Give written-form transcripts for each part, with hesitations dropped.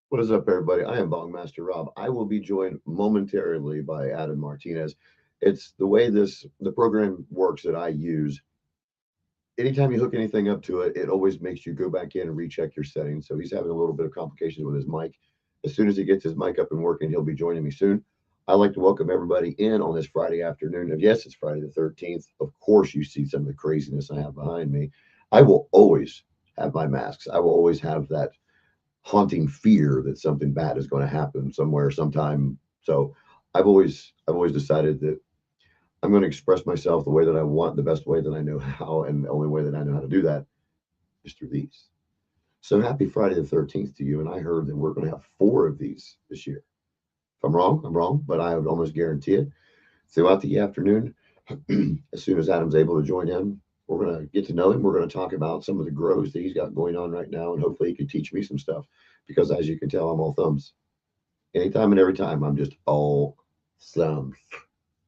What is up, everybody? I am Bongmaster Rob. I will be joined momentarily by Adam Martinez. It's the way the program works that I use. Anytime you hook anything up to it, it always makes you go back in and recheck your settings. So he's having a little bit of complications with his mic. As soon as he gets his mic up and working, he'll be joining me soon. I'd like to welcome everybody in on this Friday afternoon. And yes, it's Friday the 13th. Of course, you see some of the craziness I have behind me. I will always have my masks. I will always have that haunting fear that something bad is going to happen somewhere sometime. So I've always decided that I'm going to express myself the way that I want, the best way that I know how, and the only way that I know how to do that is through these. So happy Friday the 13th to you. And I heard that we're going to have four of these this year. If I'm wrong, I'm wrong, but I would almost guarantee it. Throughout the afternoon, as soon as Adam's able to join in, we're going to get to know him. We're going to talk about some of the grows that he's got going on right now, and hopefully he can teach me some stuff because, as you can tell, I'm all thumbs. Anytime and every time, I'm just all thumbs.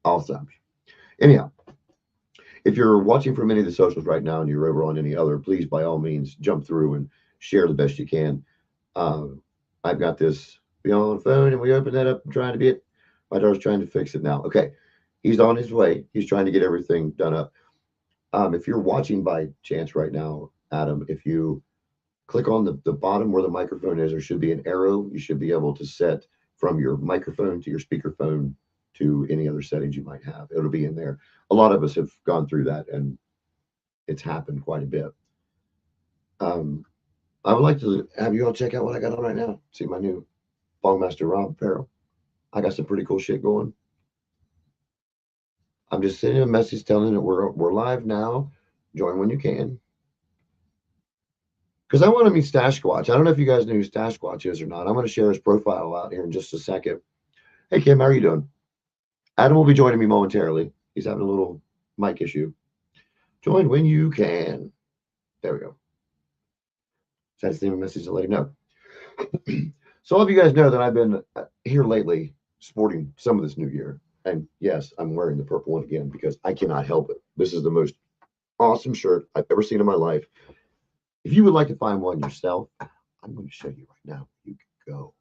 All thumbs. Anyhow, if you're watching from any of the socials right now and you're over on any other, please, by all means, jump through and share the best you can. Uh, I've got this on the phone, and we open that up and trying to be it. My daughter's trying to fix it now. Okay. He's on his way. He's trying to get everything done up. If you're watching by chance right now, Adam, if you click on the bottom where the microphone is, there should be an arrow. You should be able to set from your microphone to your speakerphone to any other settings you might have. It'll be in there. A lot of us have gone through that, and it's happened quite a bit. Um, I would like to have you all check out what I got on right now. See my new Bongmaster Rob apparel. I got some pretty cool shit going. I'm just sending a message telling that we're live now. Join when you can. Because I want to meet Stash Squatch. I don't know if you guys know who Stash Squatch is or not. I'm going to share his profile out here in just a second. Hey, Kim, how are you doing? Adam will be joining me momentarily. He's having a little mic issue. Join when you can. There we go. So I just leave a message to let him know. So all of you guys know that I've been here lately sporting some of this new gear. And yes, I'm wearing the purple one again because I cannot help it. This is the most awesome shirt I've ever seen in my life. If you would like to find one yourself, I'm going to show you right now. You can go.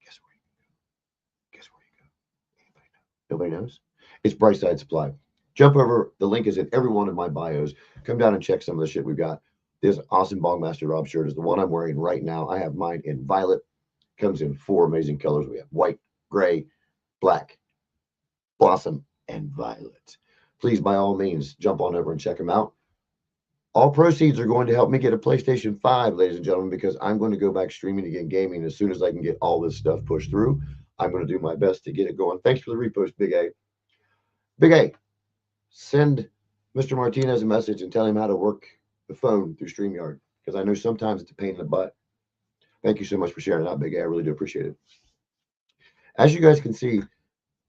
Guess where you go? Guess where you go? Anybody know? Nobody knows? It's Brightside Supply. Jump over. The link is in every one of my bios. Come down and check some of the shit we've got. This awesome Bongmaster Rob shirt is the one I'm wearing right now. I have mine in violet. Comes in four amazing colors. We have white, gray, black, blossom, and violet. Please, by all means, jump on over and check them out. All proceeds are going to help me get a PlayStation 5, ladies and gentlemen, because I'm going to go back streaming again, gaming as soon as I can get all this stuff pushed through. I'm going to do my best to get it going. Thanks for the repost, Big A. Big A, send Mr. Martinez a message and tell him how to work the phone through StreamYard because I know sometimes it's a pain in the butt. Thank you so much for sharing that, Big A. I really do appreciate it. As you guys can see,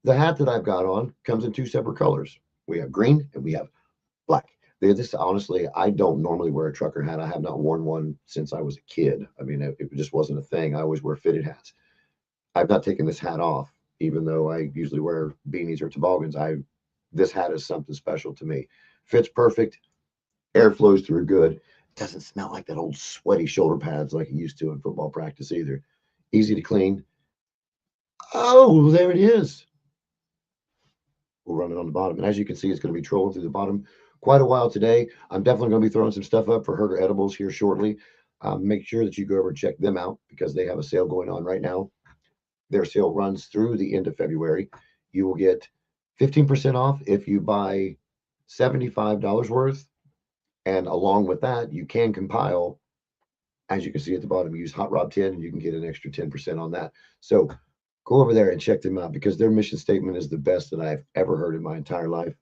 the hat that I've got on comes in two separate colors. We have green and we have black. This honestly, I don't normally wear a trucker hat. I have not worn one since I was a kid. I mean, it just wasn't a thing. I always wear fitted hats. I've not taken this hat off, even though I usually wear beanies or toboggans. This hat is something special to me. Fits perfect. Air flows through good. Doesn't smell like that old sweaty shoulder pads like it used to in football practice either. Easy to clean. Oh, there it is. We'll run it on the bottom. And as you can see, it's going to be trolling through the bottom quite a while today. I'm definitely going to be throwing some stuff up for Herder Edibles here shortly. Make sure that you go over and check them out because they have a sale going on right now. Their sale runs through the end of February. You will get 15% off if you buy $75 worth. And along with that, you can compile, as you can see at the bottom, use Hot Rob 10 and you can get an extra 10% on that. So go over there and check them out because their mission statement is the best that I've ever heard in my entire life.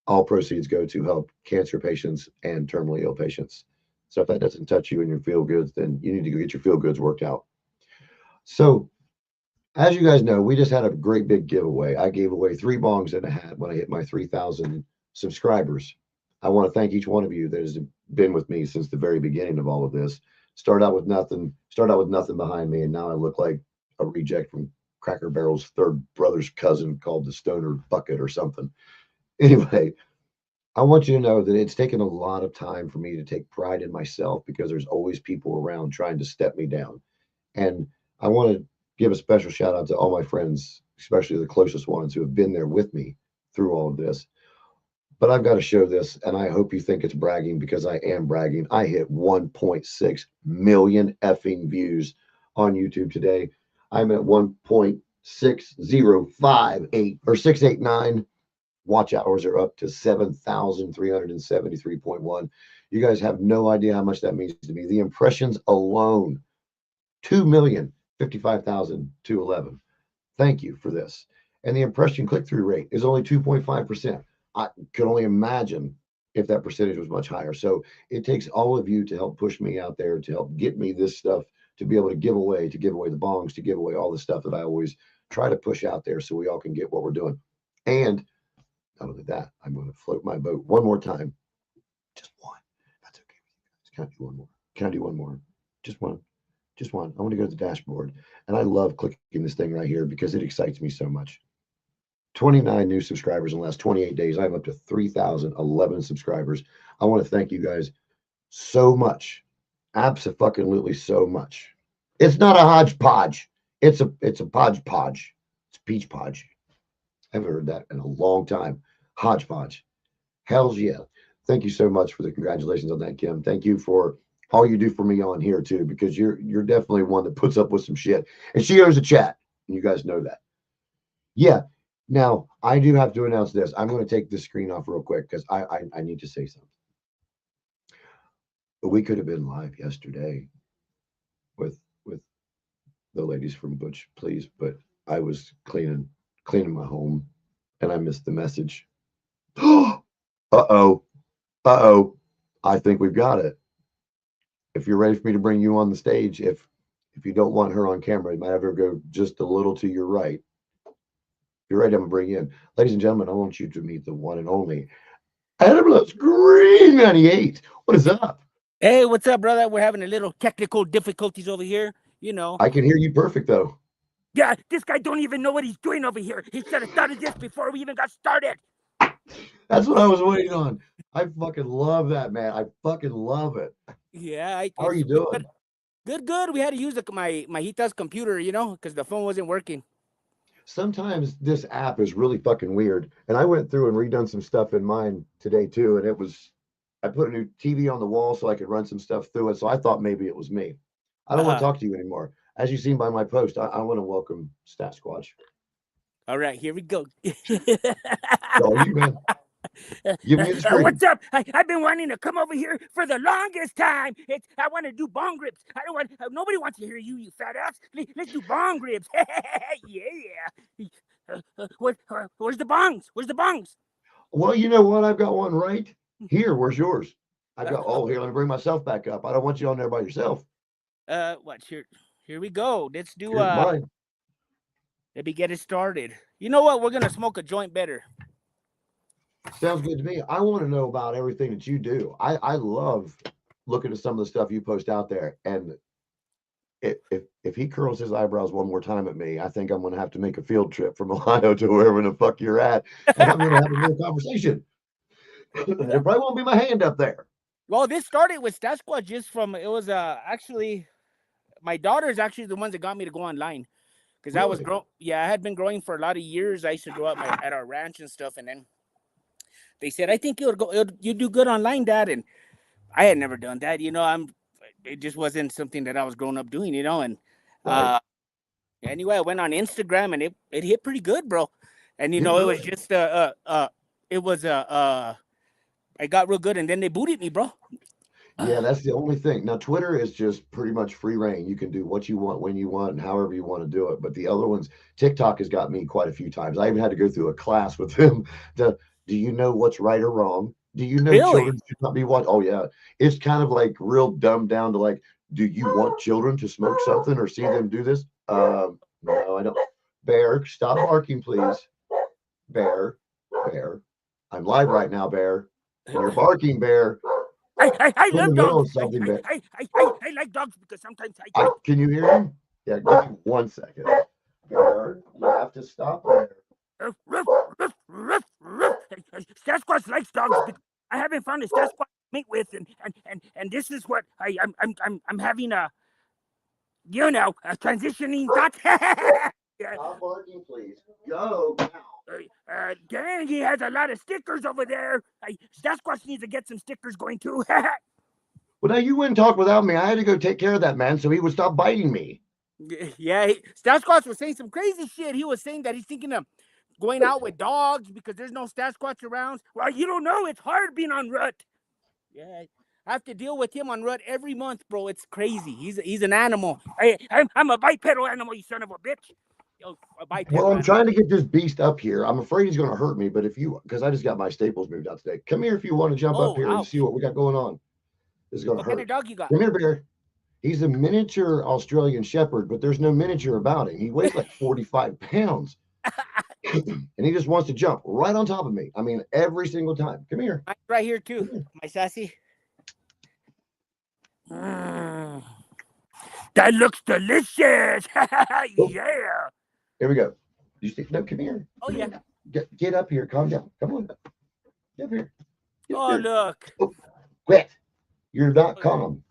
All proceeds go to help cancer patients and terminally ill patients. So if that doesn't touch you and your feel goods, then you need to go get your feel goods worked out. So as you guys know, we just had a great big giveaway. I gave away 3 bongs and a hat when I hit my 3,000 subscribers. I want to thank each one of you that has been with me since the very beginning of all of this. Start out with nothing behind me, and now I look like a reject from Cracker Barrel's third brother's cousin called the Stoner Bucket or something. Anyway, I want you to know that it's taken a lot of time for me to take pride in myself because there's always people around trying to step me down. And I want to give a special shout out to all my friends, especially the closest ones who have been there with me through all of this. But I've got to show this, and I hope you think it's bragging because I am bragging. I hit 1.6 million effing views on YouTube today. I'm at 1.6058 or 689. Watch hours are up to 7,373.1. You guys have no idea how much that means to me. The impressions alone, 2,055,211. Thank you for this. And the impression click through rate is only 2.5%. I could only imagine if that percentage was much higher. So it takes all of you to help push me out there, to help get me this stuff, to be able to give away the bongs, to give away all the stuff that I always try to push out there so we all can get what we're doing. And not only that, I'm going to float my boat one more time. Just one. That's okay. Can I do one more? Can I do one more? Just one. Just one. I want to go to the dashboard. And I love clicking this thing right here because it excites me so much. 29 new subscribers in the last 28 days. I'm up to 3,011 subscribers. I want to thank you guys so much. Absolutely so much. It's not a hodgepodge. It's a podge. It's peach podge. I haven't heard that in a long time. Hodgepodge. Hell's yeah. Thank you so much for the congratulations on that, Kim. Thank you for all you do for me on here too, because you're definitely one that puts up with some shit. And she owns a chat. And you guys know that. Yeah. Now I do have to announce this. I'm going to take this screen off real quick because I need to say something. We could have been live yesterday with the ladies from Butch Please, but I was cleaning my home and I missed the message. Uh-oh. I think we've got it. If you're ready for me to bring you on the stage, if you don't want her on camera, you might have her go just a little to your right. If you're ready, I'm gonna bring you in. Ladies and gentlemen, I want you to meet the one and only Adam Green 98. What is up? Hey, what's up, brother? We're having a little technical difficulties over here. You know. I can hear you perfect though. Yeah, this guy don't even know what he's doing over here. He should have thought of this before we even got started. That's what I was waiting on. I fucking love that, man. I fucking love it. Yeah. How are you doing? Good. We had to use my Hita's computer, because the phone wasn't working. Sometimes this app is really fucking weird. And I went through and redone some stuff in mine today too. And I put a new TV on the wall so I could run some stuff through it. So I thought maybe it was me. I don't want to talk to you anymore. As you've seen by my post, I want to welcome Stat Squatch. All right, here we go. All you, man. Give me the screen. What's up? I've been wanting to come over here for the longest time. I want to do bong rips. I don't want. Nobody wants to hear you, you fat ass. Let's do bong rips. Yeah. Where's the bongs? Where's the bongs? Well, you know what? I've got one right here. Where's yours? I've got. Oh, here. Let me bring myself back up. I don't want you on there by yourself. What? Here we go. Let's do. Mine. Let me get it started. You know what? We're gonna smoke a joint better. Sounds good to me. I want to know about everything that you do. I love looking at some of the stuff you post out there. And if he curls his eyebrows one more time at me, I think I'm going to have to make a field trip from Ohio to wherever the fuck you're at, and I'm going to have a real conversation. There probably won't be my hand up there. Well, this started with Sasquatch just from it was actually my daughter's actually the ones that got me to go online because I was I had been growing for a lot of years. I used to grow up at our ranch and stuff, and then they said, I think you do good online, Dad. And I had never done that. It just wasn't something that I was growing up doing, and anyway, I went on Instagram and it hit pretty good, bro. And, it was just, I got real good and then they booted me, bro. Yeah, that's the only thing. Now, Twitter is just pretty much free reign. You can do what you want, when you want, and however you want to do it. But the other ones, TikTok has got me quite a few times. I even had to go through a class with them. Do you know what's right or wrong? Do you know children should not be watched? Oh, yeah. It's kind of like real dumbed down to like, do you want children to smoke something or see them do this? No, I don't. Bear, stop barking, please. Bear. I'm live right now, Bear. And you're barking, Bear. I love dogs. I like dogs because sometimes can you hear him? Yeah, give me 1 second. Bear, you have to stop there. Sasquatch likes dogs, but I haven't found a Sasquatch to meet with, and this is what I'm having transitioning thoughts. Yeah. Stop barking, please. Go now. Dang, he has a lot of stickers over there. Sasquatch needs to get some stickers going too. Well, now you wouldn't talk without me. I had to go take care of that man so he would stop biting me. Yeah, Sasquatch was saying some crazy shit. He was saying that he's thinking of going out with dogs because there's no Sasquatch around. Well, you don't know. It's hard being on rut. Yeah, I have to deal with him on rut every month, bro. It's crazy. He's an animal. I'm a bipedal animal, you son of a bitch. Well, I'm trying to get this beast up here. I'm afraid he's going to hurt me, but because I just got my staples moved out today. Come here if you want to jump up here and see what we got going on. This is going to hurt. What kind of dog you got? Come here, Bear. He's a miniature Australian Shepherd, but there's no miniature about him. He weighs like 45 pounds. And he just wants to jump right on top of me. I mean, every single time. Come here. I'm right here, too. My sassy. That looks delicious. Yeah. Here we go. You see? No, come here. Oh, yeah. Get up here. Calm down. Come on. Get up here. Look. Oh, quit. You're not calm.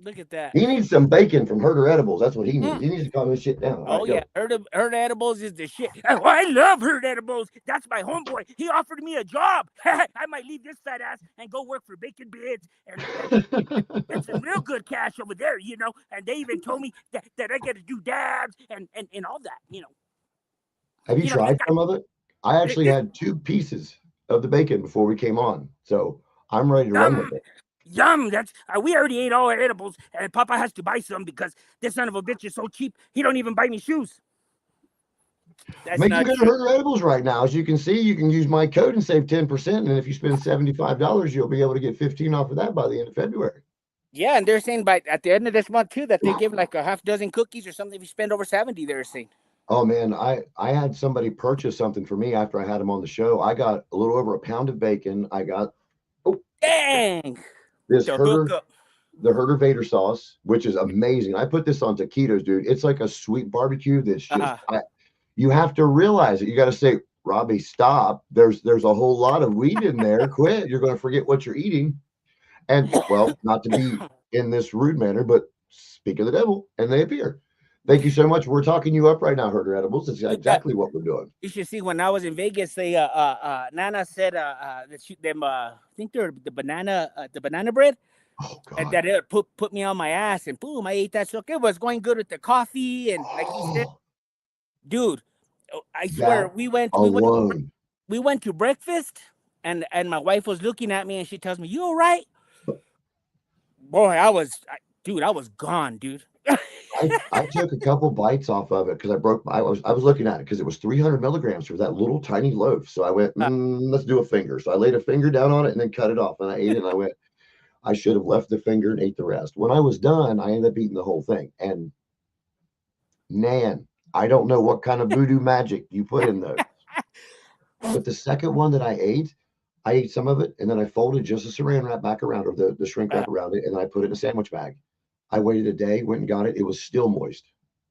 Look at that. He needs some bacon from Herder Edibles. That's what he needs. He needs to calm his shit down. Oh, yeah. Herd Edibles is the shit. Oh, I love Herd Edibles. That's my homeboy. He offered me a job. I might leave this fat ass and go work for Bacon Bids and get some real good cash over there, And they even told me that I got to do dabs and all that, Have you tried some of it? I actually had 2 pieces of the bacon before we came on. So I'm ready to run with it. Yum! That's we already ate all our edibles, and Papa has to buy some because this son of a bitch is so cheap. He don't even buy me shoes. That's making good Herder Edibles right now. As you can see, you can use my code and save 10%. And if you spend $75, you'll be able to get 15 off of that by the end of February. Yeah, and they're saying at the end of this month too that they give like a half dozen cookies or something if you spend over 70. They're saying. Oh man, I had somebody purchase something for me after I had him on the show. I got a little over a pound of bacon. I got dang. This the Herder Vader sauce, which is amazing. I put this on taquitos, dude. It's like a sweet barbecue that's just you have to realize it. You got to say, Robbie, stop. There's a whole lot of weed in there. Quit. You're going to forget what you're eating. And well, not to be in this rude manner, but speak of the devil, and they appear. Thank you so much. We're talking you up right now, Herder Edibles. It's exactly what we're doing. You should see when I was in Vegas, they Nana said that them I think they're the banana bread. Oh, God. And that it put me on my ass, and boom, I ate that. So it was going good with the coffee, and like you said, dude, I swear we went to breakfast, and my wife was looking at me, and she tells me, "You all right?" Boy, I was gone, dude. I took a couple bites off of it because I was looking at it because it was 300 milligrams for that little tiny loaf. So I went, let's do a finger. So I laid a finger down on it and then cut it off, and I ate it. And I went, I should have left the finger and ate the rest. When I was done, I ended up eating the whole thing. And man, I don't know what kind of voodoo magic you put in those. But the second one that I ate some of it, and then I folded just the saran wrap back around, or the shrink wrap around it, and I put it in a sandwich bag. I waited a day, went and got it. It was still moist.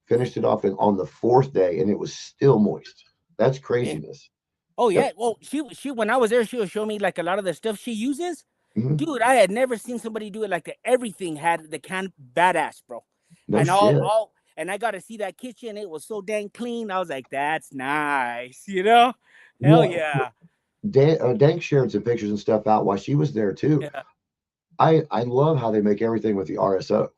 Finished it off on the 4th day, and it was still moist. That's craziness. Oh yeah. Well, she when I was there, she was showing me like a lot of the stuff she uses. Mm-hmm. Dude, I had never seen somebody do it like that. Everything had the can badass, bro. No shit. And I got to see that kitchen. It was so dang clean. I was like, that's nice, Hell yeah. Dank shared some pictures and stuff out while she was there too. Yeah. I love how they make everything with the RSO.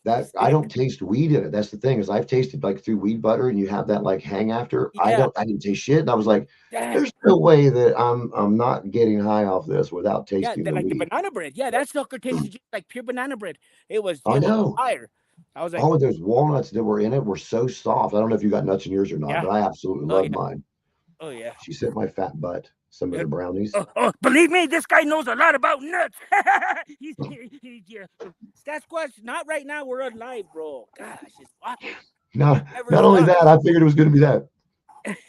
That I don't taste weed in it. That's the thing, is I've tasted like through weed butter, and you have that like hang after. Yeah. I didn't taste shit, and I was like, there's no way that I'm not getting high off this without tasting the weed. The banana bread. Yeah, that sucker tasted just like pure banana bread. It was fire. I was like, those walnuts that were in it were so soft. I don't know if you got nuts in yours or not, but I absolutely love mine. Oh yeah. She sent my fat butt some of the brownies. Believe me, this guy knows a lot about nuts. Sasquatch, not right now. We're on live, bro. Gosh, it's awesome. Not only that, I figured it was going to be that.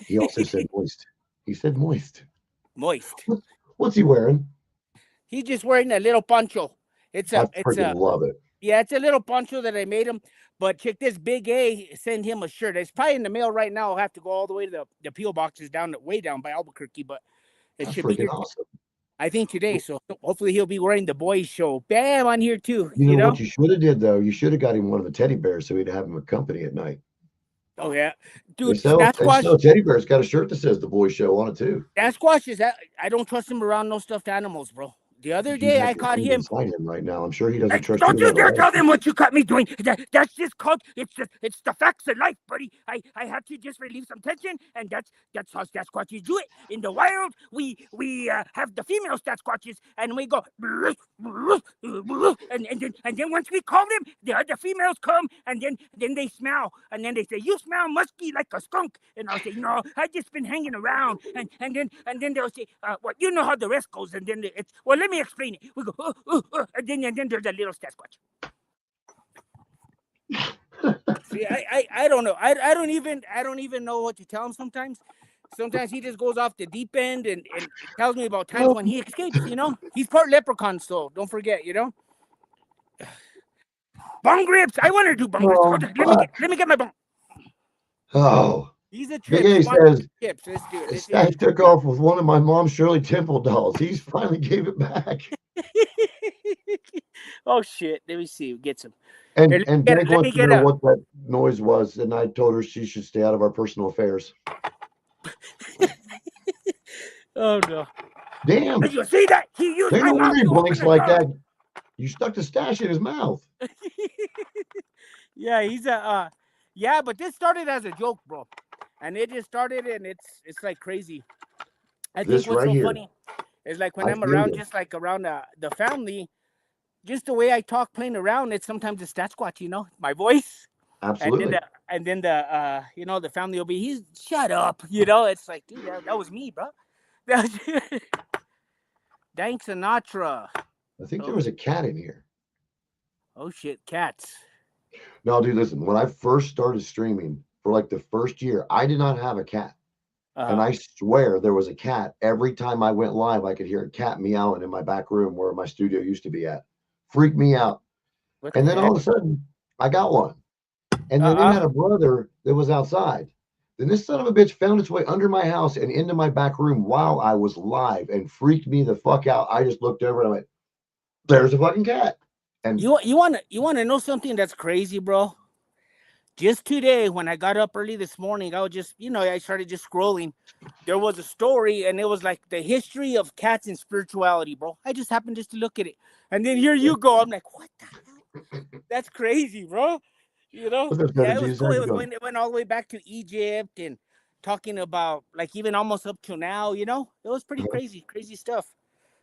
He also said moist. He said moist. Moist. What's he wearing? He's just wearing a little poncho. I freaking love it. Yeah, it's a little poncho that I made him. But check this, Big A send him a shirt. It's probably in the mail right now. I'll have to go all the way to the P.O. boxes way down by Albuquerque, but it should be here. Awesome. I think today. So hopefully he'll be wearing the boys show. Bam on here too. You know what you should have did though? You should have got him one of the teddy bears so he'd have him a company at night. Oh yeah, They dude. sell Sasquatch. teddy bears. Got a shirt that says the boys show on it too. Sasquatch is that I don't trust him around no stuffed animals, bro. The other day I caught him. Sign him right now. I'm sure he doesn't trust Don't you you dare tell them what you caught me doing. That's just called it's the facts of life, buddy. I had to just relieve some tension, and that's how Sasquatches do it. In the wild, we have the female Sasquatches, and we go and then once we call them, the other females come, and then they smell, and then they say, "You smell musky like a skunk," and I'll say, "No, I just been hanging around," and then they'll say, "Well, you know how the rest goes," and then it's well. Let me explain it. We go, and then there's a little Sasquatch. See, I don't know. I don't even know what to tell him sometimes. Sometimes he just goes off the deep end and tells me about times when he escapes, you know? He's part leprechaun still, don't forget, you know? Bong rips. I want to do bong rips. Let me get my bong. Oh. He's a trip. Big A says, Let's do it. Stash took off with one of my mom's Shirley Temple dolls. He's finally gave it back. Oh, shit. Let me see. Get some. And Meg wants to know what that noise was, and I told her she should stay out of our personal affairs. Oh, no. Damn. Did you see that? He used my mouth to blinks like that. You stuck the stash in his mouth. Yeah, he's a... yeah, but this started as a joke, bro. And it just started, and it's like crazy. I think what's so funny is like when I'm around, just like around the family, just the way I talk playing around, it's sometimes a Sasquatch, you know, my voice. Absolutely. And then the you know, the family will be, he's shut up, you know. It's like, dude, that was me, bro. Dank Sinatra. I think there was a cat in here. Oh shit, cats. No, dude, listen. When I first started streaming for like the first year, I did not have a cat. And I swear there was a cat. Every time I went live, I could hear a cat meowing in my back room where my studio used to be at. Freaked me out. And then all of a sudden, I got one. And then I had a brother that was outside. Then this son of a bitch found its way under my house and into my back room while I was live and freaked me the fuck out. I just looked over and I went, "There's a fucking cat." And you want to know something that's crazy, bro? Just today, when I got up early this morning, I was just, you know, I started just scrolling. There was a story, and it was like the history of cats and spirituality, bro. I just happened just to look at it. And then here you go. I'm like, what the hell? That's crazy, bro. You know? Yeah, it was cool. It went all the way back to Egypt and talking about, like, even almost up to now, you know? It was pretty crazy stuff.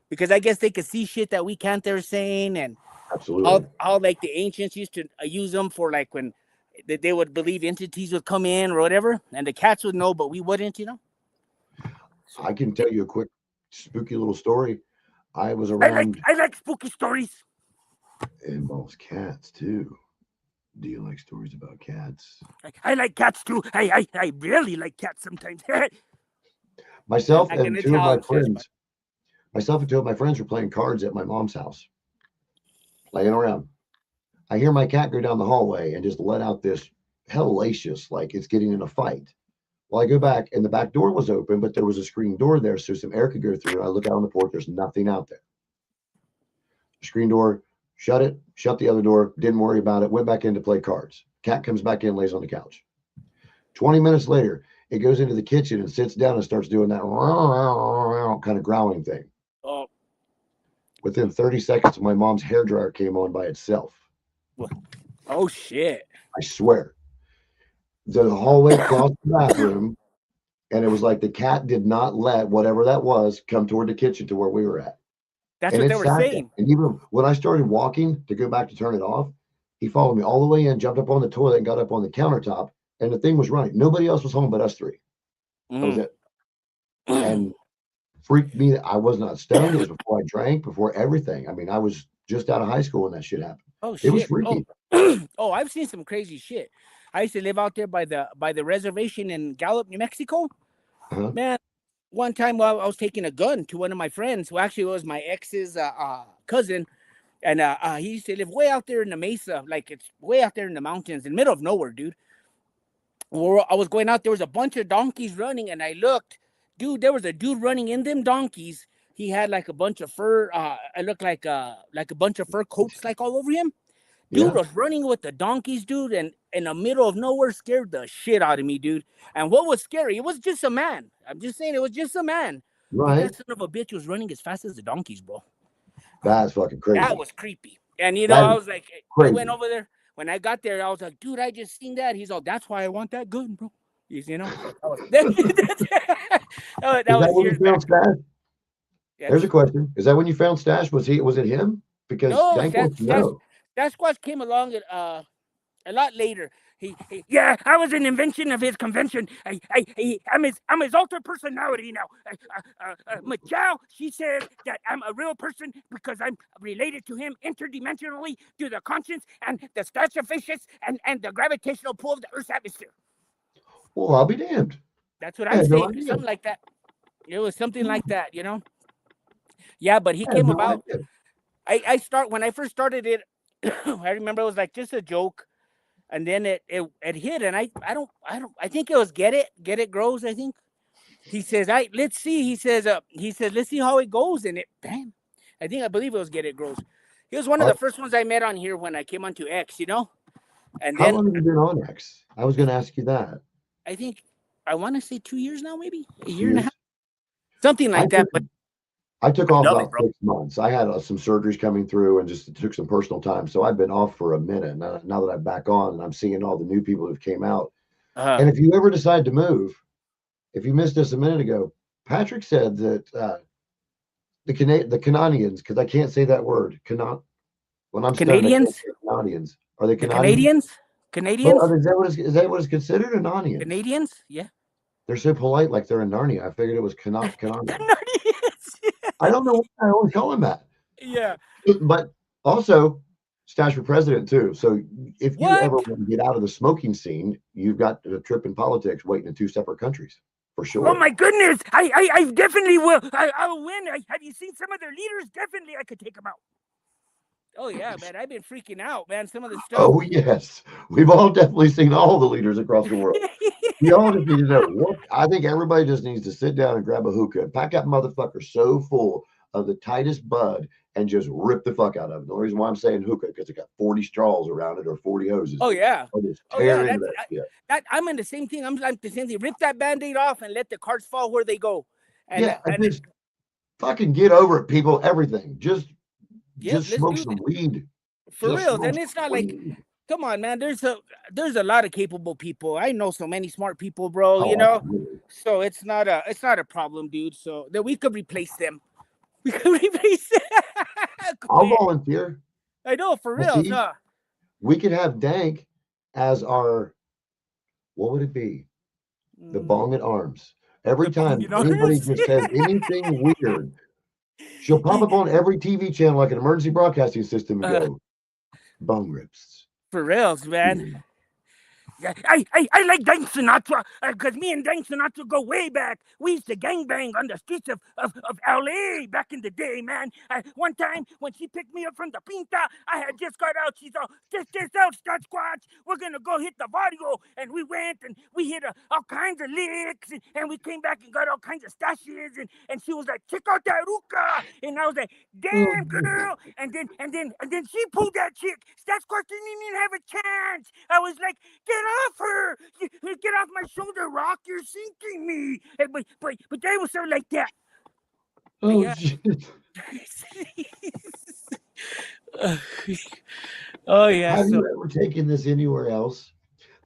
Because I guess they could see shit that we can't, they're saying. And absolutely. All like, the ancients used to use them for, like, when that they would believe entities would come in or whatever, and the cats would know, but we wouldn't, you know. I can tell you a quick spooky little story. I was around. I like spooky stories. It involves cats too. Do you like stories about cats? I like cats too. I really like cats sometimes. Myself and two of my friends were playing cards at my mom's house, laying around. I hear my cat go down the hallway and just let out this hellacious, like it's getting in a fight. Well, I go back and the back door was open, but there was a screen door there, so some air could go through. I look out on the porch, there's nothing out there. Screen door, shut it, shut the other door, didn't worry about it, went back in to play cards. Cat comes back in, lays on the couch. 20 minutes later, it goes into the kitchen and sits down and starts doing that kind of growling thing. Oh. Within 30 seconds, my mom's hairdryer came on by itself. Oh shit! I swear. The hallway crossed the bathroom, and it was like the cat did not let whatever that was come toward the kitchen to where we were at. That's what they were saying. And even when I started walking to go back to turn it off, he followed me all the way in, jumped up on the toilet, and got up on the countertop, and the thing was running. Nobody else was home but us three. That was it. And freaked me. I was not stoned. It was before I drank, before everything. I mean, I was just out of high school when that shit happened. Oh shit! It was freaky. Oh, I've seen some crazy shit. I used to live out there by the reservation in Gallup, New Mexico. Man, one time while I was taking a gun to one of my friends, who actually was my ex's cousin, and he used to live way out there in the mesa, like it's way out there in the mountains, in the middle of nowhere, dude. I was going out, there was a bunch of donkeys running, and I looked, dude, there was a dude running in them donkeys, he had like a bunch of fur. It looked like a bunch of fur coats like all over him. Dude Yeah. was running with the donkeys, dude, and in the middle of nowhere, scared the shit out of me, dude. And what was scary? It was just a man. I'm just saying, it was just a man. But Right. that son of a bitch was running as fast as the donkeys, bro. That's fucking That crazy. was creepy. And That I is was like, I went crazy. over there. When I got there, I was like, dude, I just seen that. He's all, that's why I want that gun, bro. That Is that was when you years found back. Stash? There's a That's question. Is that when you found Stash? Was it him? Because no, Dank wants to know. Sasquatch came along a lot later. Yeah, I was an invention of his convention. I'm his alter personality now. Michelle, she says that I'm a real person because I'm related to him interdimensionally through the conscience and the stratophysics and the gravitational pull of the Earth's atmosphere. Well, I'll be damned. That's what I I'm had no saying. idea. Something like that. It was something like that, Yeah, but he I had came no about. idea. When I first started it, I remember it was like just a joke, and then it hit, and I think it was Get It Grows. I think he says, let's see. He says let's see how it goes, and it bam. I believe it was Get It Grows. He was one of All the right. first ones I met on here when I came onto X, and How then long have you been on X? I was going to ask you that. I think I want to say 2 years now, maybe a 2 year and a half, years. something I like that. took But I took I off love it, about bro. 6 months. I had some surgeries coming through and just took some personal time. So I've been off for a minute. Now that I'm back on and I'm seeing all the new people who've came out. Uh, And if you ever decide to move, if you missed us a minute ago, Patrick said that the Canadians, because I can't say that word, when I'm stoned, I can't Canadians, say Canadians. Are they the Canadians? Canadians, But Canadians, is that what is considered Ananians? Canadians, yeah, They're so polite, like they're in Narnia. I figured it was Canadians. Canadians, I don't know why I always call him that. yeah. But also, Stash for president too. So if you What? ever want to get out of the smoking scene, you've got a trip in politics waiting in two separate countries for Oh sure. my goodness! I definitely will. I'll win. Have you seen some of their leaders? Definitely, I could take them out. Oh yeah, man. I've been freaking out, man. Some of the stuff. Oh yes, we've all definitely seen all the leaders across the world. We all just need to know what. I think everybody just needs to sit down and grab a hookah and pack that motherfucker so full of the tightest bud and just rip the fuck out of it. The only reason why I'm saying hookah because it got 40 straws around it or 40 hoses. Oh yeah. I just Oh yeah. tear into that shit. I'm in the same thing. I'm the same thing. Rip that band-aid off and let the cards fall where they go. And Yeah, and just fucking get over it, people. Everything. yep, Just let's smoke do some it weed. for Just real. smoke And some it's not like, weed. come on, man. There's a lot of capable people. I know so many smart people, bro. Oh, absolutely. So it's not a problem, dude. So that we could replace them. We could replace them. I'll volunteer. I know, for But real. see, we could have Dank as our, what would it be? The bong at arms. Every The bong time in anybody arms. just says anything weird, she'll pop up on every TV channel like an emergency broadcasting system and go, bong rips. For reals, man. Yeah. I like Dank Sinatra because me and Dank Sinatra go way back. We used to gangbang on the streets of LA back in the day, man. One time when she picked me up from the Pinta, I had just got out. She's all, this out, Squatch. We're going to go hit the barrio. And we went and we hit all kinds of licks. And we came back and got all kinds of stashes. And she was like, check out that ruka. And I was like, damn, girl. And then she pulled that chick. Squatch didn't even have a chance. I was like, get off her! Get off my shoulder, Rock! You're sinking me! But they was something like that. But Oh, yeah. shit. Oh yeah. Have So you ever taken this anywhere else?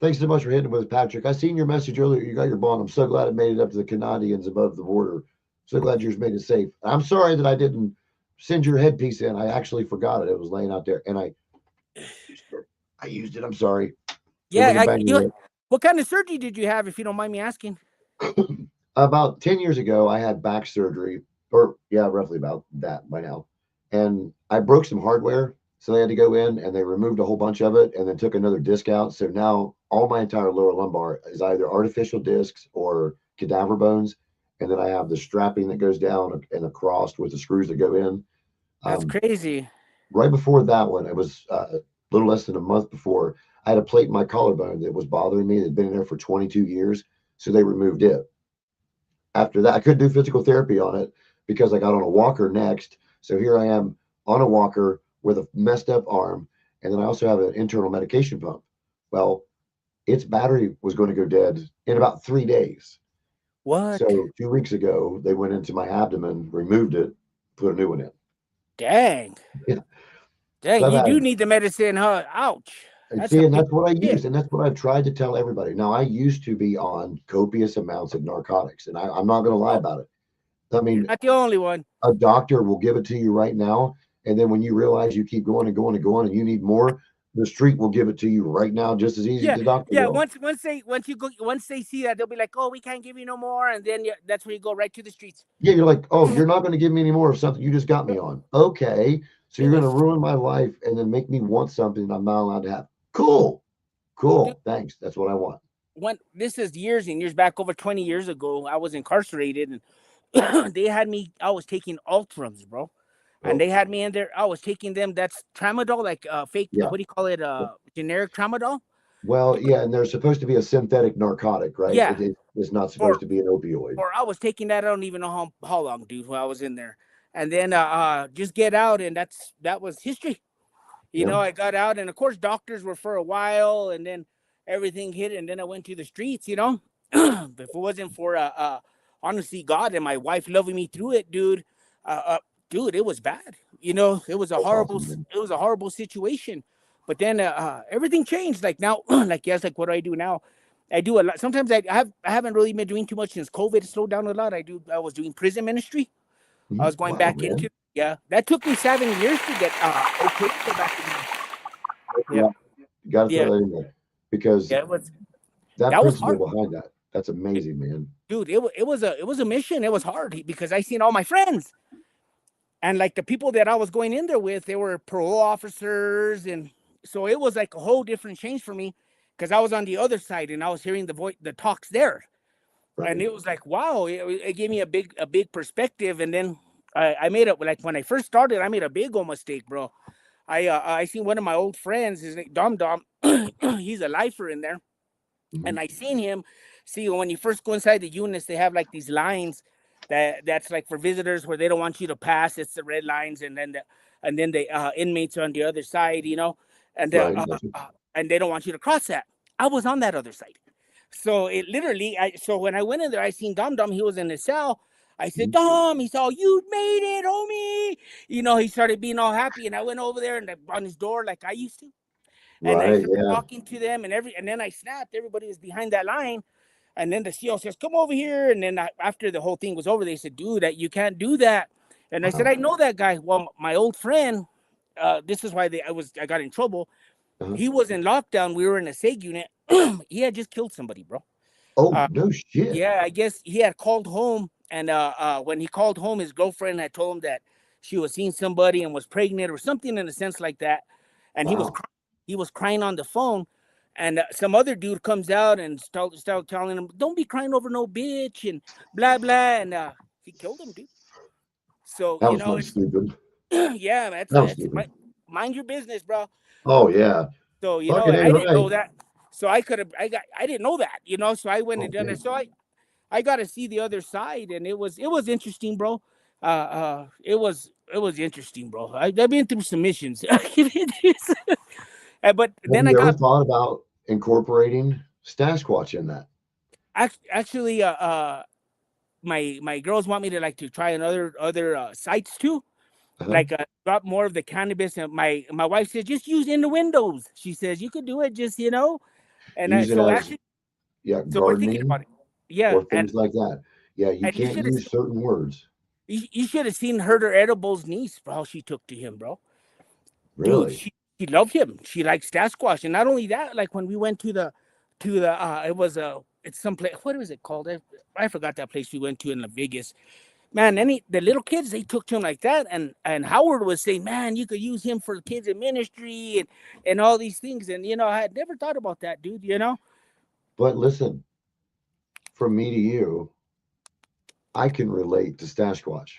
Thanks so much for hitting with Patrick. I seen your message earlier. You got your bond. I'm so glad it made it up to the Canadians above the border. So glad yours made it safe. I'm sorry that I didn't send your headpiece in. I actually forgot it. It was laying out there, and I used it. I'm sorry. It was a yeah, banger. what kind of surgery did you have, if you don't mind me asking? About 10 years ago, I had back surgery, or yeah, roughly about that by now. And I broke some hardware. So they had to go in and they removed a whole bunch of it and then took another disc out. So now all my entire lower lumbar is either artificial discs or cadaver bones. And then I have the strapping that goes down and the crossed with the screws that go in. That's crazy. Right before that one, it was a little less than a month before, I had a plate in my collarbone that was bothering me. That had been in there for 22 years. So they removed it. After that, I couldn't do physical therapy on it because I got on a walker next. So here I am on a walker with a messed up arm, and then I also have an internal medication pump. Well, its battery was going to go dead in about 3 days. What? So 2 weeks ago, they went into my abdomen, removed it, put a new one in. Dang. Yeah. So Dang, I've you do had, need the medicine, huh? Ouch. and That's see, a and big that's what I hit. use, and that's what I've tried to tell everybody. Now, I used to be on copious amounts of narcotics, and I'm not going to lie Oh, about it. I you're mean, not the only one. a doctor will give it to you right now, and then when you realize you keep going and going and going, and you need more, the street will give it to you right now, just as easy as Yeah, the doctor yeah. will. Once they see that, they'll be like, "Oh, we can't give you no more," and then that's where you go right to the streets. Yeah, you're like, oh, you're not going to give me any more of something you just got me on. Okay, so It you're going to was ruin my life and then make me want something I'm not allowed to have. Cool, dude, cool, thanks. That's what I want. when this is years and years back, over 20 years ago. I was incarcerated, and they had me. I was taking Ultrams, bro, and Oh, they had me in there. I was taking them. That's tramadol, like fake. yeah. What do you call it? Generic tramadol. Well, yeah, and there's supposed to be a synthetic narcotic, right? Yeah, It's not supposed for to be an opioid. I was taking that. I don't even know how long, dude. While I was in there, and then just get out, and that was history. Yeah. I got out, and of course, doctors were for a while, and then everything hit, and then I went to the streets. If it wasn't for honestly God and my wife loving me through it, dude, uh, uh, dude, it was bad. It was That's awesome, man. a horrible situation. But then everything changed. Like now, like yes, like what do I do now? I do a lot. Sometimes I haven't really been doing too much since COVID slowed down a lot. I was doing prison ministry. I was going Wow, back man. into, yeah. That took me 7 years to get okay to go back in. Yeah, Yeah, you got to yeah, throw that in there because yeah. that That was principle hard, behind that, that's amazing, man. dude. It was a mission. It was hard because I seen all my friends, and like the people that I was going in there with, they were parole officers, and so it was like a whole different change for me because I was on the other side and I was hearing the talks there, and Right. it was like wow, it gave me a big perspective, and then I made it like when I first started, I made a big old mistake, bro. I seen one of my old friends, his name Dom Dom. He's a lifer in there, Hmm. and I seen him. See, when you first go inside the units, they have like these lines that's like for visitors where they don't want you to pass. It's the red lines, and then the inmates are on the other side, and Right. Gotcha. and they don't want you to cross that. I was on that other side, so it literally. So when I went in there, I seen Dom Dom. He was in his cell. I said, Mhm. Dom. He saw you made it, homie. He started being all happy, and I went over there and on his door like I used to, and I Right. started Yeah. talking to them, and then I snapped. Everybody was behind that line, and then the CO says, "Come over here." And then after the whole thing was over, they said, "Dude, that you can't do that." And I said, Wow. "I know that guy." Well, my old friend, this is why I got in trouble. Uh-huh. He was in lockdown. We were in a SEG unit. He had just killed somebody, bro. Oh, Uh, no shit. yeah, I guess he had called home, and when he called home, his girlfriend had told him that she was seeing somebody and was pregnant or something in a sense like that, and Wow. he was crying on the phone, and some other dude comes out and start telling him, "Don't be crying over no bitch," and blah blah, and he killed him, dude. So That was pretty it's stupid. yeah, That was it's stupid. mind your business, bro. Oh, yeah. So Fucking and A, I didn't right. know that. So I didn't know that, So I went Oh, and done it. man. So I got to see the other side, and it was interesting, bro. It was interesting, bro. I've been through some missions, but Have then I you ever got thought about incorporating Sasquatch in that? actually my girls want me to like to try another other sites too, Uh-huh. like drop more of the cannabis. And my wife says just use in the windows. She says you could do it, just and Use it so as, actually, yeah, so we're thinking gardening about it. Yeah, or things like that. Yeah, you and can't use certain words. you should have seen Herder Edible's niece, bro. How she took to him, bro. Dude, Really? she loved him. She liked Sasquatch, and not only that, like when we went to the it was it's some place. What was it called? I forgot that place we went to in Las Vegas. Man, the little kids they took to him like that, and Howard was saying, man, you could use him for the kids in ministry and all these things, and I had never thought about that, dude. But listen, from me to you, I can relate to Sasquatch.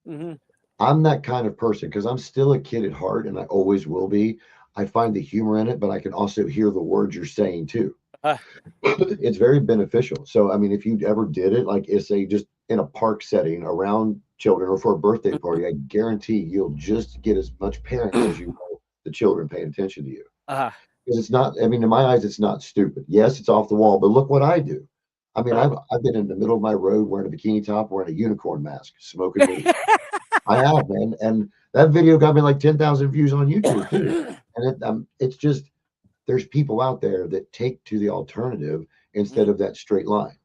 Hmm. I'm that kind of person because I'm still a kid at heart and I always will be. I find the humor in it, but I can also hear the words you're saying too. Uh, It's very beneficial. So, I mean, if you ever did it, like, say, just in a park setting around children or for a birthday party, I guarantee you'll just get as much parents as you will the children paying attention to you. Uh-huh. Because it's not, I mean, in my eyes, it's not stupid. Yes, it's off the wall, but look what I do. I mean, I've been in the middle of my road wearing a bikini top, wearing a unicorn mask, smoking weed. I have, man. And that video got me like 10,000 views on YouTube too. And it's just, there's people out there that take to the alternative instead of that straight line.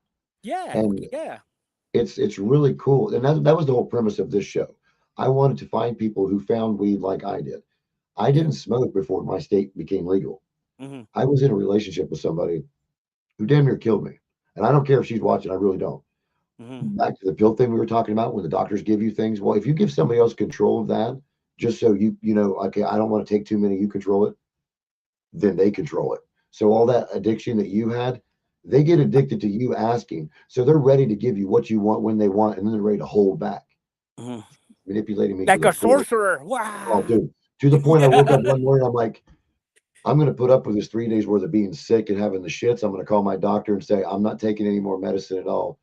Yeah. And Yeah. it's really cool. And that was the whole premise of this show. I wanted to find people who found weed like I did. I didn't smoke before my state became legal. Mm-hmm. I was in a relationship with somebody who damn near killed me. And I don't care if she's watching, I really don't. Mm-hmm. Back to the pill thing we were talking about, when the doctors give you things. Well, if you give somebody else control of that, just so you know, okay, I don't want to take too many, you control it, then they control it. So all that addiction that you had, they get addicted to you asking. So they're ready to give you what you want when they want, and then they're ready to hold back, manipulating me Like to a the full. sorcerer. Oh, Wow. dude, to the point I woke up one morning, I'm like, I'm going to put up with this 3 days worth of being sick and having the shits. I'm going to call my doctor and say, I'm not taking any more medicine at all.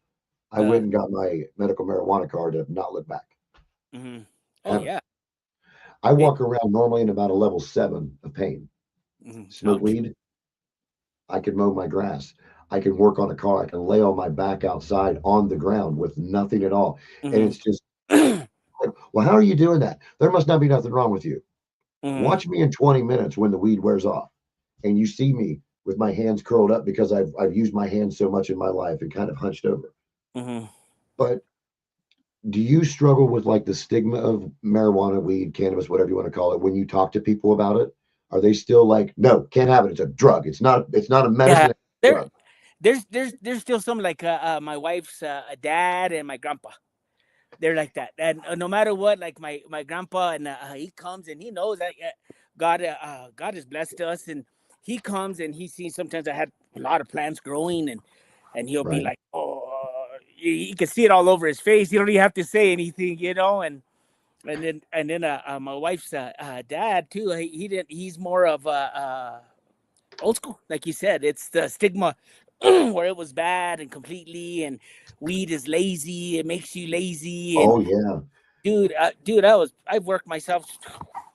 I went and got my medical marijuana card to not look back. Mm-hmm. Oh, yeah. I walk around normally in about a level 7 of pain. Smoke weed. I can mow my grass. I can work on a car. I can lay on my back outside on the ground with nothing at all. And it's just, well, how are you doing that? There must not be nothing wrong with you. Watch me in 20 minutes when the weed wears off and you see me with my hands curled up because I've used my hands so much in my life and kind of hunched over. But do you struggle with like the stigma of marijuana, weed, cannabis, whatever you want to call it, when you talk to people about it? Are they still like, no, can't have it. It's a drug. It's not a medicine. Yeah. There's still some like my wife's dad and my grandpa. They're like that, and no matter what, like my grandpa, and he comes and he knows that God has blessed us, and he comes and he sees sometimes I had a lot of plants growing, and he'll be like, oh, you can see it all over his face. You don't even have to say anything, you know, and then my wife's dad too. He's more of old school, like you said. It's the stigma where it was bad and completely, and weed is lazy. It makes you lazy. And oh yeah, dude, I've worked myself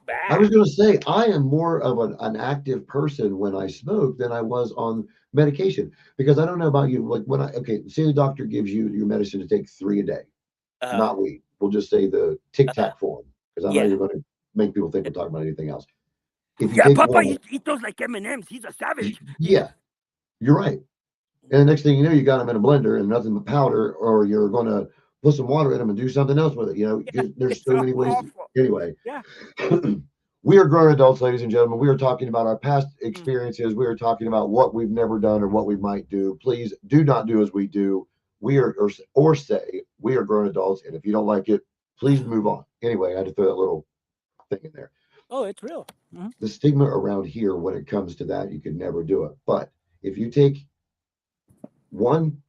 bad. I was going to say I am more of an active person when I smoke than I was on medication, because I don't know about you. Like say the doctor gives you your medicine to take 3 a day, not weed. We'll just say the Tic Tac form, because I know you're going to make people think we're talking about anything else. If you take Papa, he throws like M&Ms. He's a savage. Yeah, you're right. And the next thing you know, you got them in a blender and nothing but powder, or you're going to put some water in them and do something else with it. You know, there's so many ways. Anyway, we are grown adults, ladies and gentlemen. We are talking about our past experiences. We are talking about what we've never done or what we might do. Please do not do as we do. We are, or say we are grown adults, and if you don't like it, please move on. Anyway, I had to throw that little thing in there. Oh, it's real. The stigma around here when it comes to that, you could never do it. But if you take one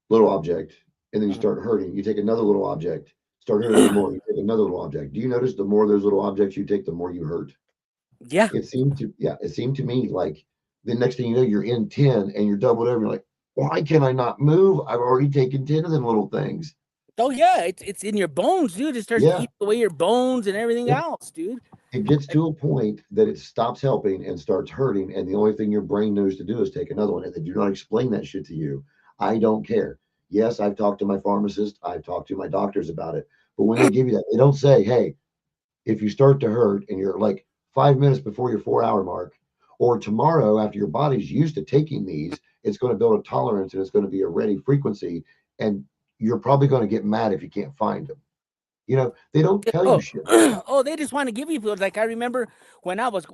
little object and then you start hurting, you take another little object, start hurting more, you take another little object. Do you notice the more those little objects you take, the more you hurt? Yeah. It seemed to me like the next thing you know, you're in 10 and you're doubled over. You're like, why can I not move? I've already taken 10 of them little things. Oh yeah, it's in your bones, dude. It starts to eat away your bones and everything else, dude. It gets to a point that it stops helping and starts hurting, and the only thing your brain knows to do is take another one. And they do not explain that shit to you. I don't care. Yes, I've talked to my pharmacist, I've talked to my doctors about it. But when they give you that, they don't say, hey, if you start to hurt and you're like 5 minutes before your 4-hour mark, or tomorrow after your body's used to taking these, it's going to build a tolerance and it's going to be a ready frequency. And you're probably going to get mad if you can't find them. You know, they don't tell you shit. Oh, they just want to give you pills. Like I remember when it was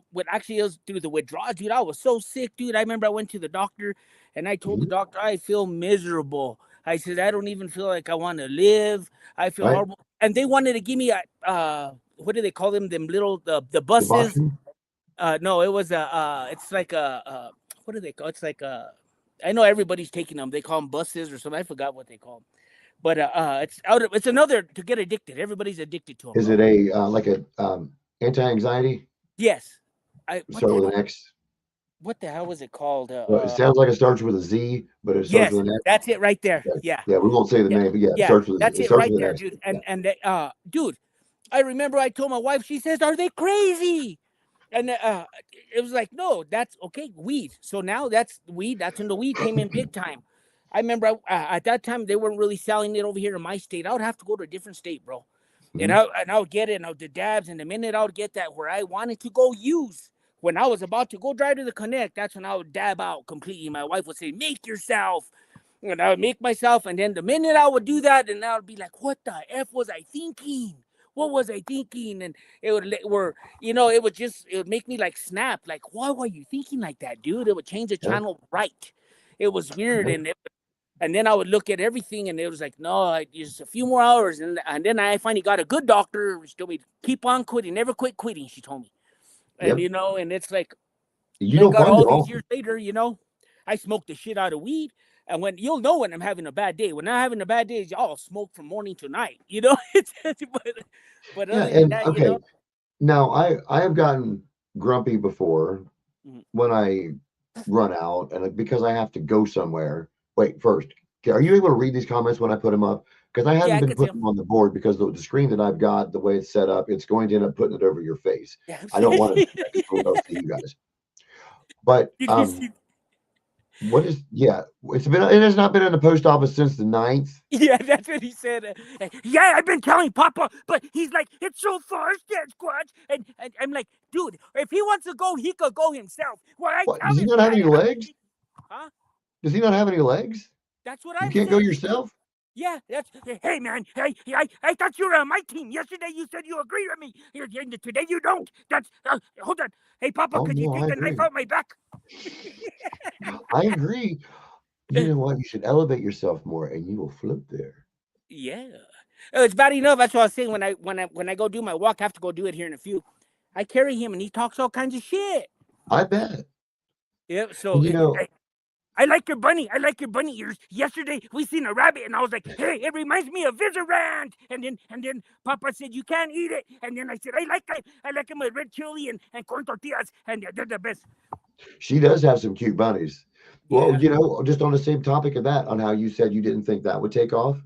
through the withdrawal, dude. I was so sick, dude. I remember I went to the doctor and I told the doctor I feel miserable. I said I don't even feel like I want to live. I feel horrible. And they wanted to give me what do they call them? Them little the buses. No, it was it's like what do they call? It's like I know everybody's taking them. They call them buses or something. I forgot what they call them. But it's another to get addicted. Everybody's addicted to them. Is it a like a anti-anxiety? Yes. So with an X. what the hell was it called? Well, it sounds like it starts with a Z, but it starts Yes, with an X. that's it right there. Okay. Yeah, Yeah, we won't say the yeah, name, but yeah, it yeah. starts with That's it it starts right with an there, X. dude. Yeah. Dude, I remember I told my wife. She says, "Are they crazy?" And it was like, no, that's okay, weed. So now that's weed. That's when the weed came in big time. I remember at that time they weren't really selling it over here in my state. I would have to go to a different state, bro. And Mhm. I would get it, and the dabs, and the minute I would get that where I wanted to go use, when I was about to go drive to the connect, that's when I would dab out completely. My wife would say, "Make yourself," and I would make myself, and then the minute I would do that, and I would be like, "What the f was I thinking? What was I thinking?" And it would it would make me like snap, like, "Why were you thinking like that, dude?" It would change the Yeah. channel right. It was weird, Yeah. and then I would look at everything, and it was like, no, just a few more hours, and then I finally got a good doctor. She told me keep on quitting, never quit quitting. She told me, and Yep. and it's like, You thank don't God, find it all these often. years later, I smoked the shit out of weed, and when you'll know when I'm having a bad day. When I'm having a bad day, I'll smoke from morning to night. But Yeah, other than and that, okay. Now I have gotten grumpy before mhm. when I run out and because I have to go somewhere. Wait, first, are you able to read these comments when I put them up? Because I Yeah, haven't I been could see putting him. them on the board because the screen that I've got, the way it's set up, it's going to end up putting it over your face. Yeah, I don't want to make it so else to you guys. But you can see. what is it has not been in the post office since the 9th. Yeah, that's what he said. Yeah, I've been telling Papa, but he's like, it's so far, Dad Squatch. And I'm like, dude, if he wants to go, he could go himself. Well, I What, tell does he him not have that. any legs? Huh? Does he not have any legs? That's what You I'm can't go saying. yourself? Yeah, that's. Hey, man. Hey, I thought you were on my team. Yesterday you said you agree with me. Today you don't. That's. Hold on. Hey, Papa, Oh could you no, take I the knife agree. out my back? I agree. You know what? You should elevate yourself more and you will flip there. Yeah. It's bad enough. That's what I was saying. When I go do my walk, I have to go do it here in a few. I carry him, and he talks all kinds of shit. I bet. Yeah, And so I like your bunny. I like your bunny ears. Yesterday we seen a rabbit, and I was like, "Hey, it reminds me of Vizarant." And then Papa said you can't eat it. And then I said I like them with red chili and corn tortillas, and they're the best. she does have some cute bunnies. Well, Yeah. just on the same topic of that, on how you said you didn't think that would take off.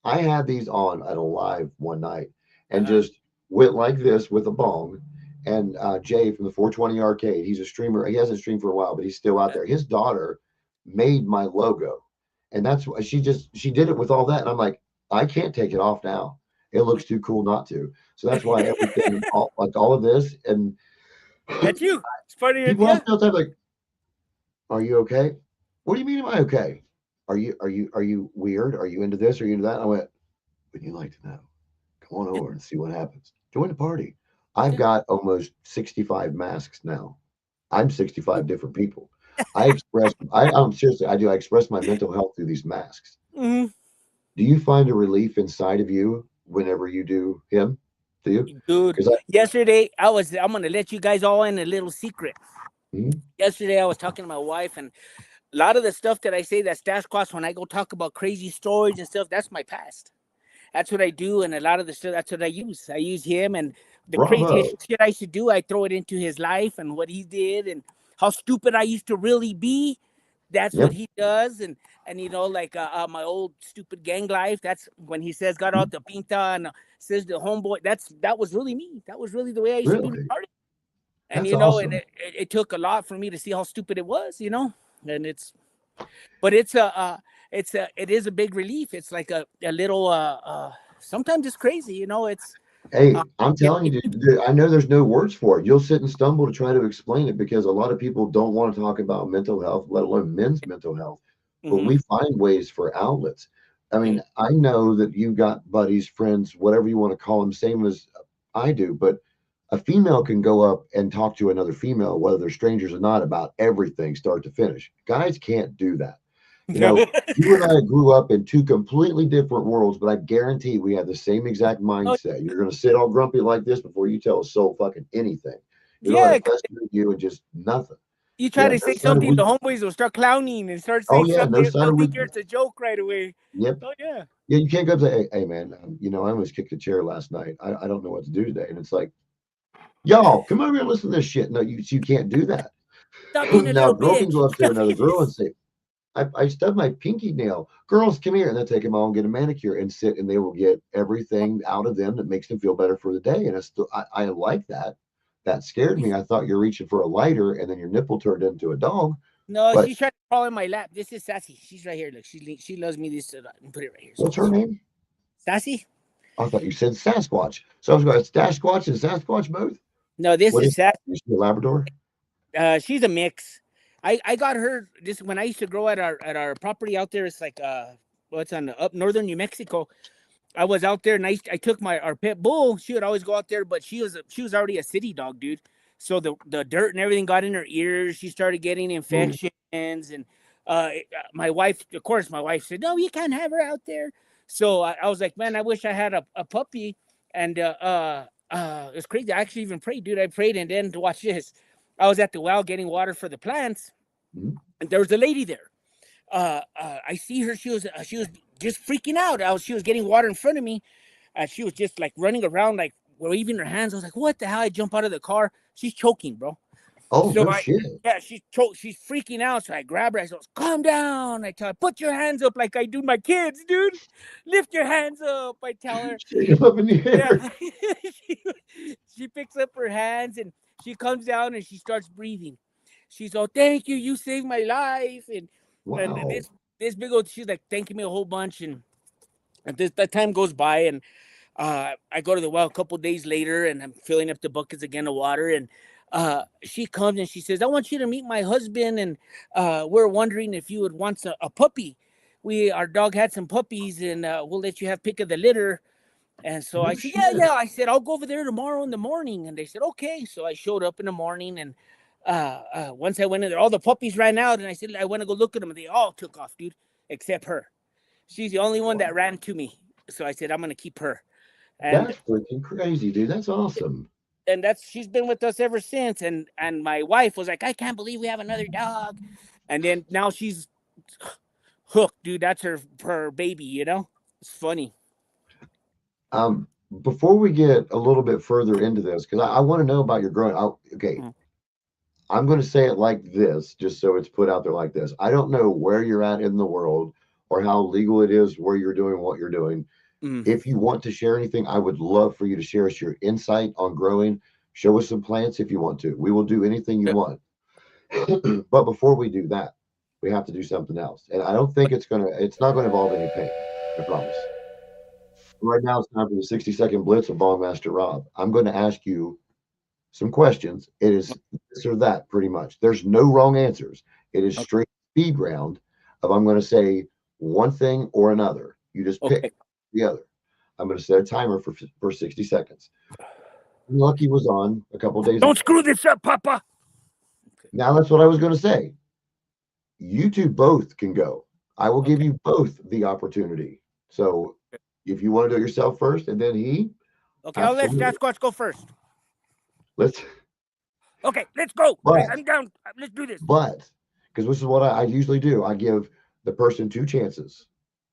I had these on at a live one night and Uh-huh. just went like this with a bong. And Jay from the 420 Arcade, he's a streamer. He hasn't streamed for a while, but he's still out there. His daughter made my logo, and that's why she did it with all that. And I'm like, I can't take it off now. It looks too cool not to. So that's why everything, all of this, and That's you. It's part of your people ask yeah. me all the time, like, "Are you okay? What do you mean, am I okay? Are you weird? Are you into this? Are you into that?" And I went, "Would you like to know? Come on over and see what happens. Join the party." I've Yeah. got almost 65 masks now. I'm 65 different people. I'm seriously, I do. I express my mental health through these masks. Mhm. Do you find a relief inside of you whenever you do him? Do you? Dude, Because I, yesterday I'm gonna let you guys all in a little secret. Mhm. Yesterday I was talking to my wife, and a lot of the stuff that I say that Stash Cross when I go talk about crazy stories and stuff, that's my past. That's what I do, and a lot of the stuff that's what I use. I use him and the craziest Bravo. shit I used to do. I throw it into his life and what he did and how stupid I used to really be. That's what Yep. he does, and like my old stupid gang life. That's when he says got out the pinta and says the homeboy. That was really me. That was really the way I used to be Really? retarded. And That's and awesome. it took a lot for me to see how stupid it was. And but it is a big relief. It's like a little sometimes it's crazy. Uh, Hey, I'm it, telling it, you, dude, I know there's no words for it. You'll sit and stumble to try to explain it because a lot of people don't want to talk about mental health, let alone men's mental health. But mm-hmm, we find ways for outlets. I yeah, mean, I know that you got buddies, friends, whatever you want to call them, same as I do, but a female can go up and talk to another female, whether they're strangers or not, about everything, start to finish. Guys can't do that. You no, know, you and I grew up in two completely different worlds, but I guarantee we have the same exact no, mindset. You're going to sit all grumpy like this before you tell a soul fucking anything. You're going yeah. to pester you and just nothing. You try Yeah, to no say side of something, we. the homeboys will start clowning and start Oh saying yeah, no something. side They'll of we. think it's a joke right away. Yep. Oh yeah, Yeah, you can't go say, "Hey, man, I almost kicked a chair last night. I don't know what to do today." And it's like, y'all, come over here and listen to this shit. No, you can't do that. Stop being a Now, a little girl can bitch. go up to Stop another being... girl and say, I stubbed my pinky nail. Girls, come here. And they'll take them all and get a manicure and sit, and they will get everything out of them that makes them feel better for the day. And I like that. That scared me. I thought you're reaching for a lighter and then your nipple turned into a dog. No, But she's trying to crawl in my lap. This is Sassy. She's right here. Look, she loves me. This put it right here. what's her name? Sassy? I thought you said Sasquatch. So I was going, it's Sasquatch and Sasquatch both? No, this What is is Sassy. she, a Labrador? She's a mix. I got her this when I used to grow at our property out there. It's like what's on up northern New Mexico. I was out there and I took our pit bull. She would always go out there, but she was already a city dog, dude. So the dirt and everything got in her ears. She started getting infections, and my wife, of course, my wife said, "No, you can't have her out there." So I was like, "Man, I wish I had a puppy." And it's crazy. I actually even prayed, dude. I prayed, and then to watch this, I was at the well getting water for the plants, and there was a lady there. I see her. She was just freaking out. She was getting water in front of me. She was just like running around, like waving her hands. I was like, "What the hell?" I jump out of the car. She's choking, bro. Oh, So no shit. yeah, she's freaking out. So I grab her. I said, "Calm down." I tell her, "Put your hands up like I do my kids, dude. Lift your hands up." I tell her. Shake them up in the air. Yeah. she picks up her hands and she comes down and she starts breathing. She's all, "Thank you. You saved my life." And Wow. this big old, she's like thanking me a whole bunch. And that time goes by, and I go to the well a couple days later, and I'm filling up the buckets again of water. And she comes and she says, "I want you to meet my husband, and we're wondering if you would want a puppy. Our dog had some puppies, and we'll let you have pick of the litter." And so No I said, shit. yeah. I said, "I'll go over there tomorrow in the morning." And they said, "Okay." So I showed up in the morning, and once I went in there, all the puppies ran out, and I said, "I want to go look at them." And they all took off, dude, except her. She's the only one that ran to me. So I said, "I'm going to keep her." And That's freaking crazy, dude. That's awesome. she's been with us ever since. And my wife was like, "I can't believe we have another dog." And then now she's hooked, dude. That's her baby, you know? It's funny. Before we get a little bit further into this, because I want to know about your growing. Okay, I'm going to say it like this, just so it's put out there like this. I don't know where you're at in the world or how legal it is where you're doing what you're doing. If you want to share anything, I would love for you to share us your insight on growing. Show us some plants if you want to. We will do anything you want. But before we do that, we have to do something else. And I don't think it's not gonna involve any pain. I promise. Right now, it's time for the 60-second blitz of Ballmaster Rob. I'm going to ask you some questions. It is this or that, pretty much. There's no wrong answers. It is straight speed round of I'm going to say one thing or another. You just pick the other. I'm going to set a timer for 60 seconds. Lucky was on a couple days Don't ago. screw this up, Papa. Now that's what I was going to say. You two both can go. I will give you both the opportunity. So if you want to do it yourself first and then he. Okay, I'll let Sasquatch go first. Let's. Okay, let's go. But, I'm down. Let's do this. But because this is what I usually do, I give the person two chances.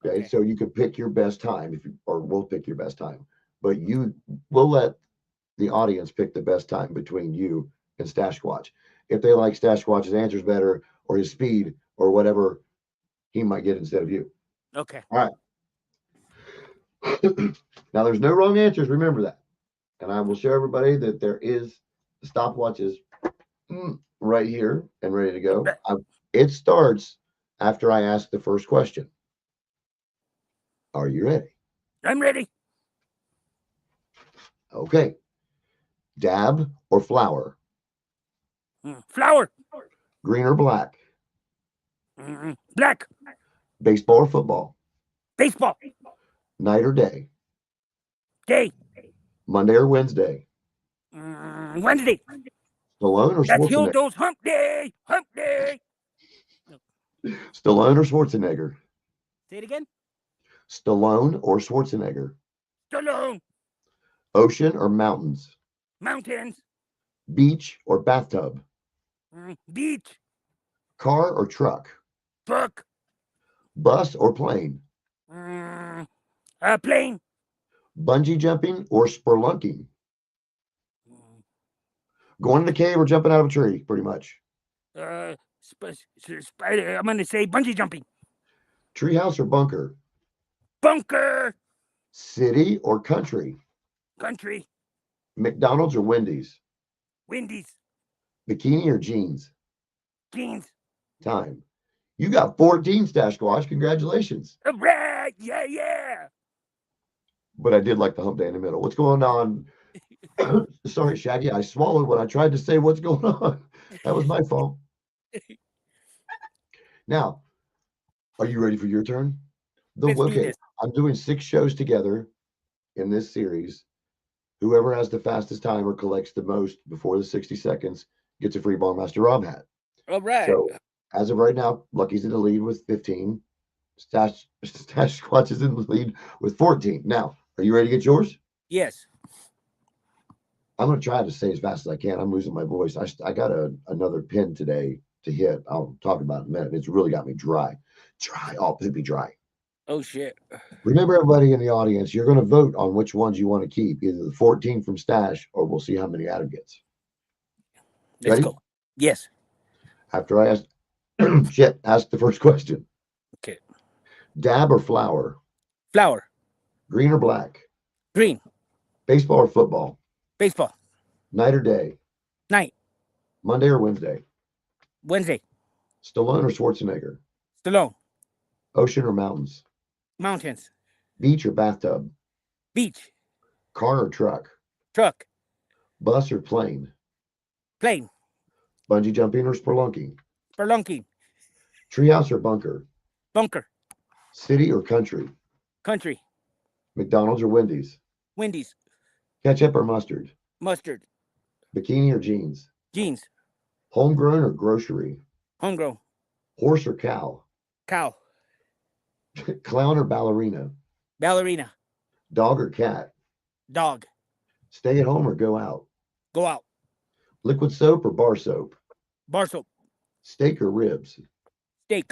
Okay, so you could pick your best time or we'll pick your best time, but we'll let the audience pick the best time between you and Stasquatch. If they like Stasquatch's answers better or his speed or whatever, he might get instead of you. Okay. All right. Now there's no wrong answers. Remember that. And I will show everybody that there is the stopwatches right here and ready to go. It starts after I ask the first question. Are you ready? I'm ready. Okay. Dab or flower? Flower. Green or black? Black. Baseball or football? Baseball. Night or day? Day. Monday or Wednesday? Wednesday. Stallone or That's Schwarzenegger? Hildo's hump day. Hump day. Stallone or Schwarzenegger? Say it again. Stallone or Schwarzenegger? Stallone. Ocean or mountains? Mountains. Beach or bathtub? Beach. Car or truck? Truck. Bus or plane? Plane. Bungee jumping or spelunking? Going in the cave or jumping out of a tree, pretty much. Spider. I'm gonna say bungee jumping. Treehouse or bunker? Bunker. City or country? Country. McDonald's or Wendy's? Wendy's. Bikini or jeans? Jeans. Time. You got 14 Stash Squatch. Congratulations. All right. Yeah. But I did like the hump day in the middle. What's going on? Sorry, Shaggy. I swallowed when I tried to say what's going on. That was my fault. Now, are you ready for your turn? Let's do this. I'm doing 6 shows together in this series. Whoever has the fastest time or collects the most before the 60 seconds gets a free Ballmaster Rob hat. All right. So, as of right now, Lucky's in the lead with 15. Stash Squatch is in the lead with 14. Now, are you ready to get yours? Yes. I'm going to try to say as fast as I can. I'm losing my voice. I got another pin today to hit. I'll talk about it in a minute. It's really got me dry. Oh, it'd be dry. Oh, shit. Remember, everybody in the audience, you're going to vote on which ones you want to keep, either the 14 from Stash or we'll see how many Adam gets. Let's go. Yes. After I ask the first question. Okay. Dab or flower? Flower. Green or black? Green. Baseball or football? Baseball. Night or day? Night. Monday or Wednesday? Wednesday. Stallone or Schwarzenegger? Stallone. Ocean or mountains? Mountains. Beach or bathtub? Beach. Car or truck? Truck. Bus or plane? Plane. Bungee jumping or spelunking? Spelunking. Treehouse or bunker? Bunker. City or country? Country. McDonald's or Wendy's? Wendy's. Ketchup or mustard? Mustard. Bikini or jeans? Jeans. Homegrown or grocery? Homegrown. Horse or cow? Cow. Clown or ballerina? Ballerina. Dog or cat? Dog. Stay at home or go out? Go out. Liquid soap or bar soap? Bar soap. Steak or ribs? Steak.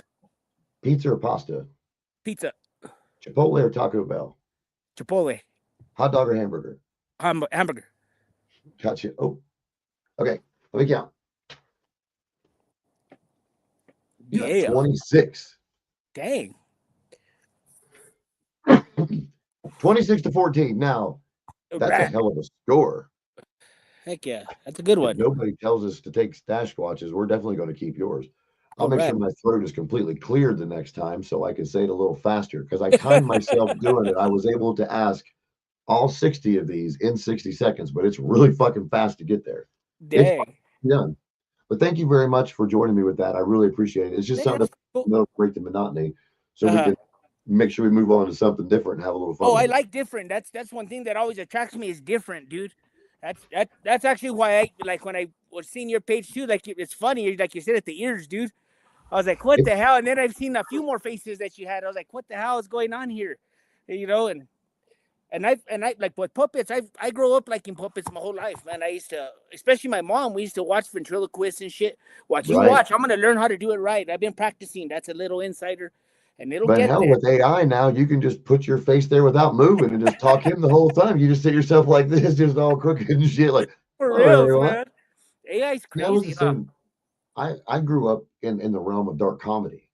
Pizza or pasta? Pizza. Chipotle or Taco Bell? Chipotle. Hot dog or hamburger? Hamburger. Gotcha. Oh, okay. Let me count. You got 26. Dang. 26 to 14. Now, that's a hell of a score. Heck yeah. That's a good one. If nobody tells us to take Stash Squatches, we're definitely going to keep yours. I'll make sure my throat is completely cleared the next time so I can say it a little faster because I timed myself doing it. I was able to ask all 60 of these in 60 seconds, but it's really fucking fast to get there. Dang. It's done. But thank you very much for joining me with that. I really appreciate it. It's just something to break the monotony so we can make sure we move on to something different and have a little fun. Oh, I like different. That's one thing that always attracts me is different, dude. That's actually why I like when I was seeing your page too. Like it's funny, like you said at the ears, dude. I was like, what the hell? And then I've seen a few more faces that you had. I was like, what the hell is going on here? You know, and I like with puppets. I grew up liking puppets my whole life, man. I used to, especially my mom. We used to watch ventriloquists and shit. Watch. I'm gonna learn how to do it right. I've been practicing. That's a little insider, and it'll get there. With AI now, you can just put your face there without moving and just talk him the whole time. You just sit yourself like this, just all crooked and shit. Like for real, man. AI's crazy. I grew up in the realm of dark comedy.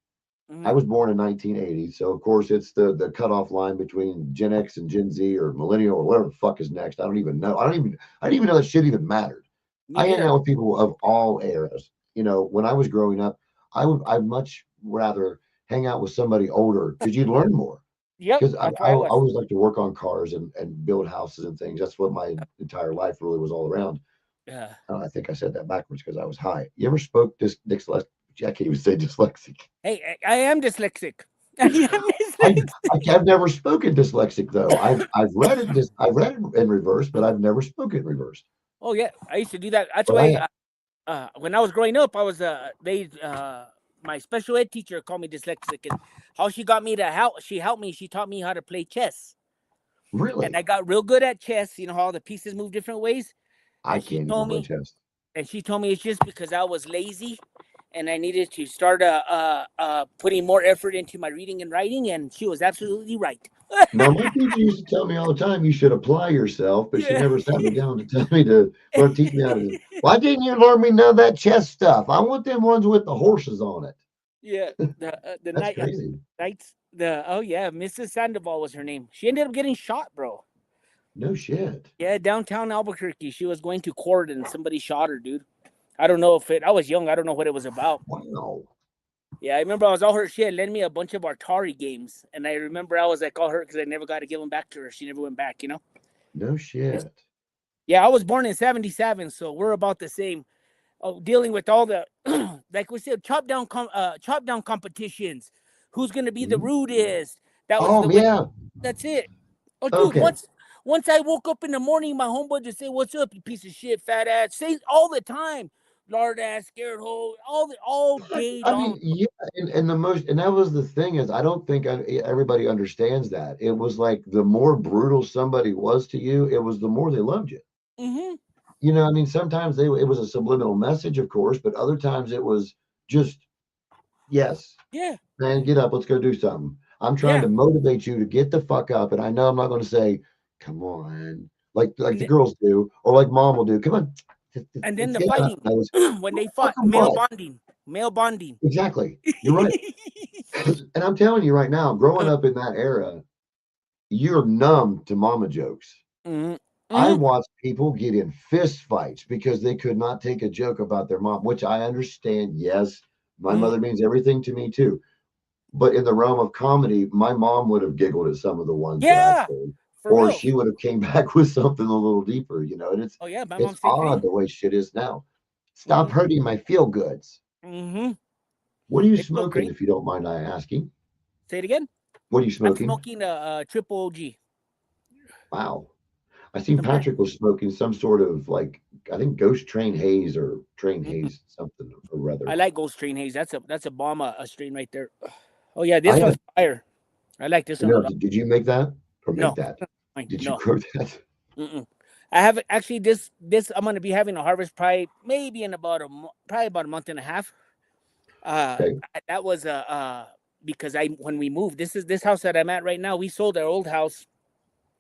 I was born in 1980, so of course it's the cutoff line between Gen X and Gen Z or millennial or whatever the fuck is next. I don't even know. I didn't even know that shit even mattered. I hang out with people of all eras. You know, when I was growing up, I'd much rather hang out with somebody older because you'd learn more. Yep. Because I always like to work on cars and build houses and things. That's what my entire life really was all around. Yeah. I think I said that backwards because I was high. You ever spoke dyslexic? I can't even say dyslexic. Hey, I am dyslexic. I've never spoken dyslexic though. I've read it. I've read it in reverse, but I've never spoken reverse. Oh yeah, I used to do that. That's why when I was growing up, I was my special ed teacher called me dyslexic, and how she got me to help. She helped me. She taught me how to play chess. Really? And I got real good at chess. You know how the pieces move different ways. I can't even play chess. And she told me it's just because I was lazy and I needed to start putting more effort into my reading and writing, and she was absolutely right. Now, my teacher used to tell me all the time, you should apply yourself, but she Yeah. never sat me down to tell me to learn, teach me how to. Why didn't you learn me none of that chess stuff? I want them ones with the horses on it. Yeah, the That's night crazy. nights the oh yeah, Mrs. Sandoval was her name. She ended up getting shot, bro. No shit. Yeah, downtown Albuquerque. She was going to court and somebody shot her, dude. I don't know if it. I was young. I don't know what it was about. Wow. Yeah, I remember I was all hurt. She had lent me a bunch of Atari games, and I remember I was like all hurt because I never got to give them back to her. She never went back. No shit. Yeah, I was born in '77, so we're about the same. Dealing with all the like we said, chop down competitions. Who's gonna be the Mhm. rudest? That was Oh, the way. yeah. That's it. Oh, dude, Okay. once I woke up in the morning, my homeboy just say, "What's up, you piece of shit, fat ass?" Say all the time, lard ass, scared hole, all day I mean, long. yeah, and the most, and that was the thing is, I don't think everybody understands that. It was like the more brutal somebody was to you, it was the more they loved you. Mm-hmm. I mean, sometimes it was a subliminal message, of course, but other times it was just, yes, Yeah, man, get up, let's go do something. I'm trying yeah. to motivate you to get the fuck up, and I know I'm not going to say, come on, like And the then, girls do, or like mom will do. Come on, and then let's the get up. fighting I was when they fought, fucking butt. male bonding. Exactly. You're right. And I'm telling you right now, growing Mm-hmm. up in that era, you're numb to mama jokes. I Mm-hmm. watched people get in fist fights because they could not take a joke about their mom, which I understand. Yes, my Mm-hmm. mother means everything to me too. But in the realm of comedy, my mom would have giggled at some of the ones that I Yeah, told, for or real. she would have came back with something a little deeper, and Oh yeah, my it's mom same odd thing. the way shit is now. Stop Mm-hmm. hurting my feel goods. Mm-hmm. What are you It's so smoking, crazy. if you don't mind I asking? Say it again. What are you I'm smoking? smoking a triple OG. Wow. I seen Amer- Patrick was smoking some sort of like, I think Ghost Train Haze or Train mm. Haze something or rather. I like Ghost Train Haze. That's a bomb, a strain right there. Oh yeah, I this one's had fire. I like this one a no. lot. Did you make that or make No, that? fine, Did you no. grow that? Mm-mm. I have actually this I'm gonna be having a harvest probably maybe in about probably about a month and a half. Okay. That was because I when we moved, this house that I'm at right now. We sold our old house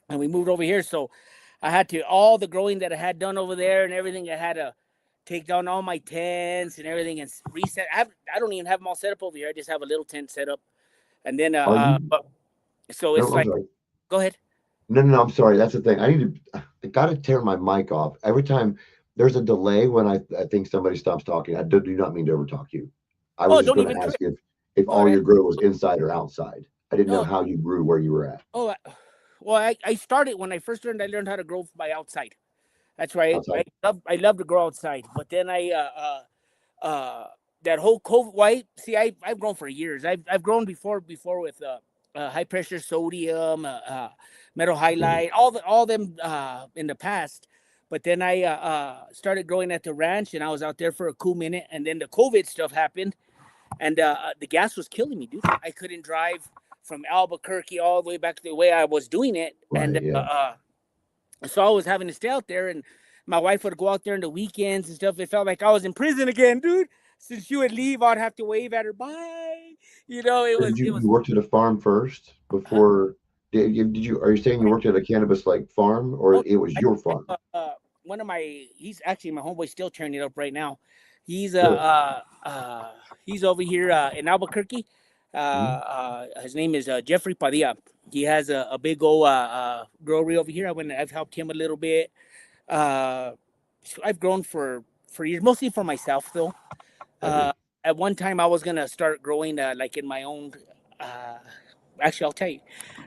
and we moved over here, so I had to all the growing that I had done over there and everything. I had to take down all my tents and everything and reset. I don't even have them all set up over here. I just have a little tent set up, and then Are you? but so No, it's I'm like, sorry. go ahead. No, no, no. I'm sorry. That's the thing. I got to tear my mic off every time. There's a delay when I think somebody stops talking. I do not mean to overtalk you. I was Oh, just don't going even to ask trip. if Oh, all your growth was inside or outside. I didn't know no, how you grew where you were at. oh, well, I started when I first learned. I learned how to grow by outside. That's right. Outside. I love to grow outside, but then that whole COVID. Why? See, I've grown for years. I've grown before with high pressure sodium, metal Okay. halide, all them in the past. But then I started growing at the ranch, and I was out there for a cool minute, and then the COVID stuff happened, and the gas was killing me, dude. I couldn't drive from Albuquerque all the way back to the way I was doing it, and Right. Yeah. so I was having to stay out there, and my wife would go out there on the weekends and stuff. It felt like I was in prison again, dude. Since she would leave, I'd have to wave at her, bye. So did It you was. worked at a farm first Huh? before? Did you? Are you saying you worked at a cannabis like farm or Oh, it was I, your farm? one of my. He's actually my homeboy. Still turning it up right now. He's Good. he's over here in Albuquerque. Mhm. His name is Jeffrey Padilla. He has a big old brewery over here. I've helped him a little bit. Uh, I've grown for years, mostly for myself though. Okay. Uh, at one time, I was gonna start growing like in my own. Uh, Actually, I'll tell you,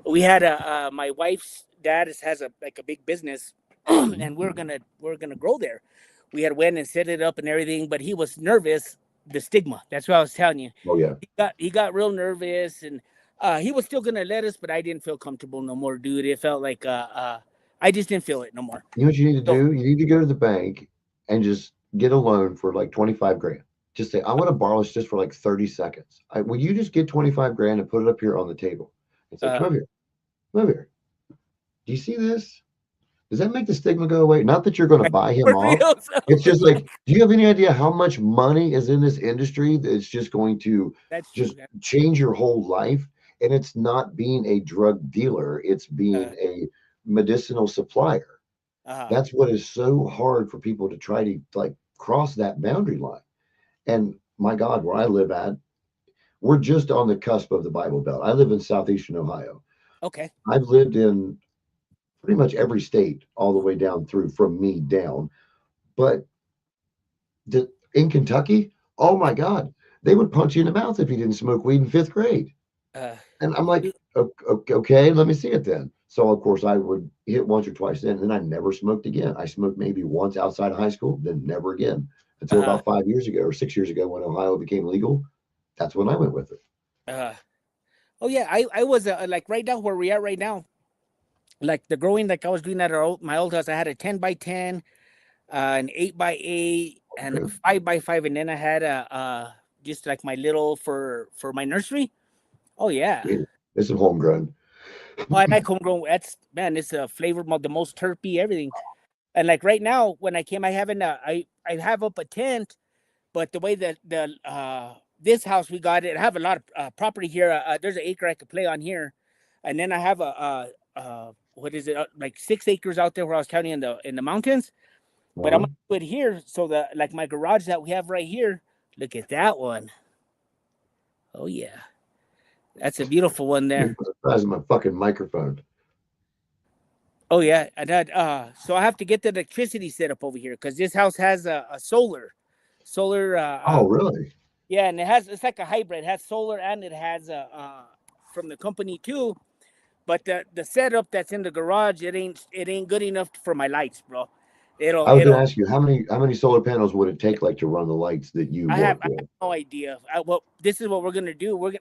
we had a my wife's dad has a like a big business, Mhm. and we're gonna grow there. We had went and set it up and everything, but he was nervous. The stigma. That's what I was telling you. Oh yeah. He got real nervous, and he was still gonna let us, but I didn't feel comfortable no more, dude. It felt like I just didn't feel it no more. You know what you need to So do? You need to go to the bank and just get a loan for like 25 grand. Just say, I want to borrow this just for like 30 seconds. Will you just get 25 grand and put it up here on the table and say, uh, come over here. Come over here. Do you see this? Does that make the stigma go away? Not that you're going to buy him For off. real. So It's just like, do you have any idea how much money is in this industry that's just going to that's true. just change your whole life? And it's not being a drug dealer, it's Uh, being a medicinal supplier. uh, That's what is so hard for people to try to like cross that boundary line. And my God, where I live at, we're just on the cusp of the Bible Belt. I live in southeastern Ohio. okay. I've lived in pretty much every state all the way down through from me down. But in Kentucky, oh my God, they would punch you in the mouth if you didn't smoke weed in fifth grade. Uh, And I'm like, okay, let me see it then. So of course I would hit once or twice then, and then I never smoked again. I smoked maybe once outside of high school, then never again until uh, about 5 years ago or 6 years ago when Ohio became legal. That's when I went with it. uh. Oh yeah, I was like right now where we are right now. Like the growing, like I was doing at my old house. I had a 10x10, an 8x8, and a Okay. 5x5, and then I had a just like my little for my nursery. Oh yeah. Yeah, it's some homegrown. Oh, I like homegrown. That's man, it's a flavor, the most terpy, everything. And like right now, when I came, I haven't. I have up a tent, but the way that the this house we got it, I have a lot of property here. There's an acre I could play on here, and then I have what is it like 6 acres out there where I was counting in the mountains. But I'm Uh-huh. gonna put it here so that like my garage that we have right here. Look at that one. Oh yeah, that's a beautiful one there. The size of my fucking microphone. Oh yeah, and that so I have to get the electricity set up over here because this house has a solar. Oh, really? Yeah, and it's like a hybrid. It has solar and it has from the company too. But the setup that's in the garage, it ain't good enough for my lights, bro. It'll I was going to it'll. ask you how many solar panels would it take like to run the lights that you I work have with? no idea. Well, this is what we're gonna do. What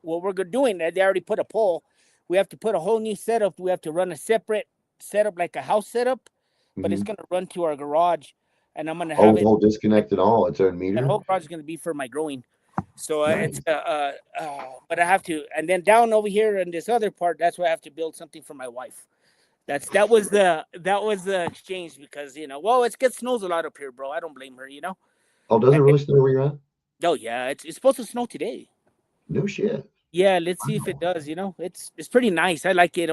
we're doing. They already put a pole. We have to put a whole new setup. We have to run a separate setup, like a house setup, but it's Hmm. gonna run to our garage, and I'm gonna Oh, have it it. won't disconnect at all. Its own That meter. whole garage is gonna be for my growing. So Nice. but I have to, and then down over here in this other part, that's where I have to build something for my wife. That was the exchange because well, it gets snows a lot up here, bro. I don't blame her. Oh, does it And really snow where you're at? oh yeah, it's supposed to snow today. No shit. Yeah, let's see if it Wow. does. It's pretty nice. I like it.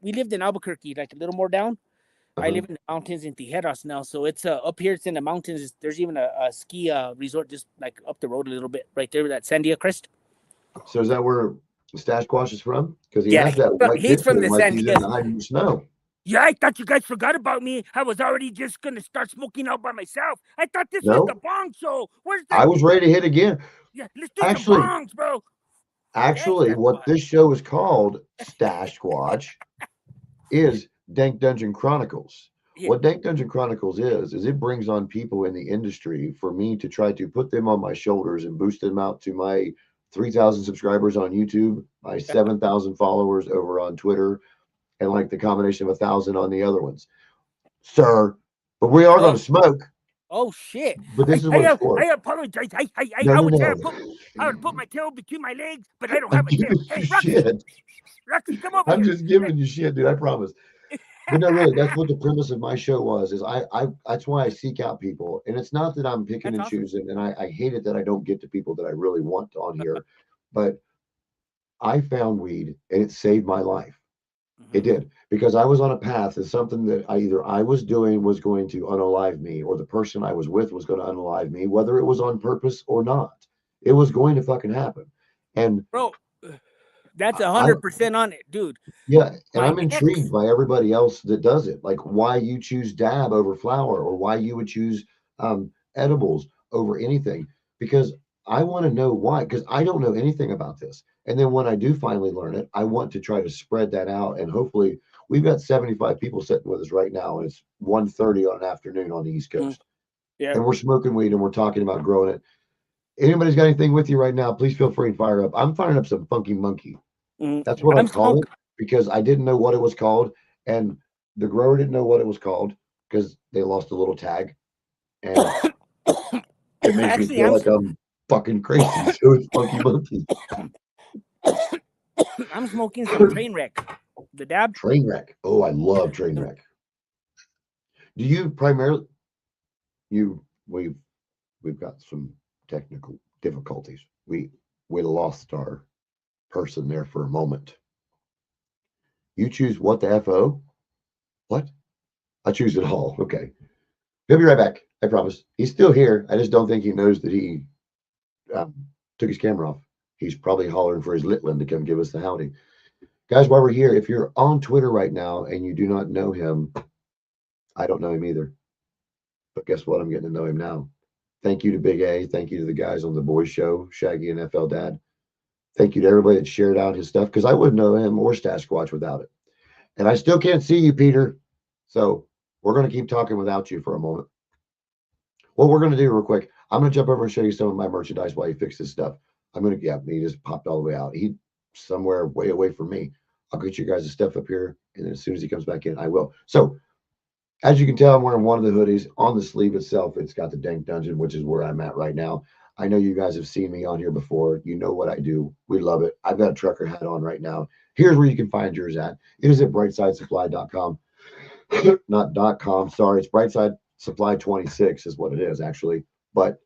We lived in Albuquerque, like a little more down. I Uh-huh. live in the mountains in Tijeras now, so it's up here. It's in the mountains. There's even a ski resort just like up the road a little bit, right there, that Sandia Crest. So is that where Sasquatch is from? Because he Yeah, has that white he's tip to from him, the like he's in Sandias. the hiding snow. Yeah, I thought you guys forgot about me. I was already just gonna start smoking out by myself. I thought this was the No, bong show. Where's the? I was ready to hit again. Yeah, let's do some Actually, bongs, bro. Thanks, actually, that's what what. this show is called, Stash Squatch, is Dank Dungeon Chronicles. Yeah, What Dank Dungeon Chronicles is it brings on people in the industry for me to try to put them on my shoulders and boost them out to my 3,000 subscribers on YouTube, my 7,000 followers over on Twitter, and like the combination of 1,000 on the other ones, sir. But we are going oh, to smoke. oh shit. But this is what it's I for. apologize. No, I no, would say no. I would put my tail between my legs, but I don't have I'm a tail. giving Hey, you Roxy, shit. Roxy, come over I'm here. just giving you shit, dude. I promise. But no, really, that's what the premise of my show was. Is I that's why I seek out people, and it's not that I'm picking That's and awesome. choosing, and I hate it that I don't get to people that I really want on here, but I found weed and it saved my life. It Hmm. did because I was on a path of something that I was doing was going to unalive me, or the person I was with was going to unalive me, whether it was on purpose or not. It was going to fucking happen, and Bro, that's I 100% on it, dude. yeah, and My I'm intrigued ex. by everybody else that does it. Like why you choose dab over flower, or why you would choose edibles over anything. Because I want to know why. Because I don't know anything about this. And then when I do finally learn it, I want to try to spread that out. And hopefully, we've got 75 people sitting with us right now, and it's 1:30 on an afternoon on the East Mm, Coast, yeah. and we're smoking weed and we're talking about growing it. Anybody's got anything with you right now? Please feel free and fire up. I'm firing up some funky monkey. That's what I I'm call smoking. it because I didn't know what it was called, and the grower didn't know what it was called because they lost a little tag, and it makes me Actually, feel like I'm fucking crazy. So it's Funky Monkey. I'm smoking some train wreck. The dab. Train wreck. Oh, I love train wreck. Do you primarily we've got some technical difficulties. We lost our person there for a moment. You choose what the FO? What? I choose it all. Okay. He'll be right back. I promise. He's still here. I just don't think he knows that he took his camera off. He's probably hollering for his Litland to come give us the howdy. Guys, while we're here, if you're on Twitter right now and you do not know him, I don't know him either. But guess what? I'm getting to know him now. Thank you to Big A. Thank you to the guys on the Boys Show, Shaggy and FL Dad. Thank you to everybody that shared out his stuff because I wouldn't know him or Stasquatch without it. And I still can't see you, Peter. So we're going to keep talking without you for a moment. What we're going to do real quick, I'm going to jump over and show you some of my merchandise while you fix this stuff. He just popped all the way out. He somewhere way away from me. I'll get you guys' stuff up here. And then as soon as he comes back in, I will. So as you can tell, I'm wearing one of the hoodies. On the sleeve itself, it's got the Dank Dungeon, which is where I'm at right now. I know you guys have seen me on here before. You know what I do. We love it. I've got a trucker hat on right now. Here's where you can find yours at. It is at brightsidesupply.com. Not .com, sorry. It's Brightside Supply 26 is what it is, actually. But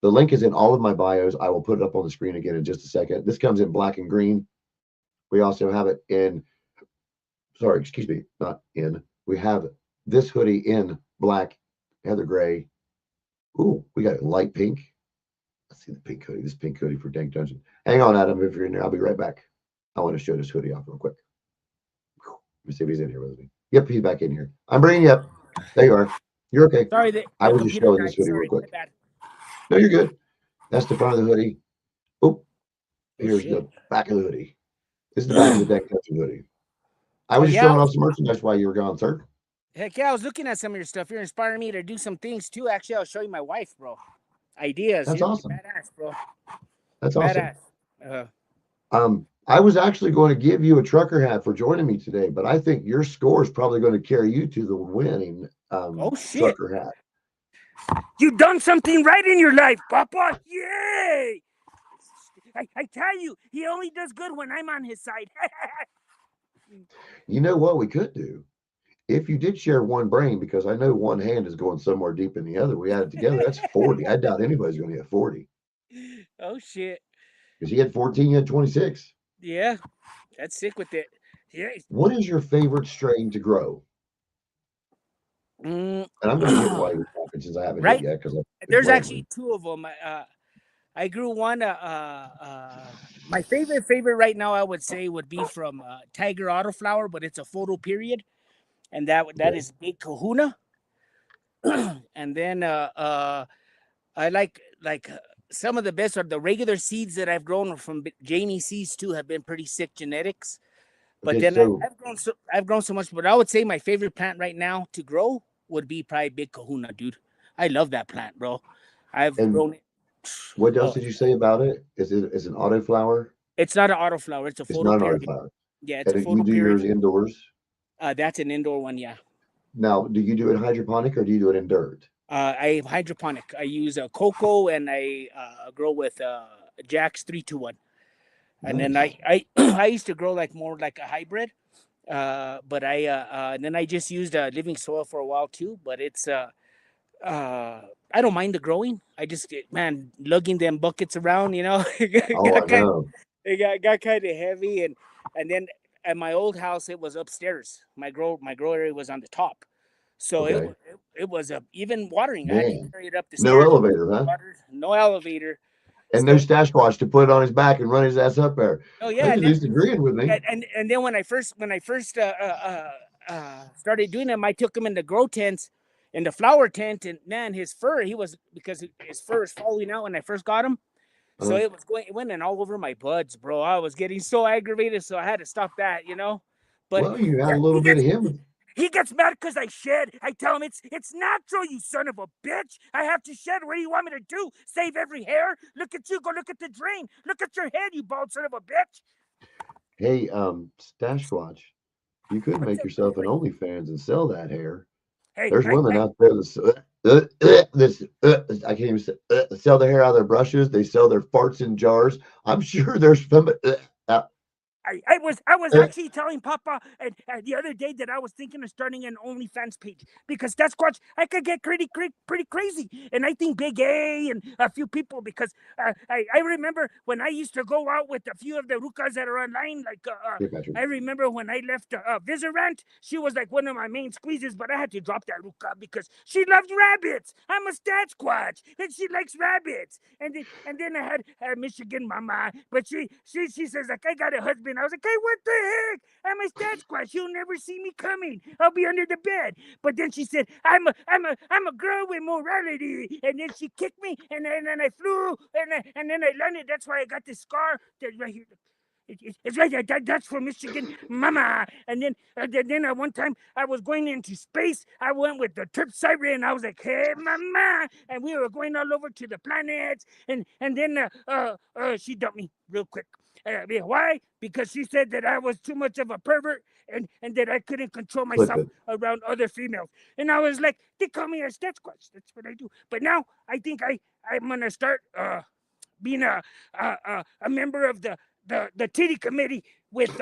the link is in all of my bios. I will put it up on the screen again in just a second. This comes in black and green. We also have it in, sorry, excuse me, not in. We have this hoodie in black, heather gray. Ooh, we got light pink. Let's see the pink hoodie. This pink hoodie for Dank Dungeon. Hang on, Adam, if you're in there. I'll be right back. I want to show this hoodie off real quick. Let me see if he's in here with me. Yep, he's back in here. I'm bringing you up. There you are. You're okay. Sorry, I was just showing this hoodie real quick. No, you're good. That's the front of the hoodie. Oh, here's the back of the hoodie. This is the back of the Dank Dungeon hoodie. I was just showing off some merchandise while you were gone, sir. Heck yeah, I was looking at some of your stuff. You're inspiring me to do some things too. Actually, I'll show you my wife, bro. Ideas. That's awesome. Badass, bro. That's awesome. Badass. I was actually going to give you a trucker hat for joining me today, but I think your score is probably going to carry you to the winning trucker hat. You done something right in your life, Papa. Yay! I tell you, he only does good when I'm on his side. You know what we could do? If you did share one brain, because I know one hand is going somewhere deep in the other, we had it together. That's 40. I doubt anybody's going to get 40. Oh, shit. Because he had 14, you had 26. Yeah, that's sick with it. Yeah. What is your favorite strain to grow? And I'm going to get while you're talking since I haven't hit yet. Because there's actually two of them. I grew one. My favorite right now, I would say, would be from Tiger Autoflower, but it's a photo period, and that is Big Kahuna. And then I like some of the best are the regular seeds that I've grown from Janie Seeds too. Have been pretty sick genetics, but okay, then I've grown so much. But I would say my favorite plant right now to grow would be probably Big Kahuna, dude. I love that plant, bro. I've grown it. What else did you say about it? Is an autoflower? It's not an autoflower. It's a photo not period. An autoflower. Yeah, it's a photo you do period. Yours indoors? That's an indoor one, yeah. Now, do you do it hydroponic or do you do it in dirt? I hydroponic. I use a cocoa and I grow with Jack's 321. And then I used to grow more like a hybrid, but and then I just used living soil for a while too. But it's I don't mind the growing. I just lugging them buckets around, you know. It got kind of heavy, and then at my old house it was upstairs. My grow area was on the top. So it was even watering. I had to carry it up the stairs. No elevator, huh? No elevator. And no Stasquatch to put it on his back and run his ass up there. Oh yeah, at least agreeing with me. And then when I first started doing them, I took him in the grow tents, in the flower tent, and man, his fur because his fur is falling out when I first got him. So it went in all over my buds, bro. I was getting so aggravated, so I had to stop that, you know. But you had a little bit of him. He gets mad because I shed. I tell him it's natural, you son of a bitch. I have to shed. What do you want me to do? Save every hair? Look at you. Go look at the drain. Look at your head, you bald son of a bitch. Hey, Stasquatch, you could make yourself an OnlyFans and sell that hair. Hey, there's women out there that I can't even say, sell the hair out of their brushes. They sell their farts in jars. I'm sure there's some. I was actually telling Papa the other day that I was thinking of starting an OnlyFans page because Sasquatch I could get pretty crazy, and I think Big A and a few people because I remember when I used to go out with a few of the rucas that are online. Like I remember when I left Visorant, she was like one of my main squeezes, but I had to drop that ruca because she loves rabbits. I'm a Sasquatch, and she likes rabbits. And then I had Michigan Mama, but she says like I got a husband. I was like, hey, what the heck? I'm a Sasquatch. You'll never see me coming. I'll be under the bed. But then she said, I'm a girl with morality. And then she kicked me, and then I flew, and then I landed. That's why I got this scar that's right here. It's right there. That's for Michigan Mama. And then at one time I was going into space. I went with the trip siren. I was like, hey, Mama. And we were going all over to the planets. And then she dumped me real quick. Why? Because she said that I was too much of a pervert and that I couldn't control myself around other females. And I was like, they call me a Sasquatch. That's what I do. But now I think I'm going to start being a member of the titty committee with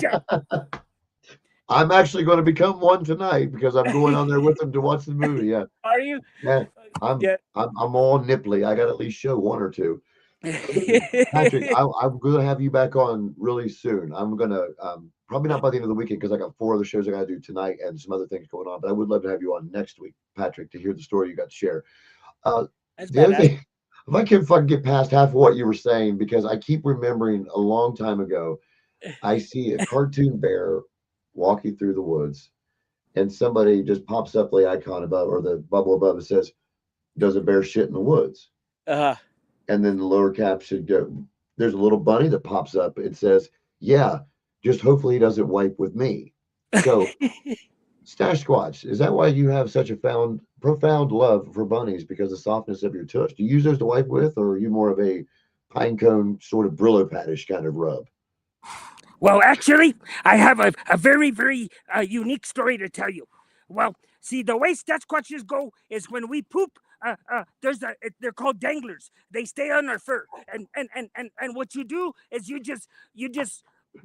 Jack. I'm actually going to become one tonight because I'm going on there with them to watch the movie. Yeah. Are you? Yeah. I'm all nipply. I got to at least show one or two. Patrick, I'm going to have you back on really soon. I'm going to probably not by the end of the weekend because I got 4 other shows I got to do tonight and some other things going on. But I would love to have you on next week, Patrick, to hear the story you got to share. The other thing, if I can fucking get past half of what you were saying, because I keep remembering a long time ago, I see a cartoon bear walking through the woods, and somebody just pops up the icon above or the bubble above and says, "Does a bear shit in the woods?" And then the lower caption go, there's a little bunny that pops up. It says, "Yeah, just hopefully he doesn't wipe with me." So, Sasquatch, is that why you have such a profound love for bunnies because of the softness of your tush? Do you use those to wipe with, or are you more of a pine cone sort of Brillo padish kind of rub? Well, actually, I have a very, very unique story to tell you. Well, see, the way Sasquatches go is when we poop, they're called danglers. They stay on our fur, and what you do is you just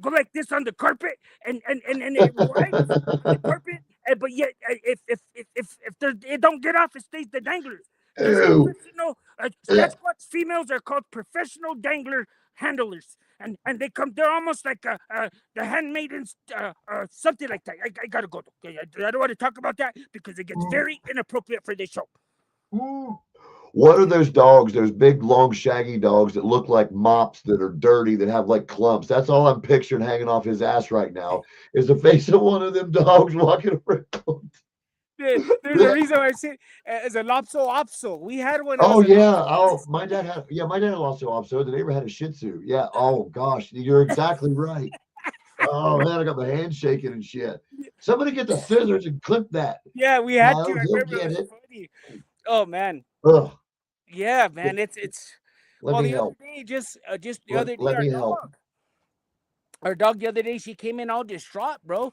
go like this on the carpet, and it rides on the carpet. But yet, if it don't get off, it stays the danglers. Professional Sasquatch females are called professional dangler handlers. And they come. They're almost like the handmaidens, something like that. I gotta go. Okay, I don't want to talk about that because it gets very inappropriate for this show. What are those dogs? Those big, long, shaggy dogs that look like mops that are dirty that have like clumps. That's all I'm picturing hanging off his ass right now. Is the face of one of them dogs walking around. There's a reason why I say it's a Lopso Opso. We had one. Oh yeah. My dad had a Lopso Opso. The neighbor had a Shih Tzu. Yeah. Oh gosh, you're exactly right. Oh man, I got my hand shaking and shit. Somebody get the scissors and clip that. Yeah, we had to. He'll get it. Funny. Oh man. Ugh. Yeah, man. It's. Let me help. Other day, just the other day, our dog the other day, she came in all distraught, bro,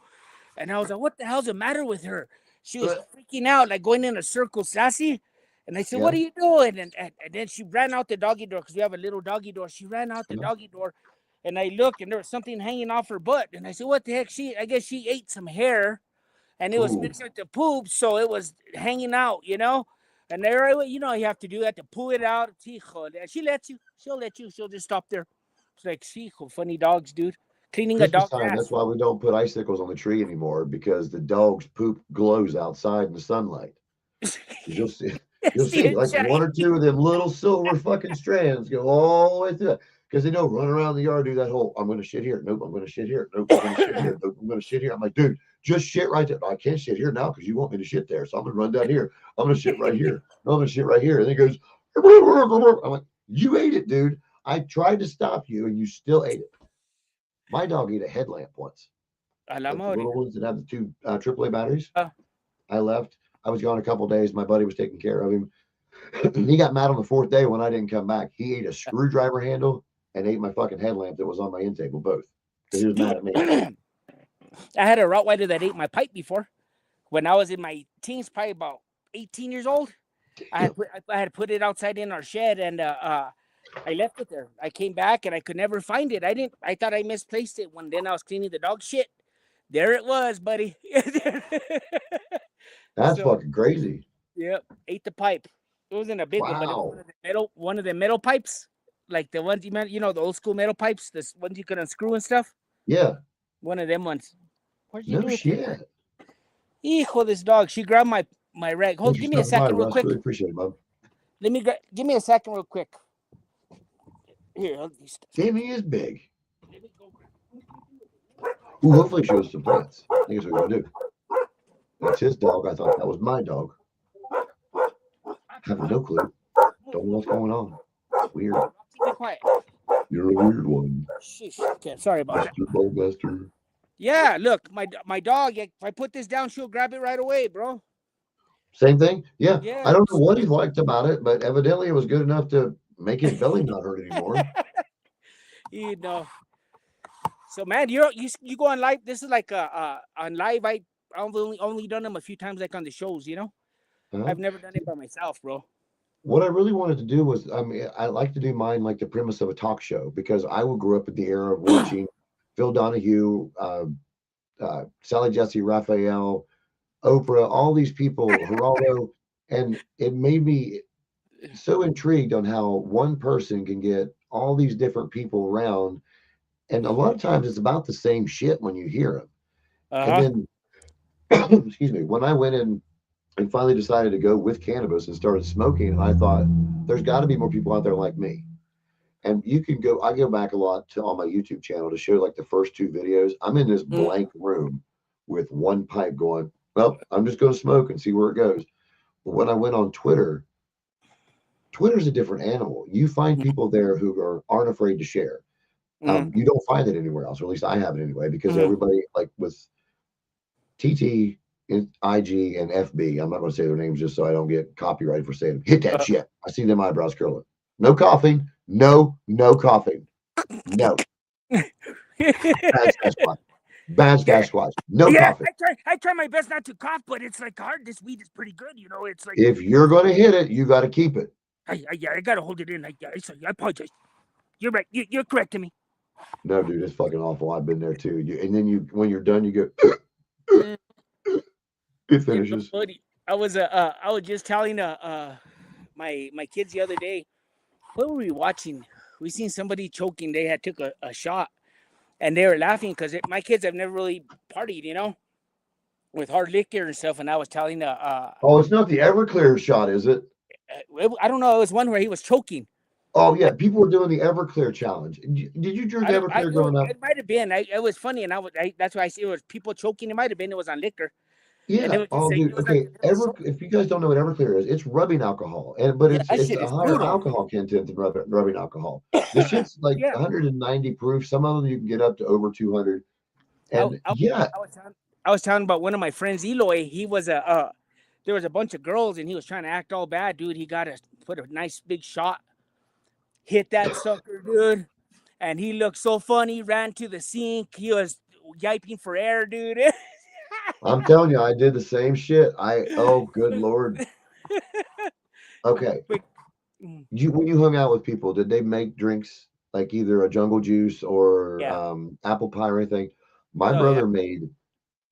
and I was like, "What the hell's the matter with her?" She was freaking out, like going in a circle, sassy. And I said, "What are you doing?" And then she ran out the doggy door because we have a little doggy door. She ran out the doggy door, and I looked, and there was something hanging off her butt. And I said, "What the heck?" I guess she ate some hair, and it was mixed with the poop, so it was hanging out, you know. And there, you have to do that to pull it out. And she lets you. She'll let you. She'll just stop there. It's like, funny dogs, dude. Cleaning Christmas a dog. Time, that's why we don't put icicles on the tree anymore, because the dog's poop glows outside in the sunlight. You'll see like 1 or 2 of them little silver fucking strands go all the way through it, because they know run around the yard, do that whole I'm gonna shit here, nope, I'm gonna shit here, nope, I'm gonna shit here, nope, I'm gonna shit here. I'm like, dude, just shit right there. I can't shit here now because you want me to shit there, so I'm gonna run down here. I'm gonna shit right here. No, I'm gonna shit right here. And it goes. I'm like, you ate it, dude. I tried to stop you, and you still ate it. My dog ate a headlamp once. The little ones that have the 2 AAA batteries. I left. I was gone a couple of days. My buddy was taking care of him. He got mad on the 4th day when I didn't come back. He ate a screwdriver handle and ate my fucking headlamp that was on my end table, both. He was mad at me. I had a Rottweiler that ate my pipe before. When I was in my teens, probably about 18 years old. I had put it outside in our shed, and I left it there. I came back and I could never find it. I thought I misplaced it when then I was cleaning the dog shit. There it was, buddy. That's So, fucking crazy. yep, ate the pipe. It wasn't a big one, but it was Wow. one of the metal pipes, like the ones the old school metal pipes, the ones you could unscrew and stuff. Yeah. One of them ones. What'd you No do with shit. it? Hijo, this dog. She grabbed my rag. Hold, give me a second, real quick. Really appreciate it, bub. Let me give me a second, real quick. Here, hold these stuff. Damn, he is big. Ooh, hopefully she was some plants. I think that's what we're gonna do. That's his dog. I thought that was my dog. Have no clue. Don't know what's going on. It's weird. Be quiet. You're a weird one. Sheesh. Okay, sorry about that. Mr. Bowmaster. Yeah, look, my dog. If I put this down, she'll grab it right away, bro. Same thing? Yeah. Yeah. I don't know what he liked about it, but evidently it was good enough to make his belly not hurt anymore. You know. So man, you go on live. This is like on live. I've only done them a few times, like on the shows. I've never done it by myself, bro. What I really wanted to do was, I like to do mine like the premise of a talk show, because I grew up in the era of watching Phil Donahue, Sally Jesse Raphael, Oprah, all these people, Geraldo, and it made me so intrigued on how one person can get all these different people around, and a lot of times it's about the same shit when you hear them. And then, excuse me, when I went in and finally decided to go with cannabis and started smoking, I thought there's got to be more people out there like me. And I go back a lot to on my YouTube channel to show like the first two videos. I'm in this blank room with one pipe going, well, I'm just going to smoke and see where it goes. But when I went on Twitter's a different animal. You find people there who aren't afraid to share. You don't find it anywhere else, or at least I haven't anyway, because everybody, like with TT, IG, and FB, I'm not going to say their names just so I don't get copyrighted for saying, hit that shit. I see them eyebrows curling. No coughing. No coughing. No. Bad Sasquatch. Bad Sasquatch. No coughing. I try my best not to cough, but it's like hard. This weed is pretty good, It's like, if you're going to hit it, you got to keep it. I got to hold it in. I apologize. You're right. You're correcting me. No, dude, it's fucking awful. I've been there too. And then when you're done, you go. It finishes. I was just telling my kids the other day. What were we watching? We seen somebody choking. They had took a shot, and they were laughing because my kids have never really partied, with hard liquor and stuff. And I was telling oh, it's not the Everclear shot, is it? I don't know. It was one where he was choking. Oh yeah, people were doing the Everclear challenge. Did you drink Everclear growing up? It might have been. It was funny, and that's why I see it was people choking. It might have been. It was on liquor. Yeah. Oh, dude. Okay. If you guys don't know what Everclear is, it's rubbing alcohol, but it's a higher alcohol content than rubbing alcohol. The shit's like 190 proof. Some of them you can get up to over 200. And I was telling about one of my friends, Eloy. He was there was a bunch of girls, and he was trying to act all bad, dude. He got put a nice big shot. Hit that sucker, dude. And he looked so funny, ran to the sink. He was yiping for air, dude. I'm telling you, I did the same shit. Oh, good Lord. Okay. When you hung out with people, did they make drinks like either a jungle juice or apple pie or anything? My brother made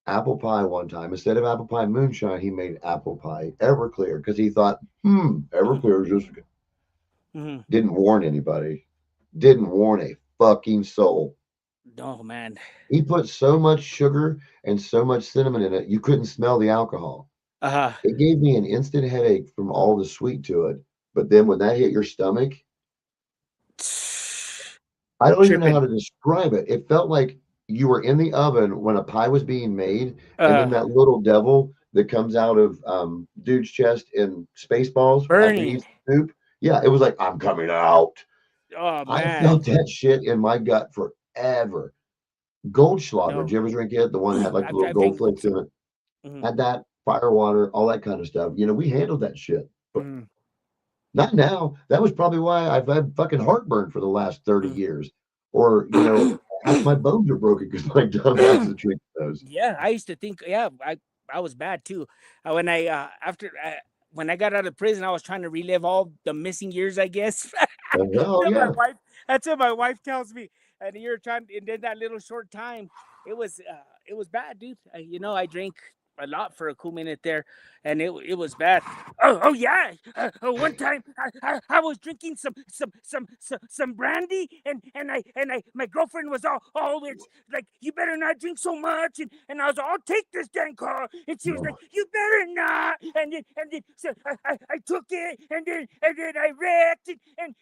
apple pie one time. Instead of apple pie moonshine, he made apple pie Everclear because he thought, Everclear is just good. Didn't warn anybody. Didn't warn a fucking soul. Oh man. He put so much sugar and so much cinnamon in it, you couldn't smell the alcohol. It gave me an instant headache from all the sweet to it. But then when that hit your stomach, I don't even know how to describe it. It felt like you were in the oven when a pie was being made, and then that little devil that comes out of dude's chest in Spaceballs burning soup. Yeah, it was like, I'm coming out. Oh, man. I felt that shit in my gut forever. Goldschlager, did you ever drink it? The one that had like the little gold flakes in it. Had that, fire water, all that kind of stuff. We handled that shit. But not now. That was probably why I've had fucking heartburn for the last 30 years. Or, half my bones are broken because my dumb ass is drinking those. Yeah, I used to think, I was bad too. When I got out of prison, I was trying to relive all the missing years, I guess. Oh That's what yeah. my wife. That's what my wife tells me. And you're trying, and in that little short time, it was bad, dude. I drank a lot for a cool minute there, and it was bad. Oh yeah. One time I was drinking some brandy and my girlfriend was all it's like you better not drink so much and I was I'll take this dang car and she was like you better not and then so I took it and then I wrecked it and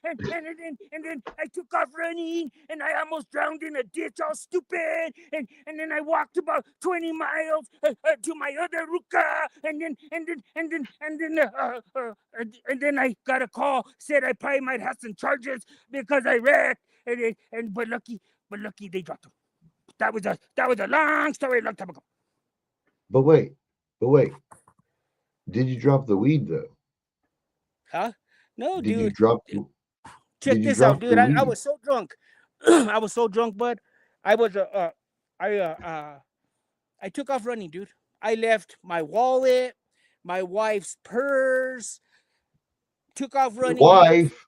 then I took off running and I almost drowned in a ditch all stupid and then I walked about 20 miles to my other ruka and then I got a call said I probably might have some charges because I wrecked but lucky they dropped them. That was a long story, a long time ago. But wait. Did you drop the weed though? Huh? No, Did you dude. drop? Check Did you this out, drop the dude. I weed? was so drunk. I was so drunk, bud. I was I took off running, dude. I left my wallet, my wife's purse, took off Your running. wife,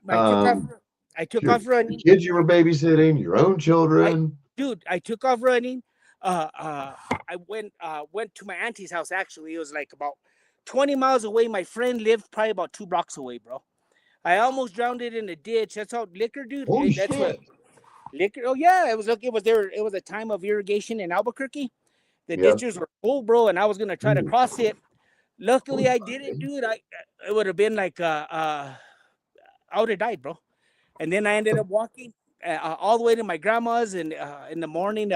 I took your off running. kids you were babysitting, your own children. I took off running. I went to my auntie's house. Actually, it was like about 20 miles away. My friend lived probably about 2 blocks away, bro. I almost drowned it in a ditch. That's how liquor, dude. Holy That's shit! what liquor. Oh yeah, it was there. It was a time of irrigation in Albuquerque. The Yeah. ditches were full, bro, and I was gonna try to cross it. Luckily, I didn't, dude. It would have been like I would have died, bro. And then I ended up walking all the way to my grandma's, and in the morning,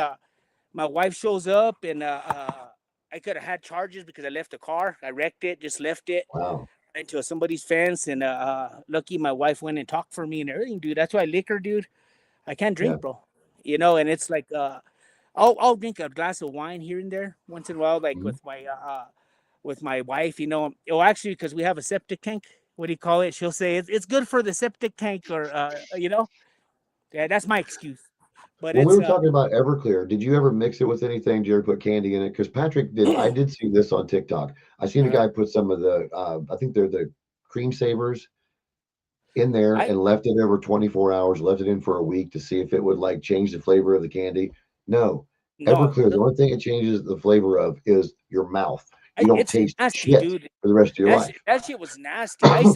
my wife shows up, and I could have had charges because I left the car. I wrecked it, just left it Wow. into somebody's fence, and lucky my wife went and talked for me and everything, dude. That's why liquor, dude. I can't drink, Yeah. bro. And it's like I'll drink a glass of wine here and there once in a while, like with my wife, Oh, actually, because we have a septic tank. What do you call it? She'll say it's good for the septic tank, or yeah, that's my excuse. But When we it's were talking about Everclear, did you ever mix it with anything? Did you ever put candy in it? Because Patrick did. I did see this on TikTok. I seen a guy put some of the, I think they're the cream savers in there and left it over 24 hours, left it in for a week to see if it would like change the flavor of the candy. No. Everclear, the only thing it changes the flavor of is your mouth. You don't taste nasty, shit dude. for the rest of your life. That shit was nasty. I used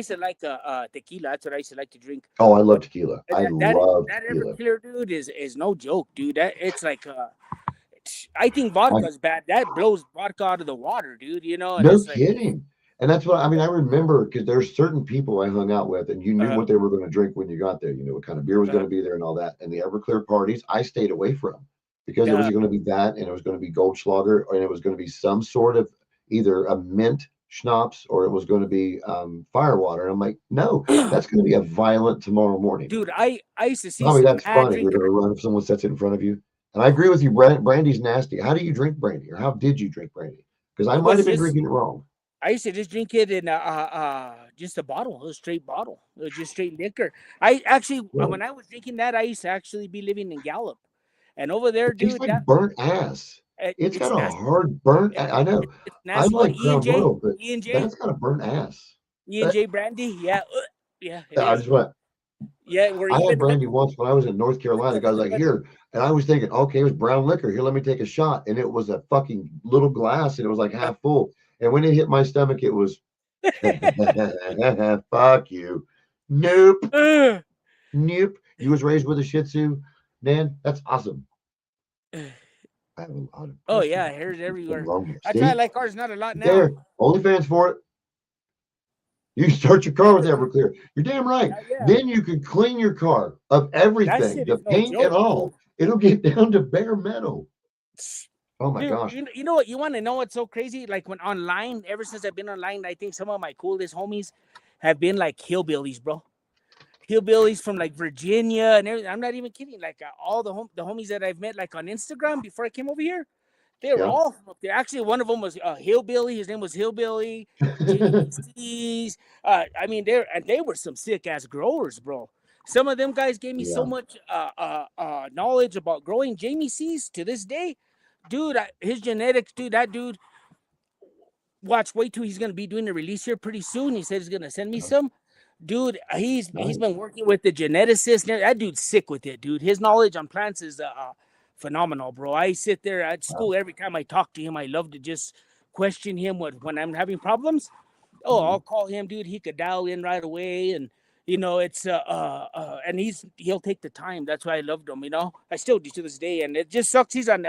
to like tequila. That's what I used to like to drink. Oh, I love tequila. I love that tequila. Everclear, dude, is no joke, dude. It's like I think vodka's bad. That blows vodka out of the water, dude. And No it's kidding. And that's what I mean. I remember because there's certain people I hung out with, and you knew what they were going to drink when you got there. You knew what kind of beer was going to be there and all that. And the Everclear parties, I stayed away from because it was going to be that, and it was going to be Goldschlager, and it was going to be some sort of either a mint schnapps or it was going to be firewater. And I'm like, no, that's going to be a violent tomorrow morning. Dude, I used to see. That's fun if you're going to run if someone sets it in front of you. And I agree with you. Brandy's nasty. How do you drink brandy, or how did you drink brandy? Because I might have been drinking it wrong. I used to just drink it in just a bottle, a straight bottle. It was just straight liquor. I actually, when I was drinking that, I used to actually be living in Gallup, and over there, dude, like that burnt ass. It's got a hard burnt. I know. I like Crown Royal, but that's got a burnt ass. E&J brandy, yeah. I just went. Yeah, I had brandy once when I was in North Carolina. The guy's like, here. And I was thinking, okay, it was brown liquor. Here, let me take a shot. And it was a fucking little glass, and it was like half full. And when it hit my stomach, it was, fuck you. Nope. Nope. You was raised with a Shih Tzu, man. That's awesome. I have a lot of. Oh yeah, hair's everywhere. I try like ours, not a lot now. There, OnlyFans for it. You can start your car with Everclear. You're damn right. Then you can clean your car of everything, the paint and all. It'll get down to bare metal. Oh my gosh. You know what? You want to know what's so crazy? Like when online, ever since I've been online, I think some of my coolest homies have been like hillbillies, bro. Hillbillies from like Virginia and everything. I'm not even kidding. Like all the homies that I've met like on Instagram before I came over here, they were all from up there. Actually, one of them was Hillbilly. His name was Hillbilly. I mean, they were some sick ass growers, bro. Some of them guys gave me so much knowledge about growing. Jamie C's to this day, dude. His genetics, dude. That dude. Wait till he's gonna be doing the release here pretty soon. He said he's gonna send me some. Dude, he's Nice. been working with the geneticist. That dude's sick with it, dude. His knowledge on plants is phenomenal, bro. I sit there at Wow. school every time I talk to him. I love to just question him when I'm having problems. Oh, Mhm. I'll call him, dude. He could dial in right away, and it's and he'll take the time. That's why I loved him. I still do to this day, and it just sucks. He's on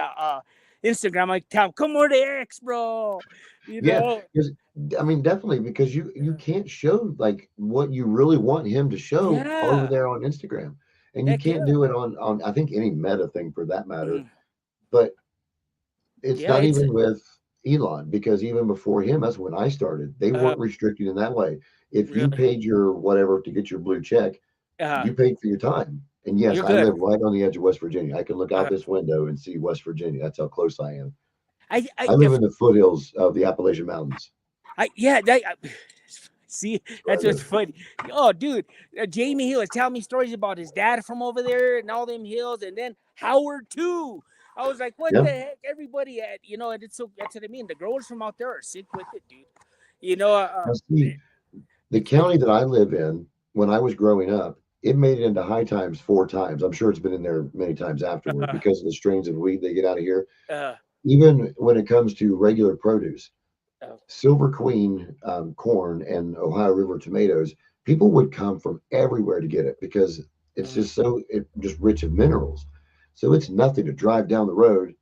Instagram. I tell him, come more to X, bro. You Yeah, know, 'cause I mean, definitely because you can't show like what you really want him to show over yeah, there on Instagram, and you heck can't yeah, do it on I think any Meta thing for that matter. Mhm. But it's Yeah. not It's even with Elon because even before him, that's when I started. They uh, weren't restricted in that way. If you really, paid your whatever to get your blue check, uh, you paid for your time. And yes, you're I good. live right on the edge of West Virginia. I can look out Uh, this window and see West Virginia. That's how close I am. I I live if in the foothills of the Appalachian Mountains. yeah, see, That's where I that's what's live. funny. Oh, dude, Jamie, he was telling me stories about his dad from over there and all them hills, and then Howard too. I was like, what Yeah. the heck? Everybody and it's so that's what I mean. The growers from out there are sick with it, dude. You know, Now, see, the it's county that I live in, when I was growing up, it made it into high times 4 times. I'm sure it's been in there many times afterward uh, because of the strains of weed they get out of here. uh, Even when it comes to regular produce, uh, Silver Queen corn and Ohio River tomatoes, people would come from everywhere to get it because it's mm, just rich in minerals. So it's nothing to drive down the road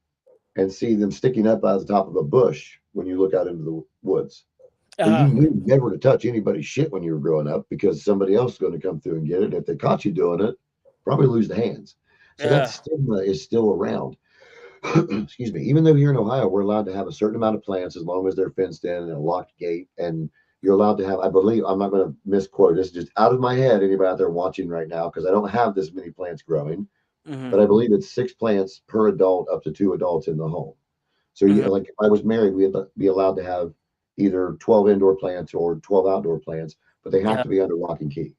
and see them sticking up out of the top of a bush when you look out into the woods. So you uh, knew never to touch anybody's shit when you were growing up because somebody else is going to come through and get it. If they caught you doing it, probably lose the hands. So that uh, stigma is still around. Excuse me. Even though here in Ohio we're allowed to have a certain amount of plants as long as they're fenced in and a locked gate, and you're allowed to have. I believe I'm not going to misquote this. Just out of my head, anybody out there watching right now, because I don't have this many plants growing, mm-hmm, but I believe it's 6 plants per adult, up to 2 adults in the home. So mm-hmm, yeah, like if I was married, we'd be allowed to have either 12 indoor plants or 12 outdoor plants, but they have yeah, to be under lock and key.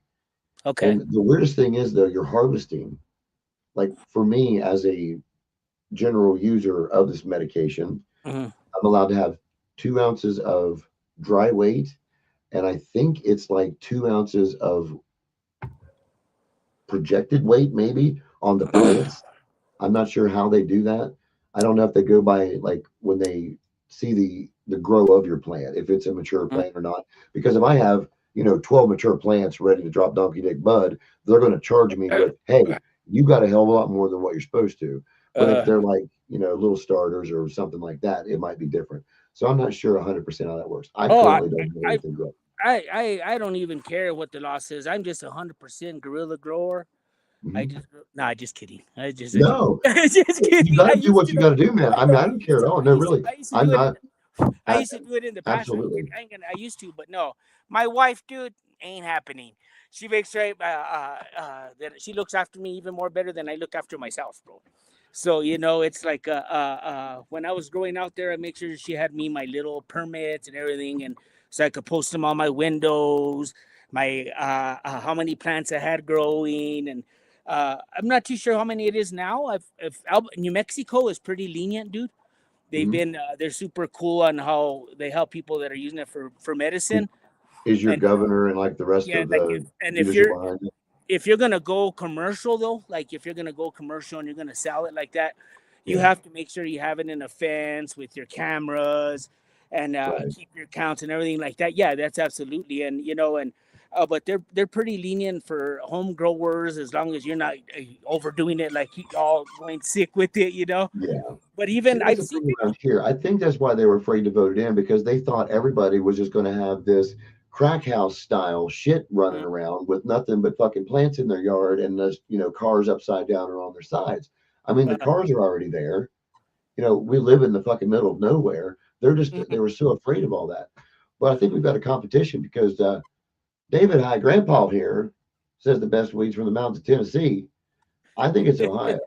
okay, And the weirdest thing is though, you're harvesting. Like for me as a general user of this medication, mm-hmm, I'm allowed to have 2 ounces of dry weight, and I think it's like 2 ounces of projected weight, maybe on the plants. I'm not sure how they do that. I don't know if they go by like when they see the grow of your plant, if it's a mature mm-hmm, plant or not. Because if I have 12 mature plants ready to drop donkey dick bud, they're going to charge me with, hey, you got a hell of a lot more than what you're supposed to. But if uh, they're like little starters or something like that, it might be different. So I'm not sure 100% how that works. I oh, currently don't know I, anything yet. I don't even care what the law says. I'm just 100% guerrilla grower. I Mhm. just no, just kidding. No, Just you kidding. got I to do used what to you know. got to do, man. I mean, I don't care at all. No, really, I used to I'm do it. not. I I, used to do it in the past. I'm absolutely. kidding. I used to, but no. My wife, dude, ain't happening. She makes sure that she looks after me even more better than I look after myself, bro. So it's like when I was growing out there, I make sure she had me my little permits and everything, and so I could post them on my windows, my how many plants I had growing, and I'm not too sure how many it is now. New Mexico is pretty lenient, dude. Mhm. They're super cool on how they help people that are using it for medicine. Is your And governor and like the rest yeah, of like the if leadership behind it? you're gonna go commercial though, like if you're gonna go commercial and you're gonna sell it like that, you Yeah, have to make sure you have it in a fence with your cameras and right. keep your counts and everything like that. Yeah, that's absolutely, and but they're pretty lenient for home growers as long as you're not overdoing it, like you all going sick with it. Yeah. But See, even that's I've the seen thing people. around here. I think that's why they were afraid to vote it in because they thought everybody was just going to have this crack house style shit running Mm, around with nothing but fucking plants in their yard and those, cars upside down or on their sides. I mean, the uh, cars are already there. We live in the fucking middle of nowhere. They mhm. were so afraid of all that. But I think we've got a competition because David High Grandpa here says the best weeds from the mountains of Tennessee. I think it's Ohio.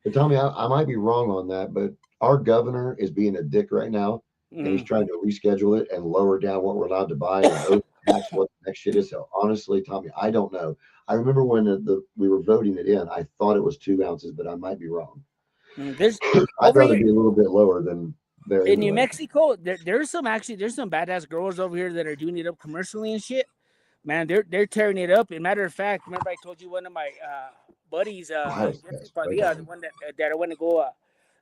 But Tommy, I might be wrong on that, but our governor is being a dick right now, and he's Mhm. trying to reschedule it and lower down what we're allowed to buy and overtax what the next shit is. So honestly, Tommy, I don't know. I remember when we were voting it in, I thought it was 2 ounces, but I might be wrong. There's I'd over rather here be a little bit lower than there in New anyway. Mexico. There's some badass growers over here that are doing it up commercially and shit. Man, they're tearing it up. As a matter of fact, remember I told you one of my buddies, Ohio Jesse State's great. Padilla, the one that I want to go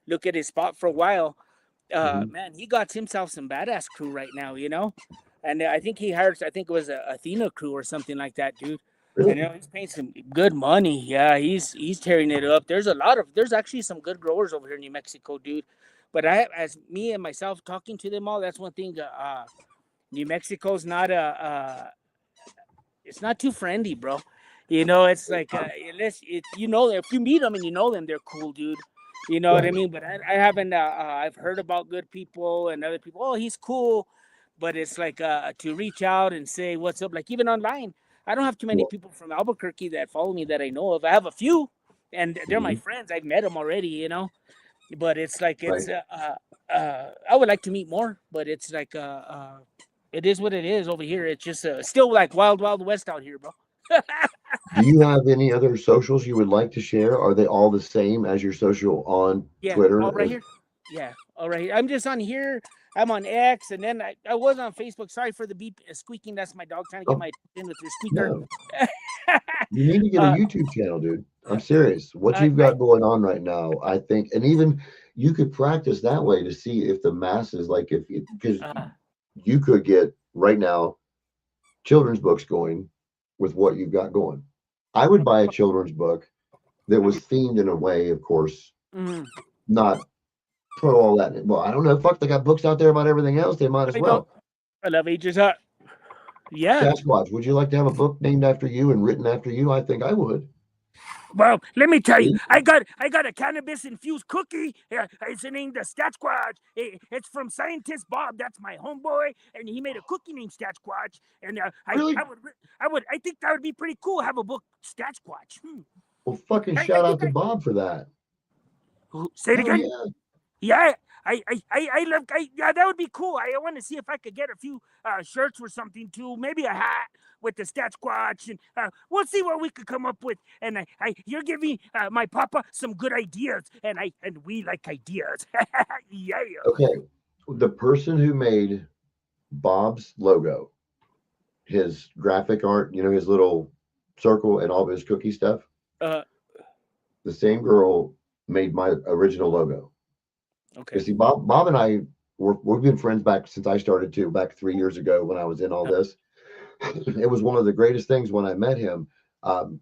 look at his spot for a while. Mhm. Man, he got himself some badass crew right now, and I think he hired, I think it was a Athena crew or something like that, dude. Really? And he's paying some good money. Yeah, he's tearing it up. There's actually some good growers over here in New Mexico, dude. But as me and myself talking to them all, that's one thing. New Mexico's not it's not too friendly, bro. It's like unless if you meet them and you know them, they're cool, dude. You know what I Right. mean? But I haven't. I've heard about good people and other people. Oh, he's cool, but it's like to reach out and say what's up. Like even online, I don't have too many Yeah. people from Albuquerque that follow me that I know of. I have a few, and they're my Mhm. friends. I've met them already, But it's like Right. I would like to meet more, but it's like it is what it is over here. It's just still like wild, wild west out here, bro. Do you have any other socials you would like to share? Are they all the same as your social on Yeah, all Twitter? right here. Yeah, all right here. I'm just on here. I'm on X, and then I was on Facebook. Sorry for the beep squeaking. That's my dog trying to get Oh, my attention with the squeaker. no. You need to get a uh, YouTube channel, dude. I'm serious. What I, you've I got going on right now, I think, and even you could practice that way to see if the masses, like if because uh, you could get right now children's books going with what you've got going. I would buy a children's book that was themed in a way, of course, mm, not put all that in. Well, I don't know. Fuck, they got books out there about everything else. They might as I don't. well. I love Ages Hut. Yeah. Sasquatch, would you like to have a book named after you and written after you? I think I would. Well, let me tell you, See? I got a cannabis infused cookie. It's named the Sasquatch. It's from Scientist Bob. That's my homeboy, and he made a cookie named Sasquatch. And Really? I think that would be pretty cool. Have a book, Sasquatch. Well, fucking I shout out think to Bob for that. say it Hell again. yeah. Yeah, yeah, that would be cool. I want to see if I could get a few shirts or something too. Maybe a hat with the Sasquatch, and we'll see what we could come up with. And you're giving my papa some good ideas, and we like ideas. Yeah. Okay. The person who made Bob's logo, his graphic art, his little circle and all of his cookie stuff, Uh. the same girl made my original logo. Okay. You see, Bob and I we've been friends back since I started too, back 3 years ago when I was in all this. It was one of the greatest things when I met him.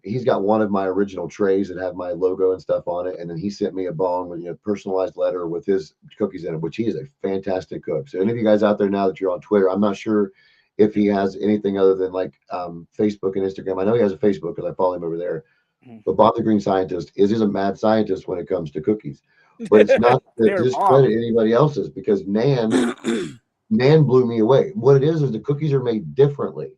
He's got one of my original trays that have my logo and stuff on it, and then he sent me a bong with personalized letter with his cookies in it, which he is a fantastic cook. So any of you guys out there now that you're on Twitter, I'm not sure if he has anything other than like Facebook and Instagram. I know he has a Facebook because I follow him over there. But Bob the Green Scientist is a mad scientist when it comes to cookies. But it's not to They're discredit anybody else's because Nan blew me away. What it is the cookies are made differently.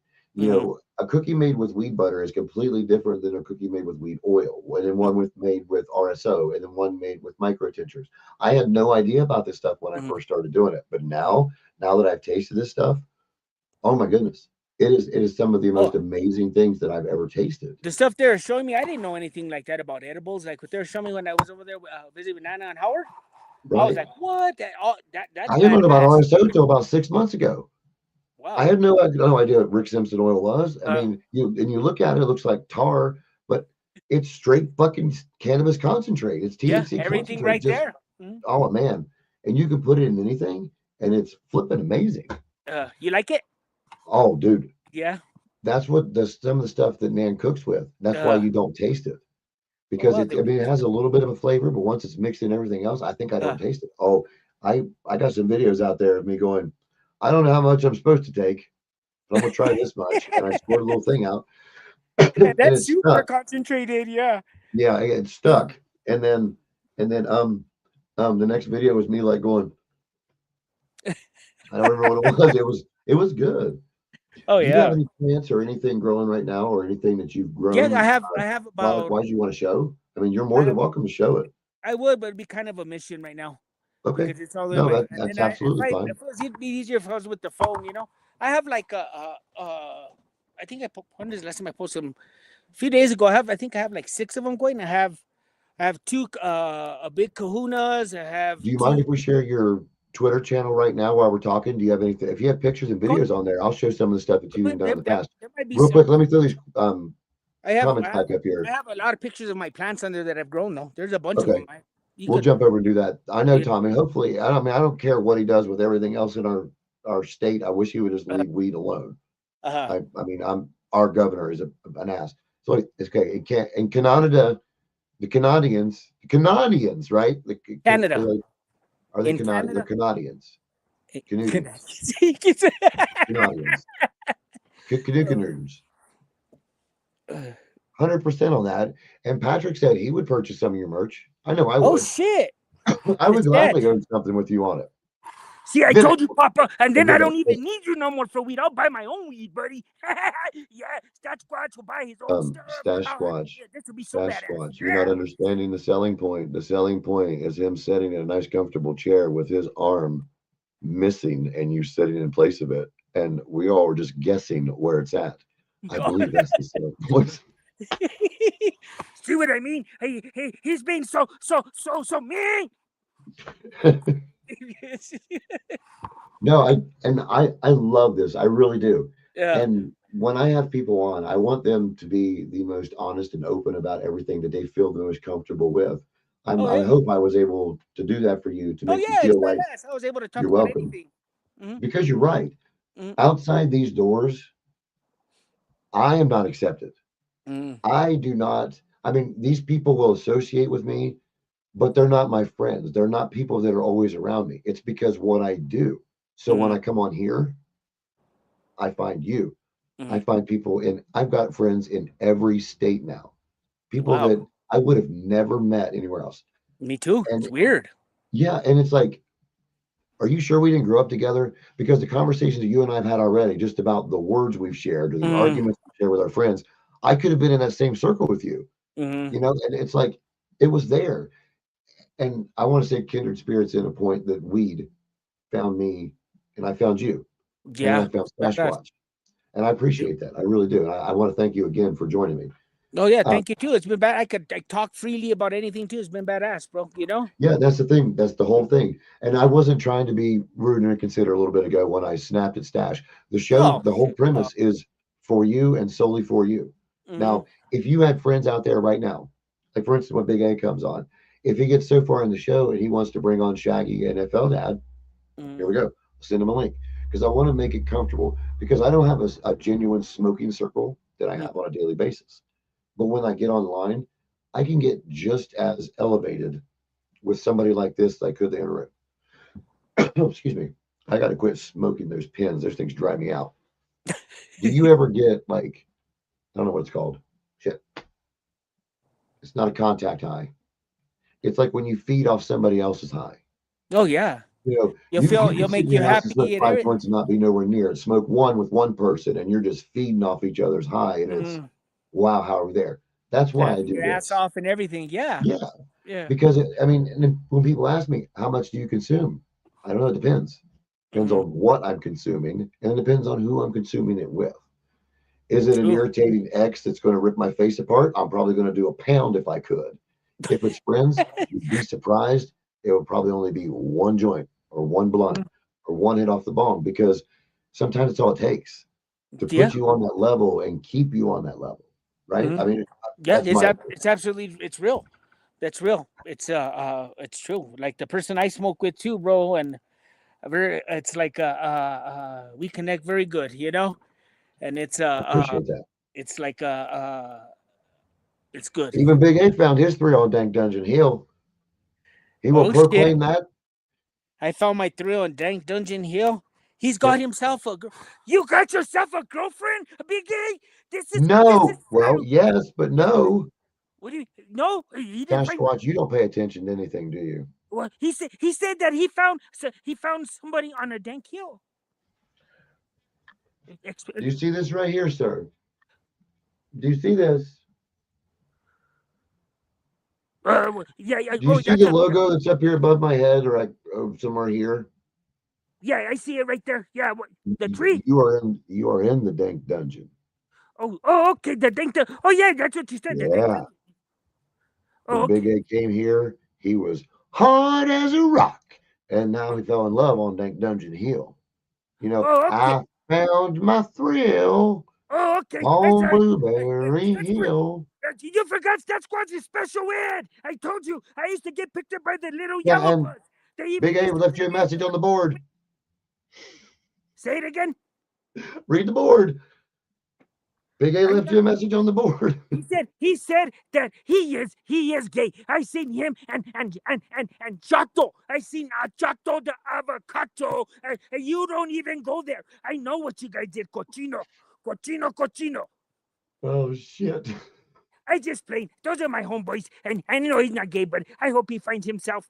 A cookie made with weed butter is completely different than a cookie made with weed oil. And then one made with RSO, and then one made with micro tinctures. I had no idea about this stuff when I first started doing it, but now that I've tasted this stuff, oh my goodness, it is some of the most amazing things that I've ever tasted. The stuff they're showing me, I didn't know anything like that about edibles. Like what they're showing me when I was over there visiting Nana and Howard. Right. I was like, what? That's I didn't know about RSO until about 6 months ago. Wow. I had no idea what Rick Simpson oil was. I mean, you look at it, it looks like tar, but it's straight fucking cannabis concentrate. It's THC everything concentrate. right there. Oh man, and you can put it in anything, and it's flipping amazing. You like it? Oh, dude. Yeah. That's what some of the stuff that Nan cooks with. That's why you don't taste it. Because it has a little bit of a flavor, but once it's mixed in everything else, I think I don't taste it. Oh, I got some videos out there of me going, I don't know how much I'm supposed to take, but I'm gonna try this much, and I squirt a little thing out. That's super stuck. Concentrated, yeah. Yeah, it's stuck, and then the next video was me like going, I don't remember what it was. It was good. Oh, do you have any plants or anything growing right now, or anything that you've grown? Yeah, I have about. Why do you want to show? I mean, you're more than welcome to show it. I would, but it'd be kind of a mission right now. Okay. Because it's all no, that's absolutely fine. It'd be easier if I was with the phone, I have like I think when is the last time I posted them? A few days ago. I think I have like 6 of them going. I have 2 big kahunas. I have. Do you mind if we share your Twitter channel right now while we're talking? Do you have anything? If you have pictures and videos on there, I'll show some of the stuff that you've done in the past. There might be Real some. quick, let me throw these I have comments back up here. I have a lot of pictures of my plants on there that have grown though. There's a bunch of Okay. them. We'll jump over and do that. I know, Yeah. Tom, and hopefully, I don't care what he does with everything else in our state. I wish he would just leave weed alone. I mean, our governor is an ass. So it's okay. It can't. In Canada, the Canadians, right? Canada. Are they In Canadian? Canada? They're Canadians. Canadians. Canadians. Canadians. 100% on that. And Patrick said he would purchase some of your merch. I know I would. Oh shit! I would gladly own something with you on it. See, I told you, Papa, and then I don't even need you no more for weed. I'll buy my own weed, buddy. Yeah, Stash Squatch will buy his own stuff. Stash Squatch. Yeah, this will be so badass. Squatch. You're not understanding the selling point. The selling point is him sitting in a nice, comfortable chair with his arm missing and you sitting in place of it. And we all were just guessing where it's at. I believe that's the selling point. See what I mean? He's being so mean. No, I love this. I really do. Yeah. And when I have people on, I want them to be the most honest and open about everything that they feel the most comfortable with. I hope I was able to do that for you to make you feel like I was able to talk you're about welcome. anything. Mm-hmm. Because you're right. Mm-hmm. Outside these doors, I am not accepted. Mm-hmm. I do not. I mean, these people will associate with me, but they're not my friends. They're not people that are always around me. It's because what I do. So when I come on here, I find you. Mm-hmm. I find people I've got friends in every state now. People that I would have never met anywhere else. Me too. And it's weird. Yeah. And it's like, are you sure we didn't grow up together? Because the conversations that you and I have had already, just about the words we've shared or the arguments we share with our friends, I could have been in that same circle with you. Mm-hmm. You know, and it's like, it was there. And I want to say kindred spirits in a point that weed found me and I found you. Yeah. And I found Sasquatch. And I appreciate that. I really do. And I want to thank you again for joining me. Oh yeah, thank you too. It's been bad. I talk freely about anything too. It's been badass, bro. You know? Yeah, that's the thing. That's the whole thing. And I wasn't trying to be rude and inconsiderate a little bit ago when I snapped at Stash. The show, the whole premise is for you and solely for you. Mm-hmm. Now, if you had friends out there right now, like for instance, when Big A comes on, if he gets so far in the show and he wants to bring on Shaggy NFL Dad, here we go. Send him a link because I want to make it comfortable because I don't have a genuine smoking circle that I have on a daily basis. But when I get online, I can get just as elevated with somebody like this that I could the internet. Excuse me. I got to quit smoking those pins. Those things drive me out. Do you ever get like, I don't know what it's called. Shit. It's not a contact high. It's like when you feed off somebody else's high. Oh yeah. You know, you'll make you happy. Smoke 5 points and not be nowhere near it. Smoke one with one person and you're just feeding off each other's high. And it's wow, how are we there? That's why I do your this. ass off and everything. Yeah. Because when people ask me, how much do you consume? I don't know. It depends. Depends on what I'm consuming, and it depends on who I'm consuming it with. Is it an irritating ex that's going to rip my face apart? I'm probably going to do a pound if I could. If it's friends, you'd be surprised. It would probably only be one joint or one blunt or one hit off the bong because sometimes it's all it takes to put you on that level and keep you on that level. Right? I mean, it's absolutely, it's real. That's real. It's true. Like the person I smoke with too, bro, and it's like we connect very good, you know, and it's I appreciate that. It's like it's good. Even Big A found his thrill on Dank Dungeon Hill. He will proclaim that. I found my thrill on Dank Dungeon Hill. He's got himself a girl. You got yourself a girlfriend, Big A? This is well, yes, but no. What do you? No, he didn't. Sasquatch, you don't pay attention to anything, do you? Well, he said that he found somebody on a dank hill. Do you see this right here, sir? Do you see this? Yeah. Do you see the logo that's up here above my head, or somewhere here? Yeah, I see it right there. Yeah, the tree. You are in the Dank Dungeon. Oh, okay. The Dank. Oh, yeah, that's what you said. Yeah. When Big A came here, he was hard as a rock. and now he fell in love on Dungeon Hill. You know, Oh, okay. I found my thrill Oh, okay. on That's Blueberry where Hill. you forgot Stat Squad's is special ed. I told you I used to get picked up by the little Yeah, yellow and bus. They even Big A used to left you a send me message on the board. Say it again. Read the board. Big A I'm left not, you a message on the board. he said that he is gay. I seen him and Chato. I seen Chato the avocado. And you don't even go there. I know what you guys did, cochino, cochino, cochino. Oh shit. I just played. Those are my homeboys, and I know he's not gay, but I hope he finds himself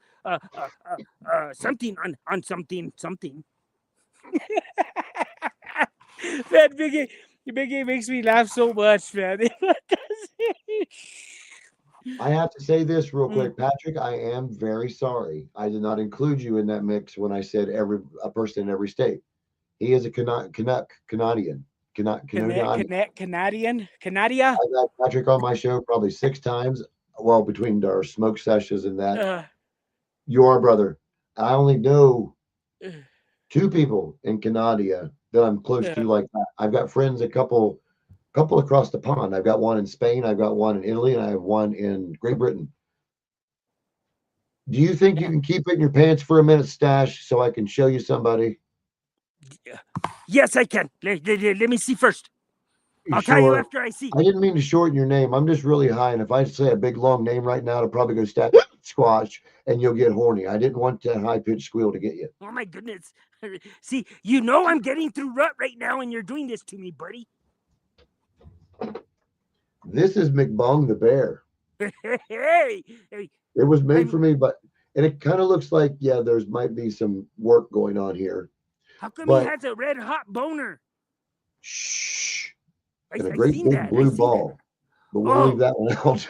something on something. Man, Biggie makes me laugh so much, man. I have to say this real Mm. quick, Patrick. I am very sorry. I did not include you in that mix when I said a person in every state. He is a Canadian. Canadia. I've had Patrick on my show probably 6 times. Well, between our smoke sessions and that. Uh, You are brother. I only know uh, 2 people in Canada that I'm close to uh, like that. I've got friends, a couple across the pond. I've got one in Spain, I've got one in Italy, and I have one in Great Britain. Do you think you can keep it in your pants for a minute, Stash, so I can show you somebody? Yes, I can. Let me see first. You I'll tell you sure? after I see. I didn't mean to shorten your name. I'm just really high, and if I say a big long name right now, it'll probably go squash, and you'll get horny. I didn't want that high pitched squeal to get you. Oh my goodness. See, you know I'm getting through rut right now, and you're doing this to me, buddy. This is McBong the bear. Hey, It was made I'm- for me, and it kind of looks like there's might be some work going on here. how come he But has a red hot boner? shh, I and a great seen big that. I blue seen that. ball. But we'll leave Oh, that one out.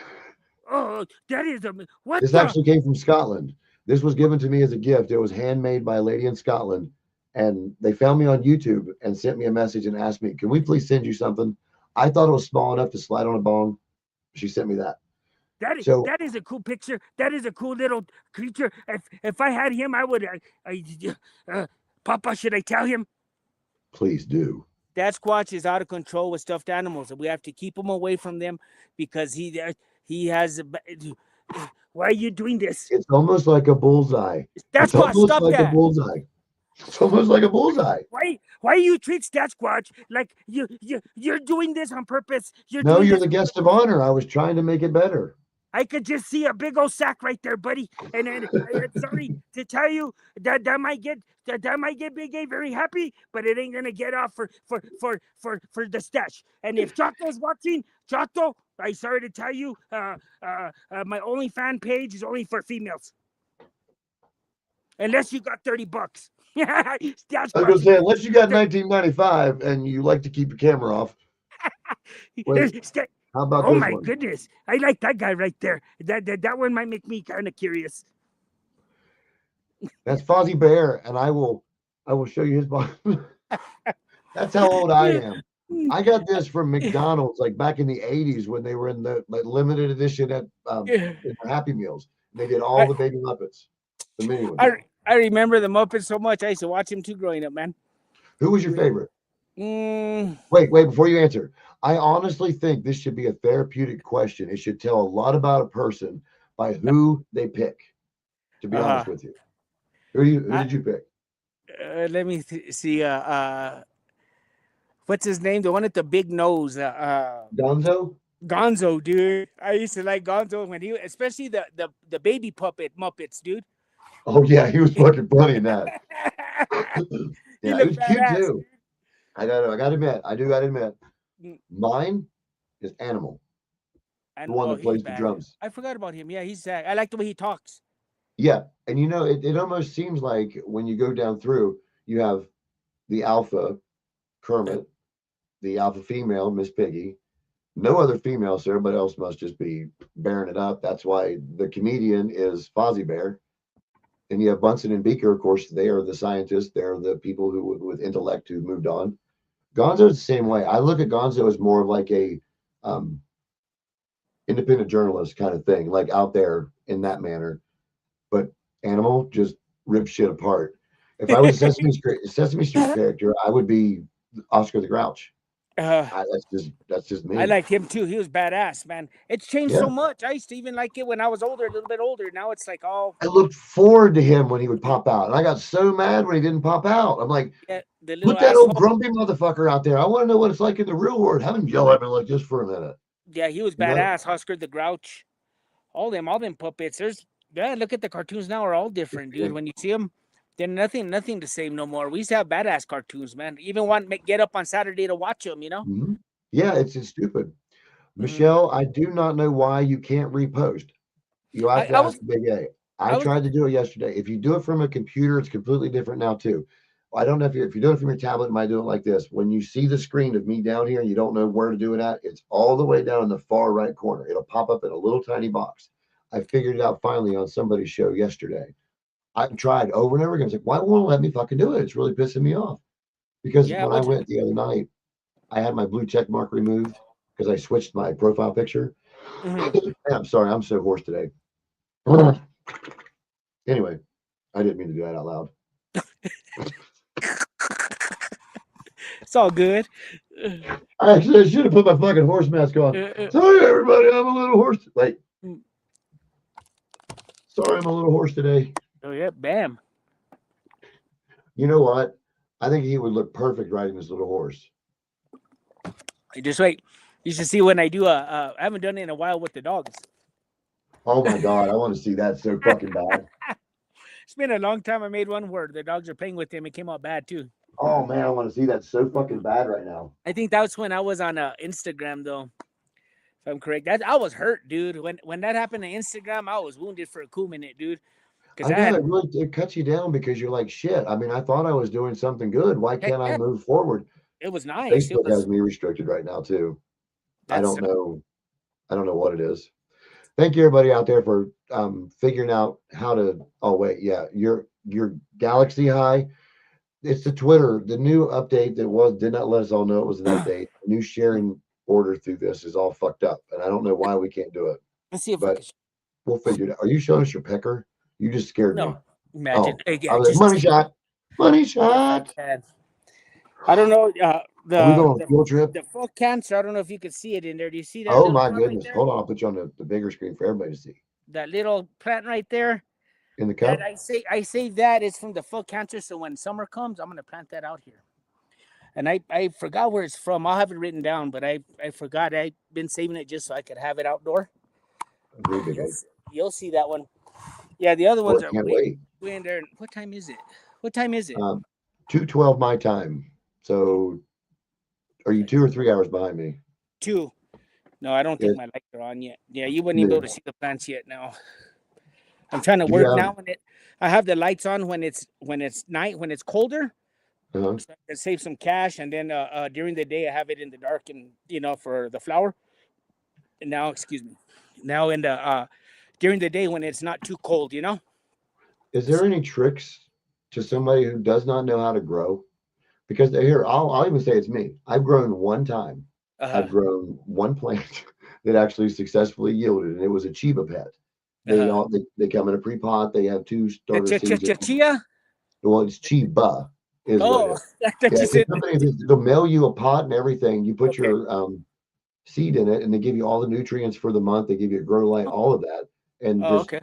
oh, that is what This the? actually came from Scotland. This was given to me as a gift. It was handmade by a lady in Scotland, and they found me on YouTube and sent me a message and asked me, "Can we please send you something?" I thought it was small enough to slide on a bong. She sent me that. So That is a cool picture. That is a cool little creature. If I had him, I would. Papa, should I tell him? please do. that Squatch is out of control with stuffed animals, and we have to keep him away from them because he has. Why are you doing this? It's almost like a bullseye. That It's Squatch, almost stop like a that! bullseye. It's almost like a bullseye. Why you treat Stat Squatch like you're doing this on purpose? You're No, doing you're this. the guest of honor. I was trying to make it better. I could just see a big old sack right there, buddy. And I'm sorry to tell you that might get Big A very happy, but it ain't gonna get off for the stash. And if Chato's watching, Chato, I'm sorry to tell you, my only fan page is only for females, unless you got $30. That's I was gonna say, unless you got 1995 and you like to keep your camera off. Wait, how about oh this my one? goodness, I like that guy right there. That one might make me kind of curious. That's Fozzie Bear, and I will show you his body. That's how old I am. I got this from McDonald's like back in the 80s when they were in the limited edition at in the Happy Meals. They did all the Baby Muppets, the mini ones. I remember the Muppets so much. I used to watch him too growing up, man. Who was your favorite? Mm, Wait, before you answer. I honestly think this should be a therapeutic question. It should tell a lot about a person by who they pick, to be honest with you. Who did you pick? let me see. What's his name? The one with the big nose. Gonzo? Gonzo, dude. I used to like Gonzo when especially the baby puppet Muppets, dude. Oh yeah, he was fucking funny in that. He Yeah, he looked was cute badass, too. dude. I gotta admit, I do gotta admit. Mm. Mine is Animal, And the one that he's plays the bad. drums. I forgot about him. Yeah, he's sad. I like the way he talks. Yeah, and it almost seems like when you go down through, you have the alpha Kermit, the alpha female Miss Piggy, no other females there, but else must just be bearing it up. That's why the comedian is Fozzie Bear. And you have Bunsen and Beaker, of course, they are the scientists. They're the people who with intellect who moved on. Gonzo's the same way. I look at Gonzo as more of like a independent journalist kind of thing, like out there in that manner. But Animal just rip shit apart. If I was a Sesame Street character, I would be Oscar the Grouch. Uh, That's just I me. liked him too. He was badass, man. It's changed Yeah. so much. I used to even like it when I was older, a little bit older. Now it's like all I looked forward to him when he would pop out, and I got so mad when he didn't pop out. I'm like, the little put that old asshole. grumpy motherfucker out there. I want to know what it's like in the real world. Have him yell at me like this for a minute. Yeah, he was You know? badass. Oscar the Grouch. All them puppets. Look at the cartoons now are all different, dude. When you see them, then nothing the same no more. We used to have badass cartoons, man. Even want to get up on Saturday to watch them, you know? Mm-hmm. Yeah, it's stupid. Michelle, I do not know why you can't repost. You'll have to ask Big A. I tried to do it yesterday. If you do it from a computer, it's completely different now too. I don't know if you do it from your tablet, you might do it like this. When you see the screen of me down here and you don't know where to do it at, it's all the way down in the far right corner. It'll pop up in a little tiny box. I figured it out finally on somebody's show yesterday. I've tried over and over again. It's like, why won't it let me fucking do it? It's really pissing me off. Because when I went the other night, I had my blue check mark removed because I switched my profile picture. I'm sorry, I'm so hoarse today. Anyway, I didn't mean to do that out loud. It's all good. I should have put my fucking horse mask on. Sorry, everybody, I'm a little hoarse. Wait. Sorry, I'm a little hoarse today. Oh, yeah, bam. You know what? I think he would look perfect riding this little horse. Just wait. You should see when I do I haven't done it in a while with the dogs. Oh my God, I want to see that so fucking bad. It's been a long time I made one where the dogs are playing with him. It came out bad too. Oh man, I want to see that so fucking bad right now. I think that was when I was on Instagram though. If I'm correct. I was hurt, dude. When that happened on Instagram, I was wounded for a cool minute, dude. I know it cuts you down because you're like, shit. I mean, I thought I was doing something good. Why can't I move forward? It was nice. Facebook has me restricted right now too. I don't know. I don't know what it is. Thank you everybody out there for figuring out how to. Oh wait, yeah, your Galaxy High. It's the Twitter. The new update that did not let us all know it was an update. The new sharing order through this is all fucked up, and I don't know why we can't do it. Let's see if we'll figure it out. Are you showing us your pecker? You just scared me. Imagine. I was like, money shot. Money shot. I don't know. Are we going on a field trip? The full cancer. I don't know if you could see it in there. Do you see that? Oh my goodness! Right, hold on, I'll put you on the bigger screen for everybody to see. That little plant right there. In the cup. I say that is from the full cancer. So when summer comes, I'm gonna plant that out here. And I forgot where it's from. I'll have it written down, but I forgot. I've been saving it just so I could have it outdoor. You'll see that one. Yeah, the other ones are way in there. What time is it? 2:12 my time. So are you 2 or 3 hours behind me? 2. No, I don't think my lights are on yet. Yeah, you wouldn't even be able to see the plants yet now. I'm trying to work now I have the lights on when it's night, when it's colder. So I can save some cash, and then during the day I have it in the dark, and for the flower. And now, now in the during the day when it's not too cold, Is there any tricks to somebody who does not know how to grow? Because here, I'll even say it's me. I've grown one time. I've grown one plant that actually successfully yielded, and it was a Chiba pet. They come in a pre-pot. They have 2 starter seeds. Chia? Well, it's Chiba. They'll mail you a pot and everything. You put your seed in it, and they give you all the nutrients for the month. They give you a grow light, all of that, and just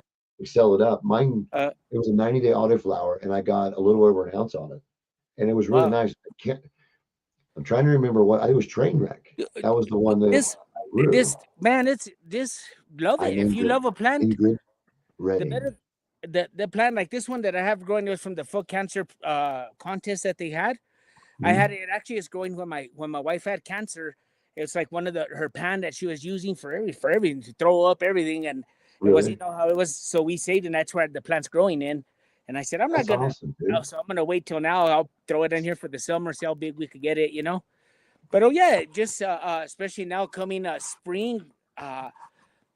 sell it up. Mine, it was a 90-day autoflower, and I got a little over an ounce on it, and it was really nice. I'm trying to remember what it was. Trainwreck. That was the one that love it. If you love a plant, the plant like this one that I have growing was from the full cancer contest that they had. I had it actually is growing when my wife had cancer. It's like one of her pan that she was using for everything to throw up everything, and it was how it was. So we saved, and that's where the plant's growing in. And I said, I'm not gonna. So I'm gonna wait till now. I'll throw it in here for the summer, see how big we could get it, But just especially now coming spring,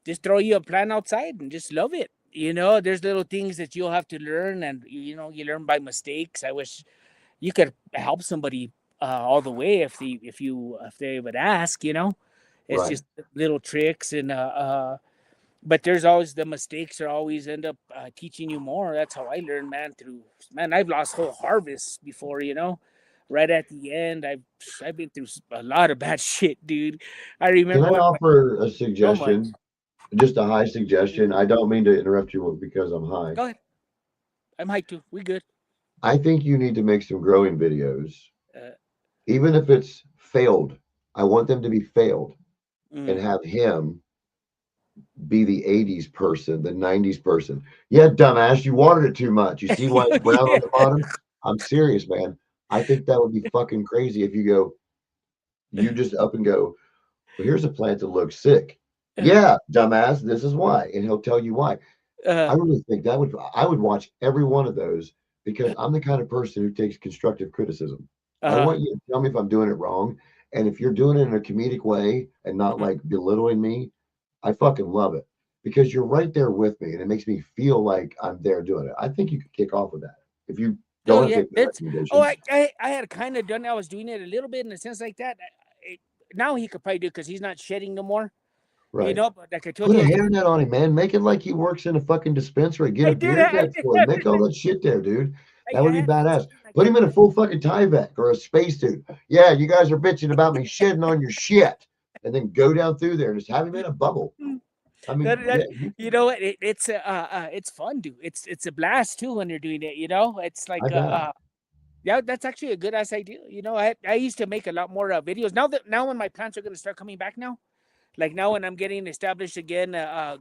just throw you a plant outside and just love it. There's little things that you'll have to learn, and you learn by mistakes. I wish you could help somebody all the way if they would ask. It's just little tricks, and but there's always the mistakes are always end up teaching you more. That's how I learned, man. I've lost whole harvests before, right at the end. I've been through a lot of bad shit, dude. I Can remember I offer a so much. suggestion? Just a high suggestion. I don't mean to interrupt you because I'm high. Go ahead. I'm high too. We good. I think you need to make some growing videos, Uh, even if it's failed. I want them to be failed and mm. have him be the 80s person, the 90s person. Yeah, dumbass, you watered it too much. You see why it's brown on the bottom? I'm serious, man. I think that would be fucking crazy if you just up and go, well, here's a plant that looks sick. Yeah, dumbass, this is why. And he'll tell you why. I really think I would watch every one of those because I'm the kind of person who takes constructive criticism. I want you to tell me if I'm doing it wrong. And if you're doing it in a comedic way and not like belittling me, I fucking love it because you're right there with me and it makes me feel like I'm there doing it. I think you could kick off with that. If you don't have to Oh, I had kind of done. I was doing it a little bit in a sense like that. Now he could probably do because he's not shedding no more. Right. But like I told Put you, a hairnet on him, man. Make it like he works in a fucking dispensary. Get a beard vet for him. Make all that shit there, dude. That would be badass. Put him in a full fucking Tyvek or a spacesuit. Yeah, you guys are bitching about me shedding on your shit. And then go down through there and just have him in a bubble. I mean, it's fun, dude. It's a blast too when you're doing it. It's like yeah, that's actually a good ass idea. I used to make a lot more videos. Now when my plants are gonna start coming back now, like now when I'm getting established again,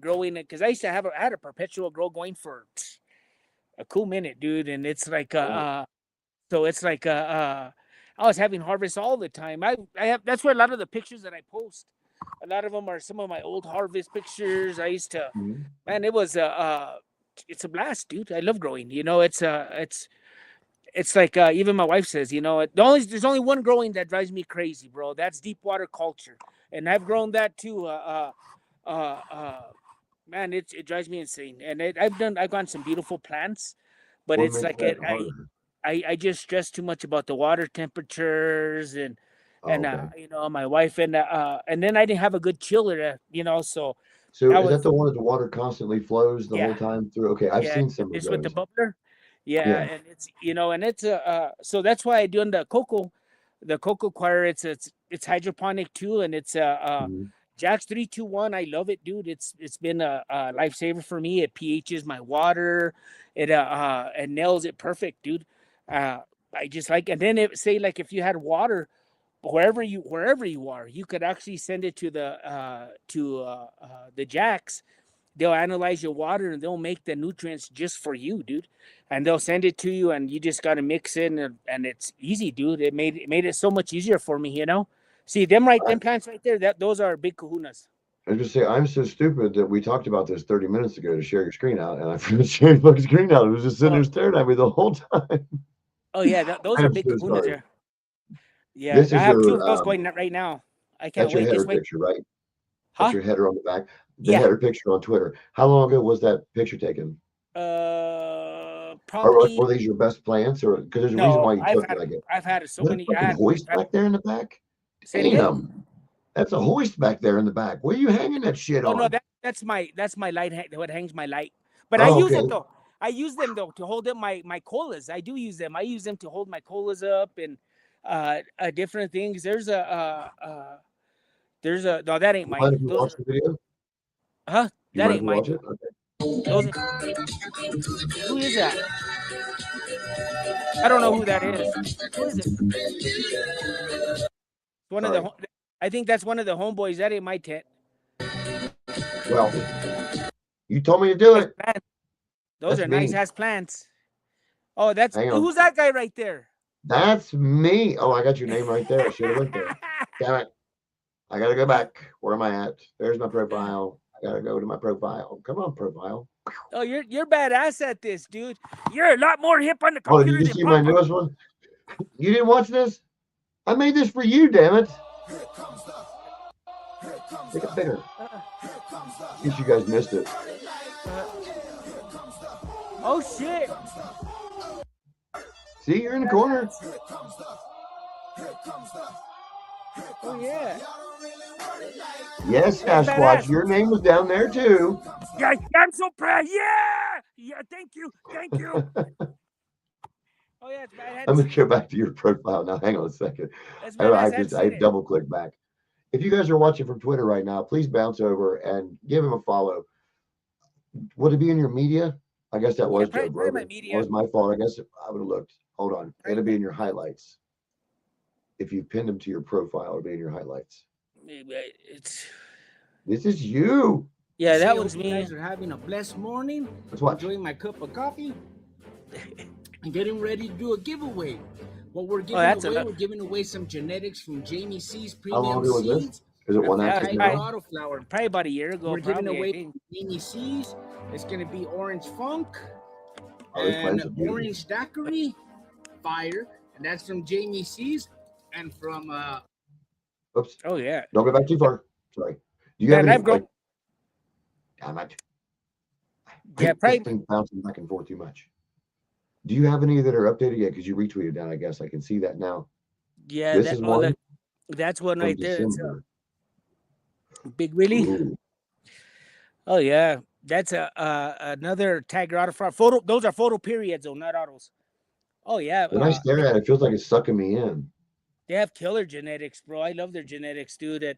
growing it, because I had a perpetual grow going for a cool minute, dude, and it's like so it's like I was having harvest all the time. I have that's where a lot of the pictures that I post, a lot of them are some of my old harvest pictures. I used to, man, it was it's a blast, dude. I love growing. It's like even my wife says, there's only one growing that drives me crazy, bro. That's deep water culture, and I've grown that too. Man, it drives me insane. And I've gotten some beautiful plants, but it's like I just stress too much about the water temperatures and my wife and then I didn't have a good chiller, so. So is that the one that the water constantly flows the whole time through? Okay, I've seen some of those. With the bubbler. Yeah, and it's so that's why I doing the cocoa choir. It's hydroponic too, and it's Jack's 321. I love it, dude. It's been a lifesaver for me. It pHs my water. It nails it perfect, dude. I just like, and then it say like if you had water wherever you are, you could actually send it to the Jacks. They'll analyze your water and they'll make the nutrients just for you, dude. And they'll send it to you, and you just gotta mix it, and it's easy, dude. It made it so much easier for me, See them plants right there. Those are big kahunas. I just say I'm so stupid that we talked about this 30 minutes ago to share your screen out, and I forgot to share your fucking screen out. It was just sitting there staring at me the whole time. Oh yeah, those are big kahunas there. Yeah, I have two of those going right now. I can't wait. That's your header picture, right? That's your header on the back. The header picture on Twitter. How long ago was that picture taken? Probably. Were these your best plants, or because there's a reason why you took it? I've had so many. Hoist back there in the back. Damn, that's a hoist back there in the back. Where are you hanging that shit on? Oh no, that's my light. What hangs my light? But I use it though. I use them though to hold up my colas. I do use them. I use them to hold my colas up and different things. There's a no, that ain't mine. Watch the video? Huh? That ain't mine. Okay. Who is that? I don't know who that is. Who is it? One of the. I think that's one of the homeboys. That ain't my tent. Well, you told me to do it. Those are nice ass plants. Oh, who's that guy right there? That's me. Oh, I got your name right there. I should have went there. Damn it. I gotta go back. Where am I at? There's my profile. I gotta go to my profile. Come on, profile. Oh, you're badass at this, dude. You're a lot more hip on the computer. Oh, did you see my newest one? You didn't watch this? I made this for you, damn it. Make it bigger. In case you guys missed it. Oh shit. See, you're in the corner. Oh yeah. Yes, That's Sasquatch, badass. your name was down there too. Yeah, I'm so proud. Yeah. Yeah, thank you. Thank you. Oh yeah, it's bad. I I'm hadn't gonna seen go that. back to your profile now. Hang on a second. That's I, badass. I I hadn't just I seen it. double clicked back. If you guys are watching from Twitter right now, please bounce over and give him a follow. Would it be in your media? I guess that Yeah, was Joe probably my Brogan. That media. was my fault. I guess I would have looked. Hold on. It'll be in your highlights. If you pinned him to your profile, it'll be in your highlights. It's This is you. yeah, Say, that hope was you me. guys are having a blessed morning. Let's watch. Enjoying my cup of coffee and getting ready to do a giveaway. What we're giving that's away, enough. we're giving away some genetics from Jamie C's How long premium ago was this? seeds. Is it one and after Tiger now? Autoflower. Probably about a year ago. We're giving probably, I away think. Jamie C's. It's gonna be Orange Funk Oh, these and plants are beautiful. Orange Daiquiri Fire, and that's from Jamie C's and from Oops. Oh yeah. Don't go back too far. Sorry. Do you Yeah, have and any? I've grown. Damn it. Yeah, This probably. thing bouncing back and forth too much. Do you have any that are updated yet? Because you retweeted that, I guess. I can see that now. Yeah, This that. is Oh, one look, that's one from right there. It's December. Big Willie. Ooh. Oh yeah, that's another Tiger Autoflower photo. Those are photo periods, though, not autos. Oh yeah. When I stare at it, it feels like it's sucking me in. They have killer genetics, bro. I love their genetics, dude. That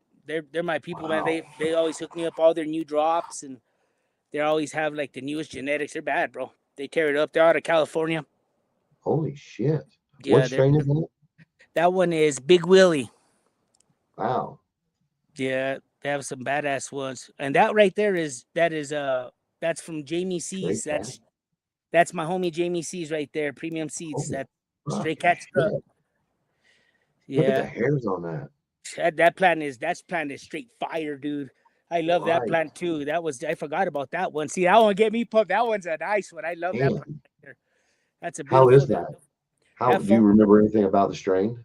they're my people, man. Wow. They always hook me up all their new drops, and they always have like the newest genetics. They're bad, bro. They tear it up. They're out of California. Holy shit. Yeah, What strain is that? that one is Big Willie. Wow. Yeah, they have some badass ones, and that right there that's from Jamie C's. Straight cat. That's my homie Jamie C's right there. Premium seeds. Oh, That fucking straight cat stuff. shit. Look at the Yeah, hairs on that. that plant is straight fire, dude. I love that Right. plant too. I forgot about that one. See, that one get me pumped. That one's a nice one. I love that plant right there. That's a How beautiful. is that? That Do you remember anything about the strain?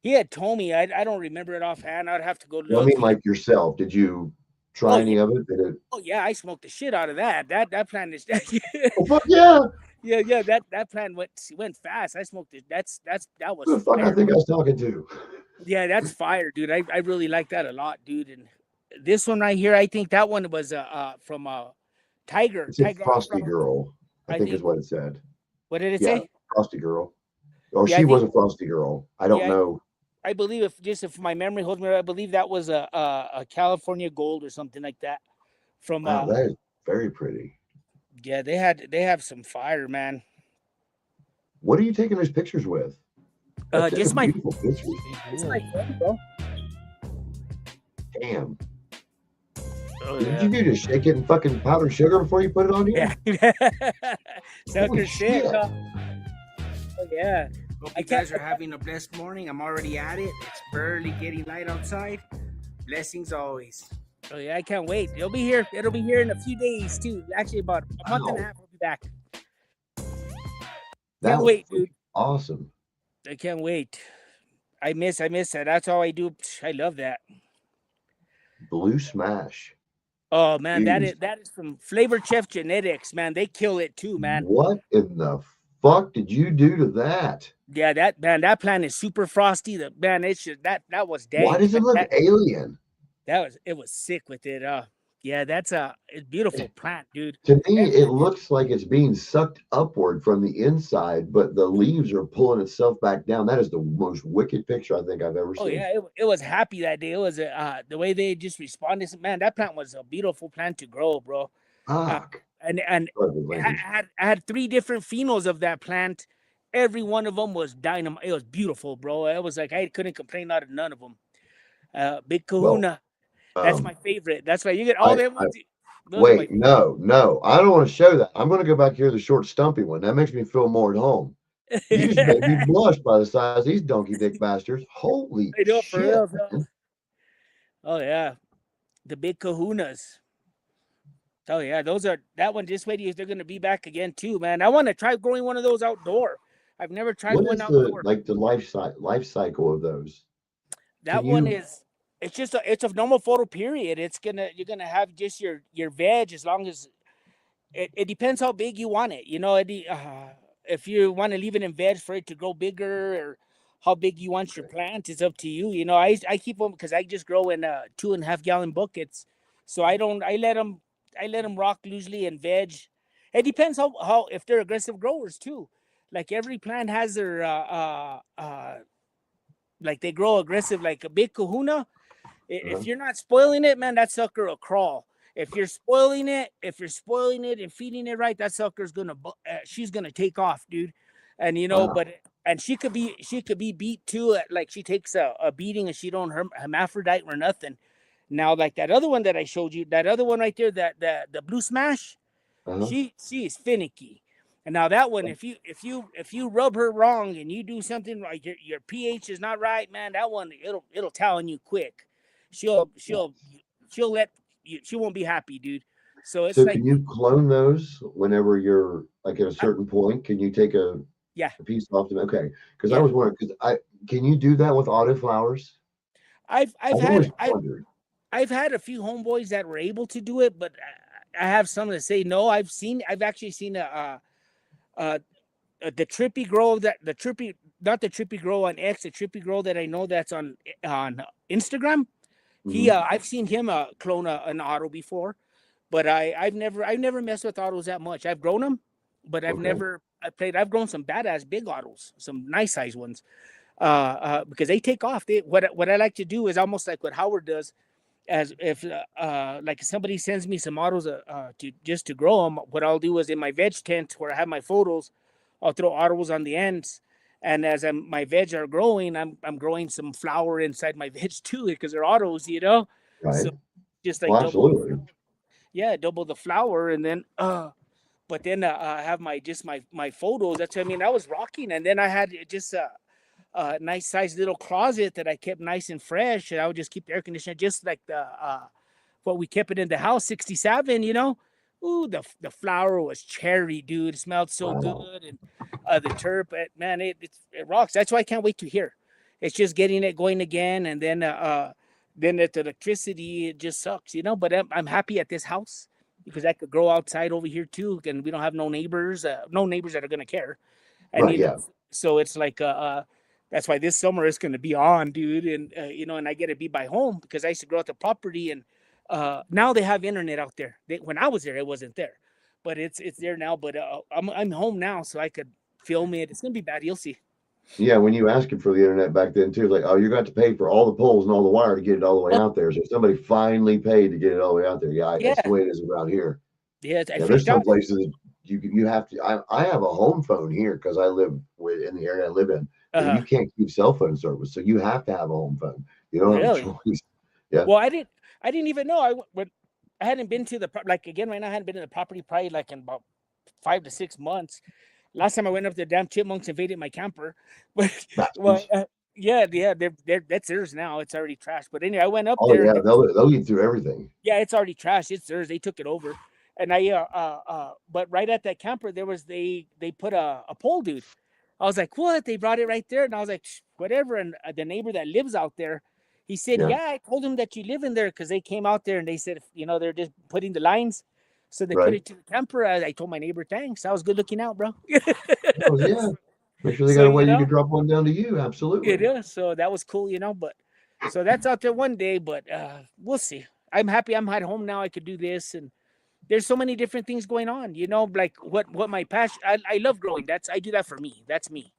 He had told me. I don't remember it offhand. I'd have to go look. Well, I mean, like yourself, did you try any of it? Did it? Oh yeah, I smoked the shit out of that. That plant is. Oh, fuck yeah! Yeah. That plant went fast. I smoked it. That was. Who the fuck I think I was talking to? Yeah, that's fire, dude. I really like that a lot, dude. And this one right here, I think that one was from Tiger. It's a Tiger Frosty Autoflower. Girl, I think is what it said. What did it Yeah, say? Frosty Girl. Or Yeah, she was a Frosty Girl. I don't know. I believe if my memory holds me right, I believe that was a California Gold or something like that. From Wow, that is very pretty. yeah, they have some fire, man. What are you taking those pictures with? Just my beautiful pictures. It's my phone, bro. Damn. Oh, What did you do? Just shake it in fucking powdered sugar before you put it on here? Yeah. Sucker Holy shit. shit. Oh yeah. hope you guys are having a blessed morning. I'm already at it. It's barely getting light outside. Blessings always. Oh yeah, I can't wait. It'll be here in a few days too. Actually, about a month and a half, we'll be back. That was wait, dude. Awesome. I can't wait. I miss that. That's all I do. I love that. Blue Smash. Oh man, Jeez. that is from Flavor Chef Genetics, man. They kill it too, man. What in the fuck did you do to that? Yeah, that plant is super frosty. It's just that was dang. Why does it look alien? It was sick with it. Yeah, it's a beautiful plant, dude. To me, it looks like it's being sucked upward from the inside, but the leaves are pulling itself back down. That is the most wicked picture I think I've ever seen. Oh yeah, it was happy that day. It was the way they just responded. Man, that plant was a beautiful plant to grow, bro. Fuck. And I had 3 different phenols of that plant. Every one of them was dynamite. It was beautiful, bro. It was like I couldn't complain out of none of them. Big Kahuna. That's my favorite. That's why you get all them ones. Wait, no. I don't want to show that. I'm going to go back here to the short stumpy one. That makes me feel more at home. You just made me blush by the size of these donkey dick bastards. Holy shit. For real, bro. Oh, yeah. The big kahunas. Oh, yeah. That one, just wait. They're going to be back again, too, man. I want to try growing one of those outdoor. I've never tried one outdoor. The life cycle of those? That one is. It's just it's a normal photo period. You're gonna have just your veg as long as it depends how big you want it. You know, if you want to leave it in veg for it to grow bigger or how big you want your plants. It's up to you. You know, I keep them because I just grow in 2.5 gallon buckets, so I don't. I let them rock loosely and veg. It depends how if they're aggressive growers too. Like every plant has their like they grow aggressive, like a big kahuna. If you're not spoiling it, man, that sucker will crawl. If you're spoiling it, and feeding it right, that sucker's she's gonna take off, dude. And you know, and she could be beat too. Like she takes a beating and she don't hermaphrodite or nothing. Now, like that other one that I showed you, that other one right there, that the blue smash, she is finicky. And now that one, if you rub her wrong and you do something like your pH is not right, man, that one it'll tell on you quick. She'll let you, she won't be happy, dude. So it's like, can you clone those whenever you're like at a certain point? Can you take a piece off them? Okay, because I was wondering, can you do that with autoflowers? I've had a few homeboys that were able to do it, but I have some that say no. I've actually seen the trippy grow not the trippy grow on X, the trippy grow that I know that's on Instagram. I've seen him clone an auto before, but I've never messed with autos that much. I've grown them, but I've grown some badass big autos, some nice size ones, because they take off. What I like to do is almost like what Howard does, as if like if somebody sends me some autos to grow them. What I'll do is in my veg tent where I have my photos, I'll throw autos on the ends. And as my veg are growing, I'm growing some flower inside my veg too, because they're autos, you know. Right. So just like absolutely. double the flower, and then but then I have my photos. That's what I mean. I was rocking, and then I had just a nice sized little closet that I kept nice and fresh, and I would just keep the air conditioner just like the what we kept it in the house, 67, you know. Ooh, the flower was cherry, dude. It smelled so good, and the terp, man, it rocks. That's why I can't wait to hear. It's just getting it going again, and then the electricity, it just sucks, you know. But I'm happy at this house because I could grow outside over here too, and we don't have no neighbors that are gonna care. And you know, so it's like that's why this summer is gonna be on, dude, and you know, and I get to be by home because I used to grow at the property, and now they have internet out there. When I was there, it wasn't there, but it's there now. But I'm home now, so I could film it. It's gonna be bad. You'll see. Yeah, when you asked him for the internet back then too, like, oh, you're going to pay for all the poles and all the wire to get it all the way out there. So somebody finally paid to get it all the way out there. Yeah, that's the way it is around here. Yeah, there's some places you have to. I have a home phone here because I live in the area I live in. And you can't keep cell phone service, so you have to have a home phone. You don't have a choice. Yeah. Well, I didn't even know. I hadn't been to again right now. I hadn't been to the property probably like in about 5 to 6 months. Last time I went up, the damn chipmunks invaded my camper. But that's theirs now. It's already trashed. But anyway, I went up there. Yeah, they'll eat through everything. Yeah, it's already trashed. It's theirs. They took it over. And but right at that camper, they put a pole, dude. I was like, what? They brought it right there, and I was like, whatever. And the neighbor that lives out there, he said, yeah, I told him that you live in there because they came out there and they said, you know, they're just putting the lines. So they put it to the camper. I told my neighbor, thanks. I was good looking out, bro. Oh, yeah. Make sure they got a way you can drop one down to you. Absolutely. It is. So that was cool, you know. But so that's out there one day, but we'll see. I'm happy I'm at home now. I could do this, and there's so many different things going on, you know, like what my passion. I love growing. I do that for me. That's me.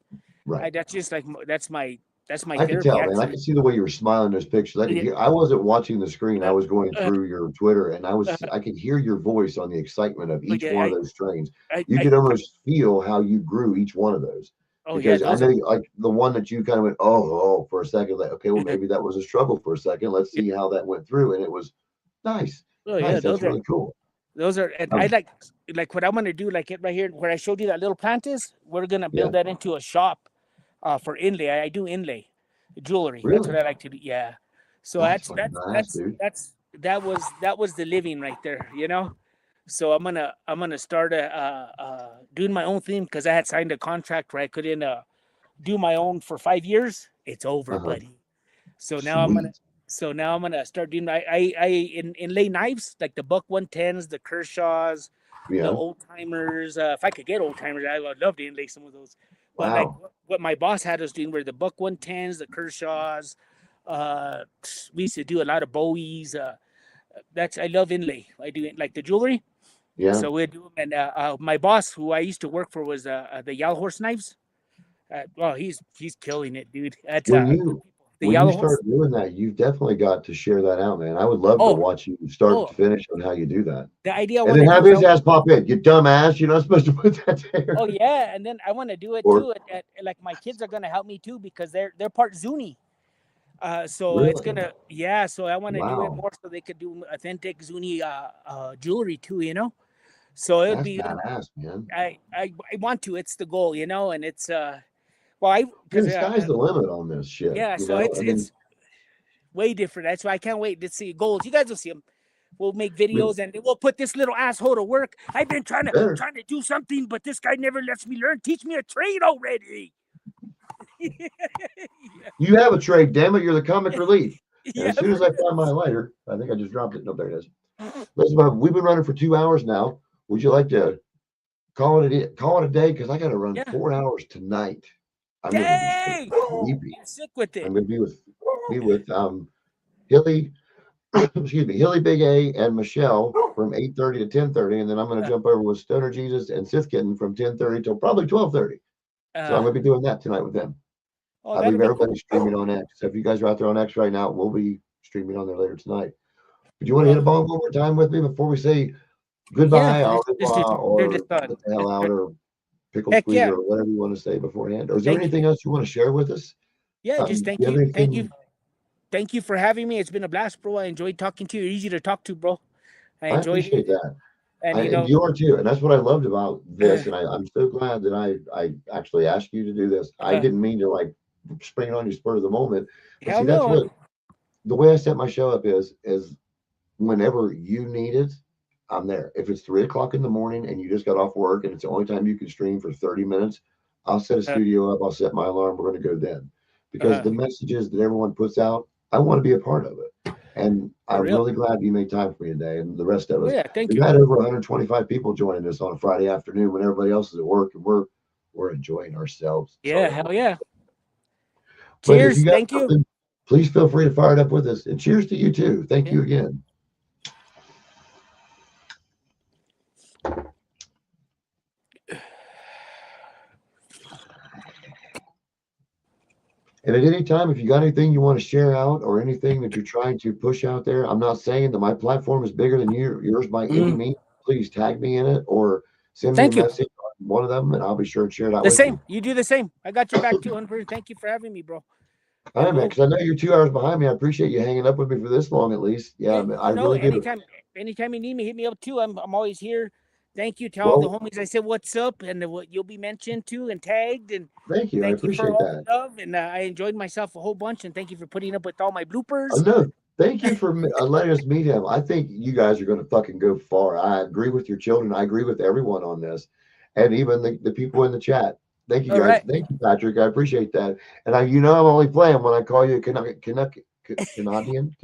Right. That's just like that's my I can tell, man. I can see the way you were smiling in those pictures. I wasn't watching the screen. I was going through your Twitter, and I could hear your voice on the excitement of each one of those strains. You could almost feel how you grew each one of those. Because I know, like the one that you kind of went, oh, for a second, like, okay, well, maybe that was a struggle for a second. Let's see how that went through, and it was nice. Oh, nice. That's really cool. Those are, and I like what I'm gonna do, like it right here where I showed you that little plant is. We're gonna build that into a shop for inlay. I do inlay jewelry. Really? That's what I like to do. Yeah. So that was the living right there, you know. So I'm gonna start doing my own thing because I had signed a contract where I couldn't do my own for 5 years. It's over, buddy. So now I'm gonna start doing I inlay knives like the Buck 110s, the Kershaws, Yeah. the old timers. If I could get old timers, I would love to inlay some of those. But like Wow. what my boss had us doing were the Buck 110s, the Kershaws. We used to do a lot of Bowies. That's I love inlay. I do it like the jewelry. Yeah. So we do them. And my boss, who I used to work for, was the Yellow Horse knives. Well, he's killing it, dude. That's When good you people. The when you Yellow Horse. start doing that, you've definitely got to share that out, man. I would love to Oh, watch you start oh, to finish on how you do that. the idea I And want then to do have is his ass pop in. You dumbass. You're not supposed to put that there. oh yeah, and then I want to do it Or too. Like my kids are gonna help me too because they're part Zuni. So it's really? gonna So I want to do it Wow. more so they could do authentic Zuni jewelry too. So it would That's be. badass, man. I want to. It's the goal, and it's well Dude, because the sky's the limit on this shit. yeah. You So know, it's way different. That's why I can't wait to see goals. You guys will see them. We'll make I mean, videos and we'll put this little asshole to work. I've been trying better. to do something, but this guy never lets me learn. Teach me a trade already. You have a trade, damn it. You're the comic relief. And Yeah, as soon as I find my lighter, I think I just dropped it. No, there it is. Listen, we've been running for 2 hours now. Would you like to call it a day? Because I got to run yeah. 4 hours tonight. I'm going to Dang! be sleepy. Get sick with it. I'm going to be with Hilly, excuse me, Hilly Big A and Michelle from 8:30 to 10:30, and then I'm going to jump over with Stoner Jesus and Sith Kitten from 10:30 till probably 12:30. So I'm going to be doing that tonight with them. Oh, I believe that'll be everybody's streaming on X. So if you guys are out there on X right now, we'll be streaming on there later tonight. But you want to hit a bong one more time with me before we say goodbye, Yeah, au let's revoir, or just get the hell out, or pickle heck squeeze, yeah. or whatever you want to say beforehand? Or is there Thank you. anything else you want to share with us? Yeah, just Do thank you have you. anything? Thank you for having me. It's been a blast, bro. I enjoyed talking to you. You're easy to talk to, bro. I I enjoyed appreciate it. that. And And you are too. And that's what I loved about this. And I'm so glad that I actually asked you to do this. I didn't mean to like spring it on you spur of the moment. But hell see, that's no. what the way I set my show up is whenever you need it, I'm there. If it's 3 o'clock in the morning and you just got off work and it's the only time you can stream for 30 minutes, I'll set a studio up. I'll set my alarm. We're going to go then. Because the messages that everyone puts out, I want to be a part of it. And I'm really glad you made time for me today and the rest of us. Yeah, thank We've you. had over 125 people joining us on a Friday afternoon when everybody else is at work, and we're enjoying ourselves. Yeah, hell yeah. But Cheers. if you got Thank you. please feel free to fire it up with us. And cheers to you too. Thank you again. And at any time, if you got anything you want to share out or anything that you're trying to push out there, I'm not saying that my platform is bigger than yours by any means. Please tag me in it or send me a message on one of them, and I'll be sure to share it out with same. you. You do the same. I got your back 200%. Thank you for having me, bro. All right, man, because I know you're 2 hours behind me. I appreciate you hanging up with me for this long at least. Yeah, I really do. Anytime you need me, hit me up too. I'm always here. Thank you to all the homies. I said what's up, and you'll be mentioned too and tagged. And thank you. I appreciate for all that. the love, and I enjoyed myself a whole bunch. And thank you for putting up with all my bloopers. Oh, no, thank you for letting us meet him. I think you guys are going to fucking go far. I agree with your children. I agree with everyone on this, and even the people in the chat. Thank you guys. Right. Thank you, Patrick. I appreciate that. And I'm only playing when I call you a Canadian. Canadian.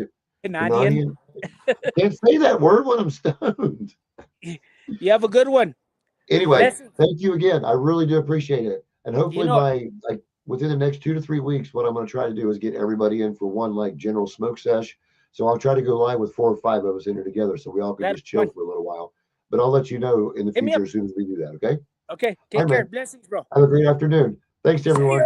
Can't say that word when I'm stoned. You have a good one. Anyway, thank you again. I really do appreciate it. And hopefully by within the next 2 to 3 weeks, what I'm going to try to do is get everybody in for one like general smoke sesh. So I'll try to go live with 4 or 5 of us in here together so we all can just chill for a little while. But I'll let you know in the future as soon as we do that. Okay. Okay. Take care. Blessings, bro. Have a great afternoon. Thanks, everyone.